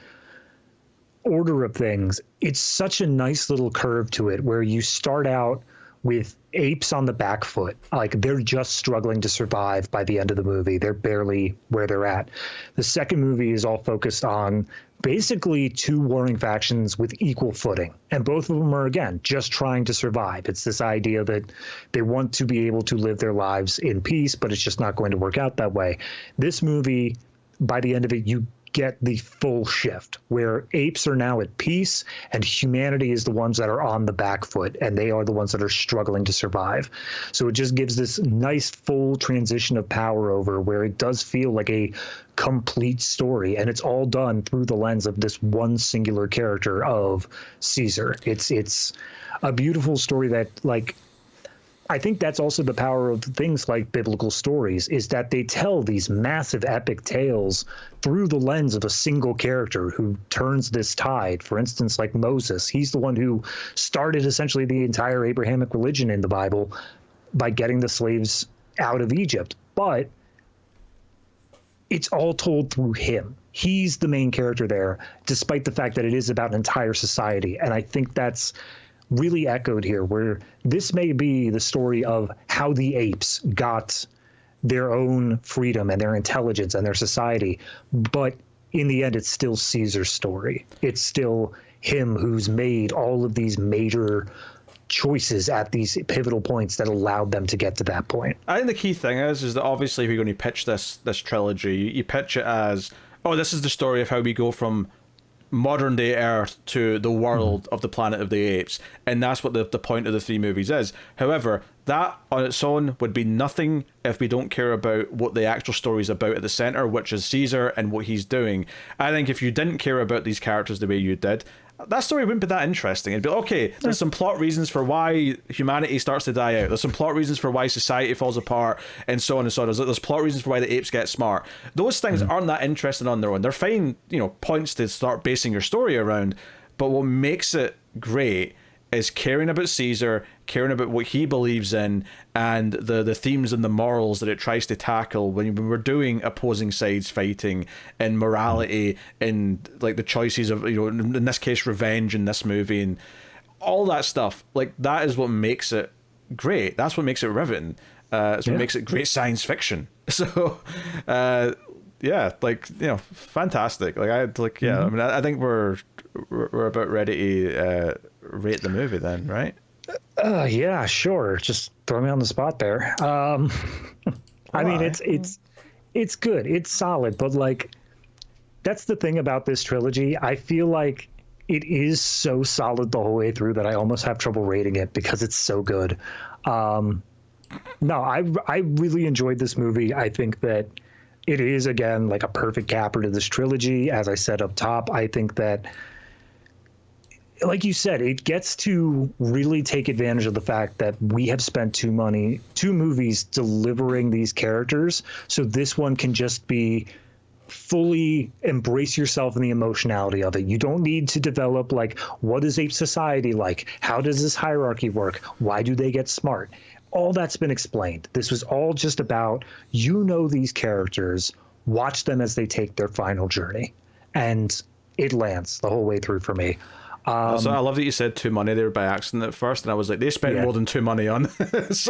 order of things, it's such a nice little curve to it where you start out with apes on the back foot. Like they're just struggling to survive by the end of the movie. They're barely where they're at. The second movie is all focused on basically two warring factions with equal footing. And both of them are, again, just trying to survive. It's this idea that they want to be able to live their lives in peace, but it's just not going to work out that way. This movie, by the end of it, you get the full shift where apes are now at peace and humanity is the ones that are on the back foot, and they are the ones that are struggling to survive. So it just gives this nice full transition of power over where it does feel like a complete story, and it's all done through the lens of this one singular character of Caesar. It's a beautiful story that, like, I think that's also the power of things like biblical stories, is that they tell these massive epic tales through the lens of a single character who turns this tide. For instance, like Moses, he's the one who started essentially the entire Abrahamic religion in the Bible by getting the slaves out of Egypt. But it's all told through him. He's the main character there, despite the fact that it is about an entire society. And I think that's really echoed here, where this may be the story of how the apes got their own freedom and their intelligence and their society. But in the end, it's still Caesar's story. It's still him who's made all of these major choices at these pivotal points that allowed them to get to that point. I think the key thing is that obviously if you're going to pitch this trilogy, you pitch it as, oh, this is the story of how we go from modern day Earth to the world of the Planet of the Apes, and that's what the point of the three movies is. However, that on its own would be nothing if we don't care about what the actual story is about at the center, which is Caesar and what he's doing. I think if you didn't care about these characters the way you did, that story wouldn't be that interesting. It'd be okay, there's some plot reasons for why humanity starts to die out, there's some plot reasons for why society falls apart, and so on and so on. There's plot reasons for why the apes get smart. Those things aren't that interesting on their own. They're fine, points to start basing your story around, but what makes it great is caring about Caesar, caring about what he believes in, and the themes and the morals that it tries to tackle when we're doing opposing sides fighting, and morality, and like the choices of, in this case, revenge in this movie, and all that stuff. Like, that is what makes it great. That's what makes it riveting. It's what makes it great science fiction. So, fantastic. I mean, I think we're about ready to rate the movie then, right? Yeah, sure. Just throw me on the spot there. I mean, it's good. It's solid, but like, that's the thing about this trilogy. I feel like it is so solid the whole way through that I almost have trouble rating it because it's so good. No, I really enjoyed this movie. I think that it is, again, like a perfect capper to this trilogy. As I said up top, I think that, like you said, it gets to really take advantage of the fact that we have spent two movies delivering these characters. So this one can just be fully embrace yourself in the emotionality of it. You don't need to develop, like, what is ape society like? How does this hierarchy work? Why do they get smart? All that's been explained. This was all just about, these characters, watch them as they take their final journey. And it lands the whole way through for me. So I love that you said 2 money there by accident at first, and I was like, they spent more than 2 money on this.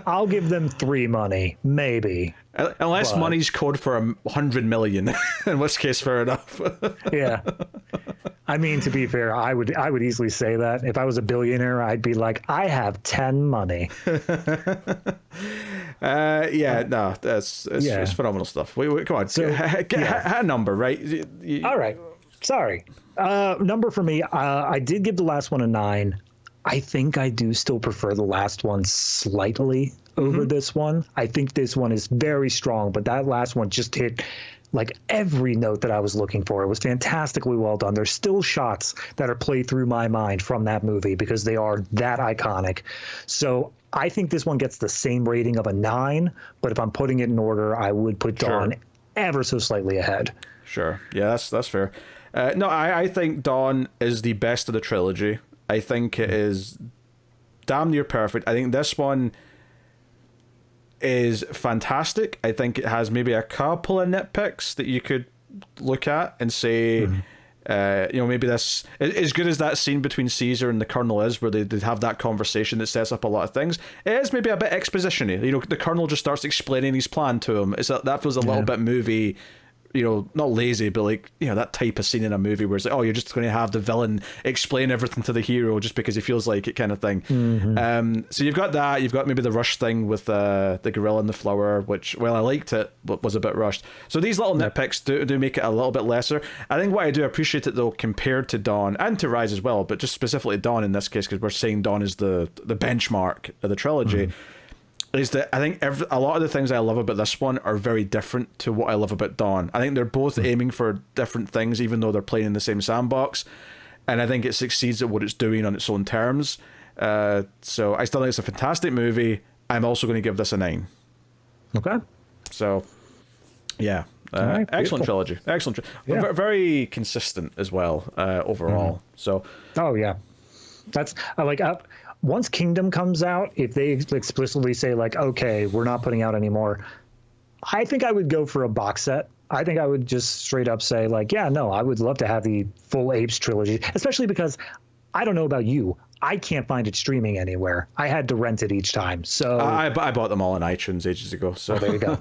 I'll give them 3 money, maybe. Unless money's code for 100 million, in which case, fair enough. Yeah. I mean, to be fair, I would easily say that. If I was a billionaire, I'd be like, I have 10 money. It's phenomenal stuff. Come on, so, hit a number, right? All right. Sorry. Number for me, I did give the last one a 9. I think I do still prefer the last one slightly over this one. I think this one is very strong, but that last one just hit like every note that I was looking for. It was fantastically well done. There's still shots that are played through my mind from that movie because they are that iconic. So I think this one gets the same rating of a 9, but if I'm putting it in order, I would put Dawn ever so slightly ahead. Sure. Yeah, that's fair. No, I think Dawn is the best of the trilogy. I think it is damn near perfect. I think this one is fantastic. I think it has maybe a couple of nitpicks that you could look at and say, maybe this, as good as that scene between Caesar and the Colonel is, where they have that conversation that sets up a lot of things, it is maybe a bit exposition-y. The Colonel just starts explaining his plan to him. That feels a little bit movie, not lazy, but like, that type of scene in a movie where it's like, oh, you're just going to have the villain explain everything to the hero just because he feels like it, kind of thing. So you've got that. You've got maybe the rush thing with the gorilla and the flower, which, well, I liked it, but was a bit rushed. So these little nitpicks do make it a little bit lesser. I think what I do appreciate it, though, compared to Dawn and to Rise as well, but just specifically Dawn in this case, because we're saying Dawn is the benchmark of the trilogy, is that I think a lot of the things I love about this one are very different to what I love about Dawn. I think they're both aiming for different things, even though they're playing in the same sandbox. And I think it succeeds at what it's doing on its own terms. So I still think it's a fantastic movie. I'm also going to give this a 9. Okay. So, yeah. Right, excellent trilogy. Excellent. Very consistent as well, overall. So. Oh, yeah. That's, I like... Once Kingdom comes out, if they explicitly say, like, okay, we're not putting out anymore, I think I would go for a box set. I think I would just straight up say, like, yeah, no, I would love to have the full Apes trilogy, especially because I don't know about you. I can't find it streaming anywhere. I had to rent it each time. So I bought them all on iTunes ages ago. So there you go.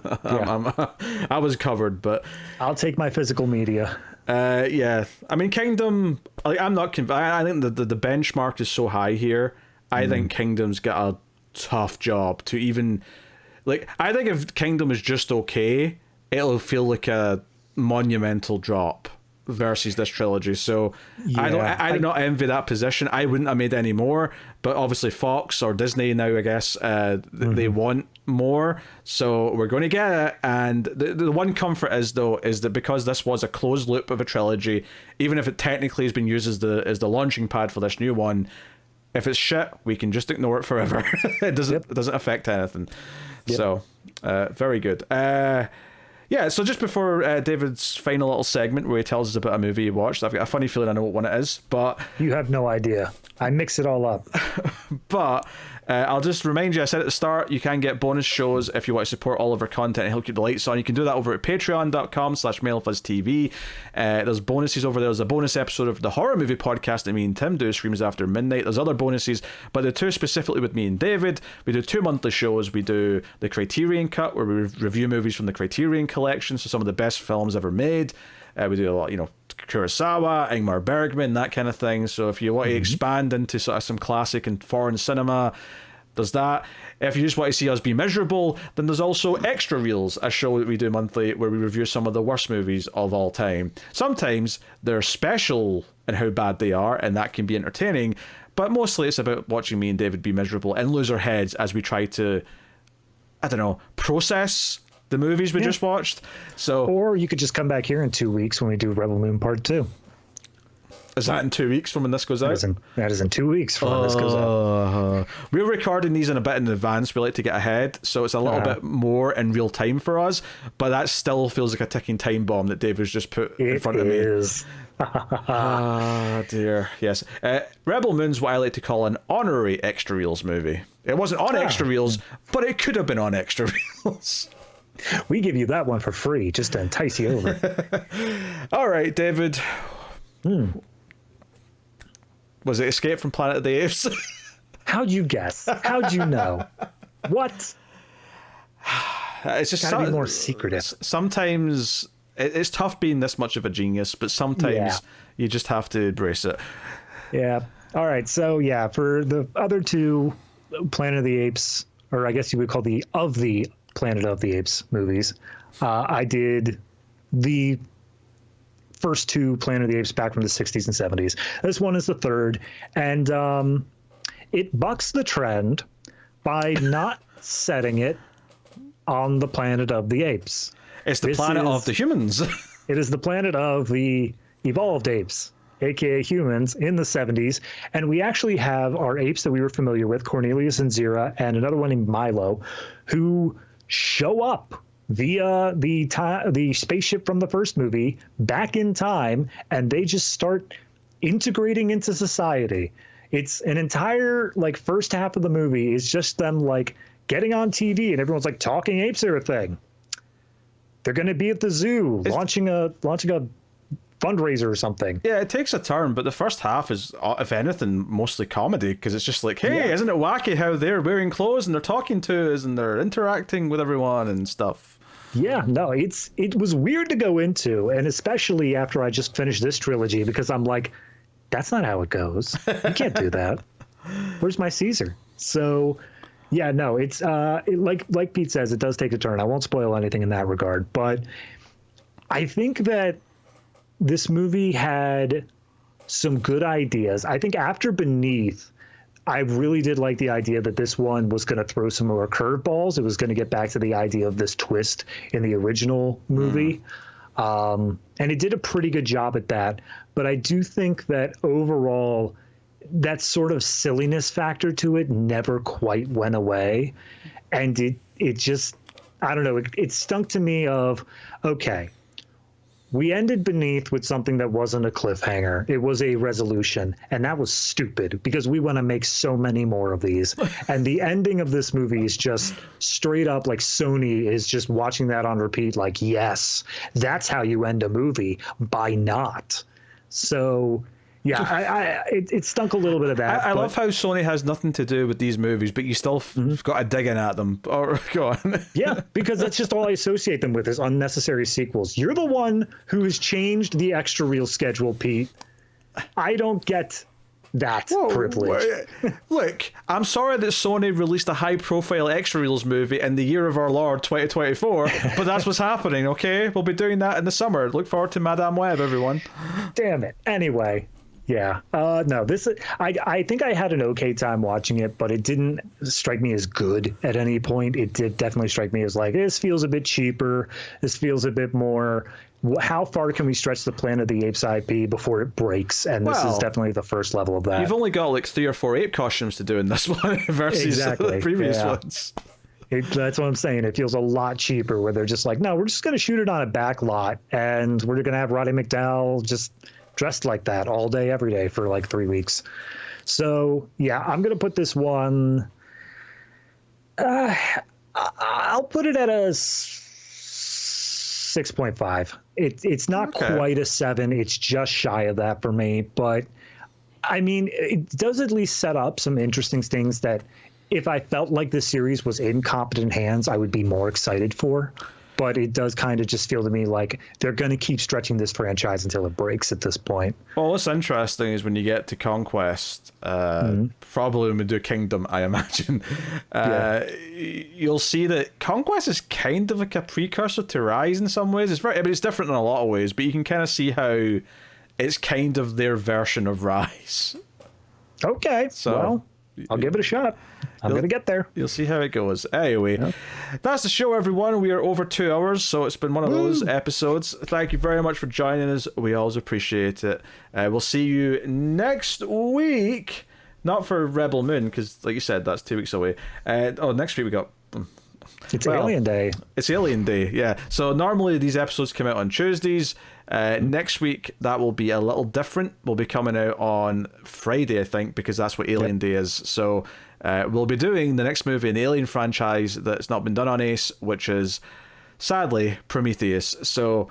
I was covered, but I'll take my physical media. I mean, Kingdom, like, I'm not convinced. I think the benchmark is so high here. I think Kingdom's got a tough job to even, like, I think if Kingdom is just okay, it'll feel like a monumental drop versus this trilogy. So Yeah, I do not envy that position. I wouldn't have made any more, but obviously Fox or Disney now, I guess, they want more. So we're going to get it. And the one comfort is that because this was a closed loop of a trilogy, even if it technically has been used as the launching pad for this new one, if it's shit, we can just ignore it forever. It doesn't affect anything. Yep. So very good. Yeah, so just before David's final little segment where he tells us about a movie he watched, I've got a funny feeling I know what one it is, but... You have no idea. I mix it all up. But I'll just remind you, I said at the start, you can get bonus shows if you want to support all of our content and help keep the lights on. You can do that over at patreon.com/MailFuzzTV. There's bonuses over there. There's a bonus episode of the horror movie podcast that me and Tim do, Screams After Midnight. There's other bonuses, but the two specifically with me and David. We do 2 monthly shows. We do the Criterion Cut, where we review movies from the Criterion Collection, so some of the best films ever made. We do a lot, Kurosawa, Ingmar Bergman, that kind of thing. So if you want to expand into sort of some classic and foreign cinema, there's that. If you just want to see us be miserable, then there's also Extra Reels, a show that we do monthly where we review some of the worst movies of all time. Sometimes they're special in how bad they are, and that can be entertaining, but mostly it's about watching me and David be miserable and lose our heads as we try to, process the movies we just watched. So, or you could just come back here in 2 weeks when we do Rebel Moon Part 2. Is that in 2 weeks from when this goes out? That is in 2 weeks from when this goes out. We're recording these in a bit in advance. We like to get ahead, so it's a little bit more in real time for us, but that still feels like a ticking time bomb that Dave has just put in front of me. It is. Dear. Yes. Rebel Moon's what I like to call an honorary Extra Reels movie. It wasn't on Extra Reels, but it could have been on Extra Reels. We give you that one for free just to entice you over. All right, David. Was it Escape from Planet of the Apes? How'd you guess? How'd you know? What? It's just gotta be more secretive. Sometimes it's tough being this much of a genius, but sometimes you just have to embrace it. Yeah. All right. So yeah, for the other two Planet of the Apes, or I guess you would call the Planet of the Apes movies, I did the first two Planet of the Apes back from the 60s and 70s. This one is the third, and it bucks the trend by not setting it on the Planet of the Apes. It's the planet of the humans. It is the planet of the evolved apes, aka humans, in the 70s. And we actually have our apes that we were familiar with, Cornelius and Zira, and another one named Milo, who show up via the spaceship from the first movie back in time, and they just start integrating into society. It's an entire first half of the movie is just them getting on TV, and everyone's talking apes are a thing. They're going to be at the zoo launching a fundraiser or something. Yeah, it takes a turn, but the first half is, if anything, mostly comedy, because it's just hey, isn't it wacky how they're wearing clothes and they're talking to us and they're interacting with everyone and stuff. Yeah, no, it was weird to go into, and especially after I just finished this trilogy, because I'm that's not how it goes. You can't do that. Where's my Caesar? So, yeah, no, it's like Pete says, it does take a turn. I won't spoil anything in that regard, but I think that this movie had some good ideas. I think after Beneath, I really did like the idea that this one was going to throw some more curveballs. It was going to get back to the idea of this twist in the original movie. And it did a pretty good job at that. But I do think that overall, that sort of silliness factor to it never quite went away. And it just, I don't know, it stunk to me of, okay, we ended Beneath with something that wasn't a cliffhanger. It was a resolution, and that was stupid because we want to make so many more of these. And the ending of this movie is just straight up Sony is just watching that on repeat yes, that's how you end a movie, by not. So, yeah, it stunk a little bit of that. I love how Sony has nothing to do with these movies, but you still got to dig in at them. Or go on. Yeah, because that's just all I associate them with is unnecessary sequels. You're the one who has changed the extra reel schedule, Pete. I don't get That's privilege. Look, I'm sorry that Sony released a high-profile extra reels movie in the year of our Lord 2024, but that's what's happening, okay? We'll be doing that in the summer. Look forward to Madame Web, everyone. Damn it. Anyway, yeah. No, I think I had an okay time watching it, but it didn't strike me as good at any point. It did definitely strike me as like, this feels a bit cheaper. This feels a bit more... How far can we stretch the Planet of the Apes IP before it breaks? And this is definitely the first level of that. You've only got like 3 or 4 ape costumes to do in this one versus the previous ones. That's what I'm saying. It feels a lot cheaper where they're just like, no, we're just going to shoot it on a back lot and we're going to have Roddy McDowell just dressed like that all day, every day for like 3 weeks. So, yeah, I'm going to put this one... I'll put it at a 6.5. It's not quite a 7. It's just shy of that for me. But I mean, it does at least set up some interesting things that if I felt like the series was in competent hands, I would be more excited for. But it does kind of just feel to me like they're going to keep stretching this franchise until it breaks at this point. Well, what's interesting is when you get to Conquest, probably when we do Kingdom, I imagine, you'll see that Conquest is kind of like a precursor to Rise in some ways. It's different in a lot of ways, but you can kind of see how it's kind of their version of Rise. Okay, so... Well, I'll give it a shot. I'm going to get there. You'll see how it goes. Anyway, that's the show, everyone. We are over 2 hours, so it's been one of those episodes. Thank you very much for joining us. We always appreciate it. We'll see you next week. Not for Rebel Moon, because, like you said, that's 2 weeks away. Next week we got... It's Alien Day. It's Alien Day, yeah. So normally these episodes come out on Tuesdays. Next week, that will be a little different. We'll be coming out on Friday, I think, because that's what Alien Day is. So we'll be doing the next movie in the Alien franchise that's not been done on Ace, which is, sadly, Prometheus. So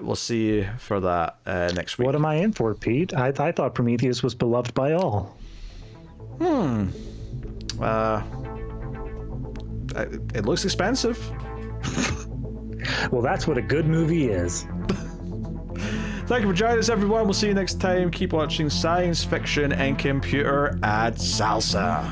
we'll see you for that next week. What am I in for, Pete? I thought Prometheus was beloved by all. It looks expensive. Well, that's what a good movie is. Thank you for joining us, everyone. We'll see you next time. Keep watching Science Fiction and Computer at Salsa.